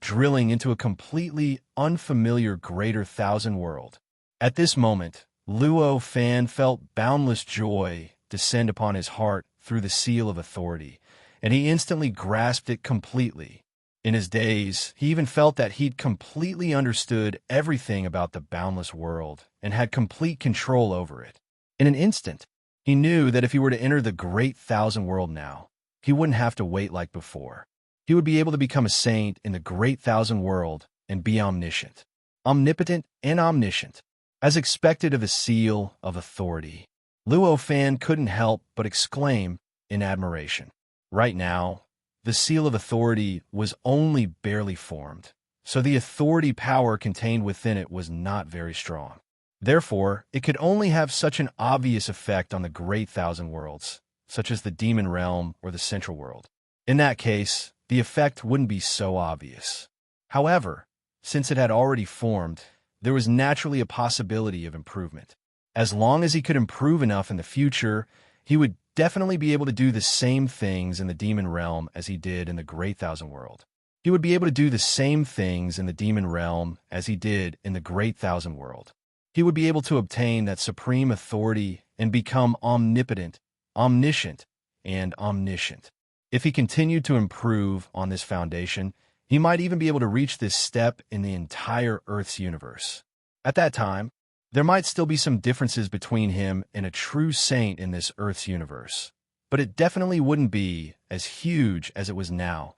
drilling into a completely unfamiliar greater thousand world. At this moment, Luo Fan felt boundless joy descend upon his heart through the seal of authority, and he instantly grasped it completely. In his daze, he even felt that he'd completely understood everything about the boundless world and had complete control over it. In an instant, he knew that if he were to enter the great thousand world now, he wouldn't have to wait like before. He would be able to become a saint in the great thousand world and be omniscient, omnipotent, and omniscient. As expected of a seal of authority, Luo Fan couldn't help but exclaim in admiration. Right now, the seal of authority was only barely formed, so the authority power contained within it was not very strong. Therefore, it could only have such an obvious effect on the great thousand worlds, such as the demon realm or the central world. In that case, the effect wouldn't be so obvious. However, since it had already formed, there was naturally a possibility of improvement. As long as he could improve enough in the future, he would definitely be able to do the same things in the demon realm as he did in the great thousand world. He would be able to do the same things in the demon realm as he did in the great thousand world. he would be able to obtain that supreme authority and become omnipotent, omniscient, and omniscient. If he continued to improve on this foundation, he might even be able to reach this step in the entire Earth's universe. At that time, there might still be some differences between him and a true saint in this Earth's universe, but it definitely wouldn't be as huge as it was now.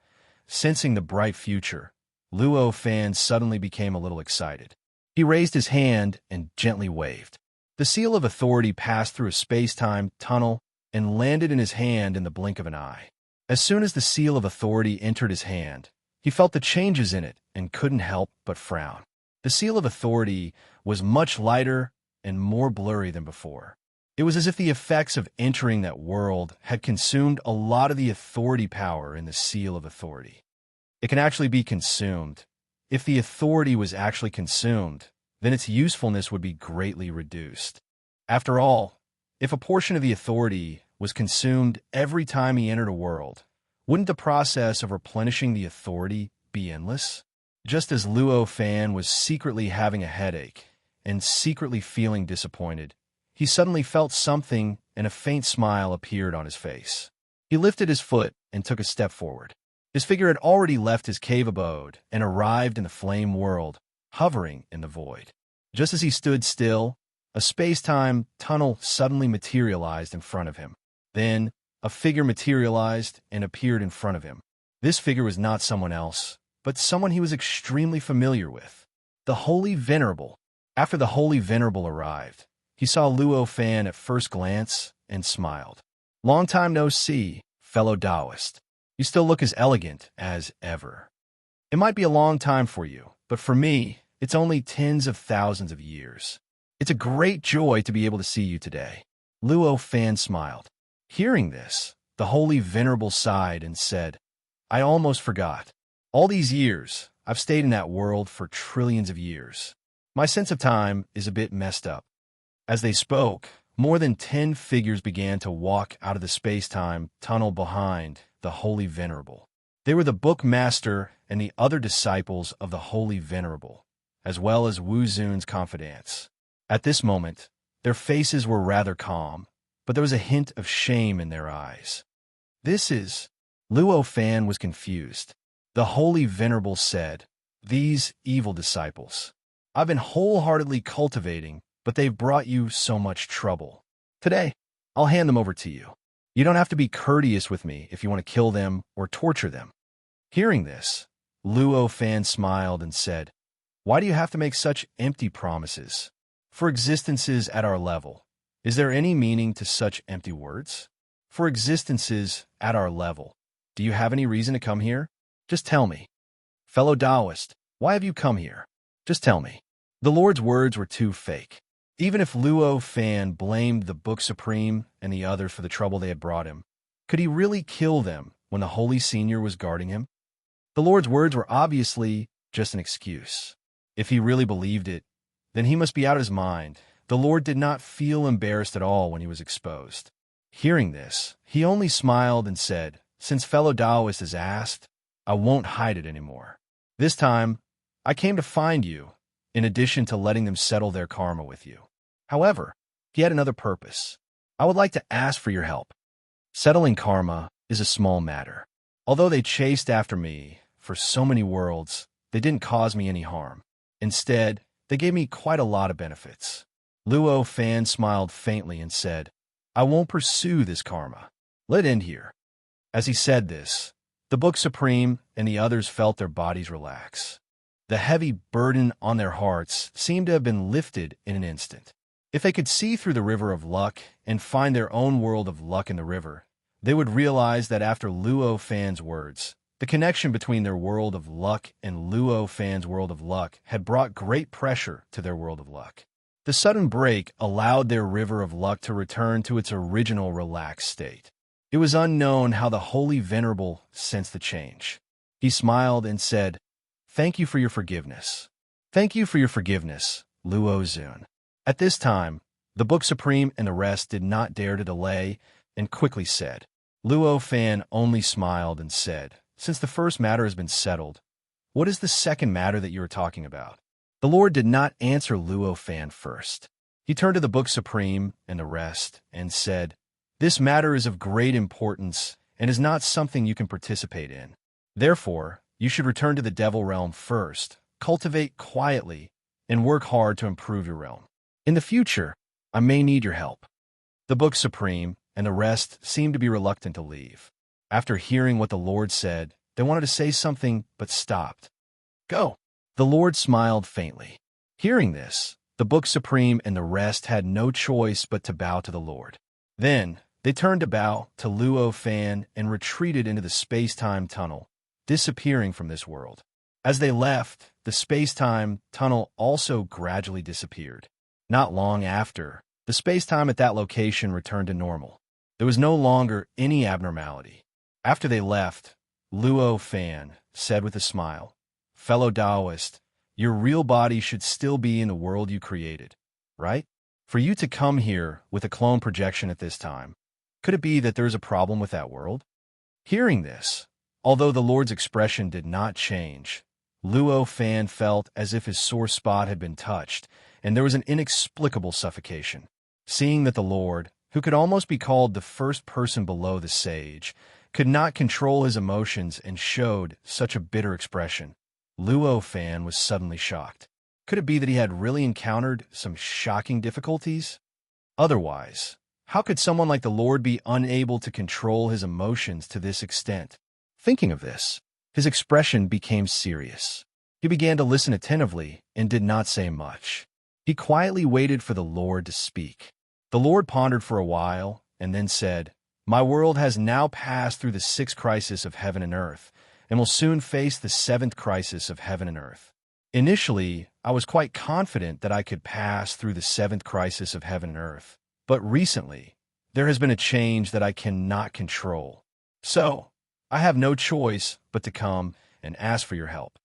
Sensing the bright future, Luo Fan suddenly became a little excited. He raised his hand and gently waved. The seal of authority passed through a space-time tunnel and landed in his hand in the blink of an eye. As soon as the seal of authority entered his hand, he felt the changes in it and couldn't help but frown. The seal of authority was much lighter and more blurry than before. It was as if the effects of entering that world had consumed a lot of the authority power in the seal of authority. It can actually be consumed. If the authority was actually consumed, then its usefulness would be greatly reduced. After all, if a portion of the authority was consumed every time he entered a world, wouldn't the process of replenishing the authority be endless? Just as Luo Fan was secretly having a headache and secretly feeling disappointed, he suddenly felt something and a faint smile appeared on his face. He lifted his foot and took a step forward. His figure had already left his cave abode and arrived in the flame world, hovering in the void. Just as he stood still, a space-time tunnel suddenly materialized in front of him. Then, a figure materialized and appeared in front of him. This figure was not someone else, but someone he was extremely familiar with. The Holy Venerable. After the Holy Venerable arrived, he saw Luo Fan at first glance and smiled. "Long time no see, fellow Taoist. You still look as elegant as ever. It might be a long time for you, but for me, it's only tens of thousands of years. It's a great joy to be able to see you today." Luo Fan smiled. Hearing this, the Holy Venerable sighed and said, "I almost forgot. All these years, I've stayed in that world for trillions of years. My sense of time is a bit messed up." As they spoke, more than 10 figures began to walk out of the space-time tunnel behind the Holy Venerable. They were the Book Master and the other disciples of the Holy Venerable, as well as Wu Zun's confidants. At this moment, their faces were rather calm, but there was a hint of shame in their eyes. "This is..." Luo Fan was confused. The Holy Venerable said, "These evil disciples, I've been wholeheartedly cultivating, but they've brought you so much trouble. Today, I'll hand them over to you. You don't have to be courteous with me if you want to kill them or torture them." Hearing this, Luo Fan smiled and said, "Why do you have to make such empty promises? For existences at our level, is there any meaning to such empty words? For existences at our level, do you have any reason to come here? Just tell me. Fellow Taoist, why have you come here? Just tell me." The Lord's words were too fake. Even if Luo Fan blamed the Book Supreme and the others for the trouble they had brought him, could he really kill them when the Holy Senior was guarding him? The Lord's words were obviously just an excuse. If he really believed it, then he must be out of his mind. The Lord did not feel embarrassed at all when he was exposed. Hearing this, he only smiled and said, "Since fellow Taoist has asked, I won't hide it anymore. This time, I came to find you, in addition to letting them settle their karma with you. However, he had another purpose. I would like to ask for your help. Settling karma is a small matter. Although they chased after me for so many worlds, they didn't cause me any harm. Instead, they gave me quite a lot of benefits." Luo Fan smiled faintly and said, "I won't pursue this karma. Let it end here." As he said this, the Book Supreme and the others felt their bodies relax. The heavy burden on their hearts seemed to have been lifted in an instant. If they could see through the river of luck and find their own world of luck in the river, they would realize that after Luo Fan's words, the connection between their world of luck and Luo Fan's world of luck had brought great pressure to their world of luck. The sudden break allowed their river of luck to return to its original relaxed state. It was unknown how the Holy Venerable sensed the change. He smiled and said, "Thank you for your forgiveness. Thank you for your forgiveness, Luo Zun." At this time, the Book Supreme and the rest did not dare to delay and quickly said. Luo Fan only smiled and said, "Since the first matter has been settled, what is the second matter that you are talking about?" The Lord did not answer Luo Fan first. He turned to the Book Supreme and the rest and said, "This matter is of great importance and is not something you can participate in. Therefore, you should return to the Devil Realm first, cultivate quietly, and work hard to improve your realm. In the future, I may need your help." The Book Supreme and the rest seemed to be reluctant to leave. After hearing what the Lord said, they wanted to say something but stopped. "Go." The Lord smiled faintly. Hearing this, the Book Supreme and the rest had no choice but to bow to the Lord. Then, they turned to bow to Luo Fan and retreated into the space-time tunnel, disappearing from this world. As they left, the space-time tunnel also gradually disappeared. Not long after, the space-time at that location returned to normal. There was no longer any abnormality. After they left, Luo Fan said with a smile, "Fellow Taoist, your real body should still be in the world you created, right? For you to come here with a clone projection at this time, could it be that there is a problem with that world?" Hearing this, although the Lord's expression did not change, Luo Fan felt as if his sore spot had been touched, and there was an inexplicable suffocation. Seeing that the Lord, who could almost be called the first person below the sage, could not control his emotions and showed such a bitter expression, Luo Fan was suddenly shocked. Could it be that he had really encountered some shocking difficulties? Otherwise, how could someone like the Lord be unable to control his emotions to this extent? Thinking of this, his expression became serious. He began to listen attentively and did not say much. He quietly waited for the Lord to speak. The Lord pondered for a while and then said, "My world has now passed through the sixth crisis of heaven and earth, and will soon face the seventh crisis of heaven and earth. Initially, I was quite confident that I could pass through the seventh crisis of heaven and earth, but recently, there has been a change that I cannot control. So, I have no choice but to come and ask for your help."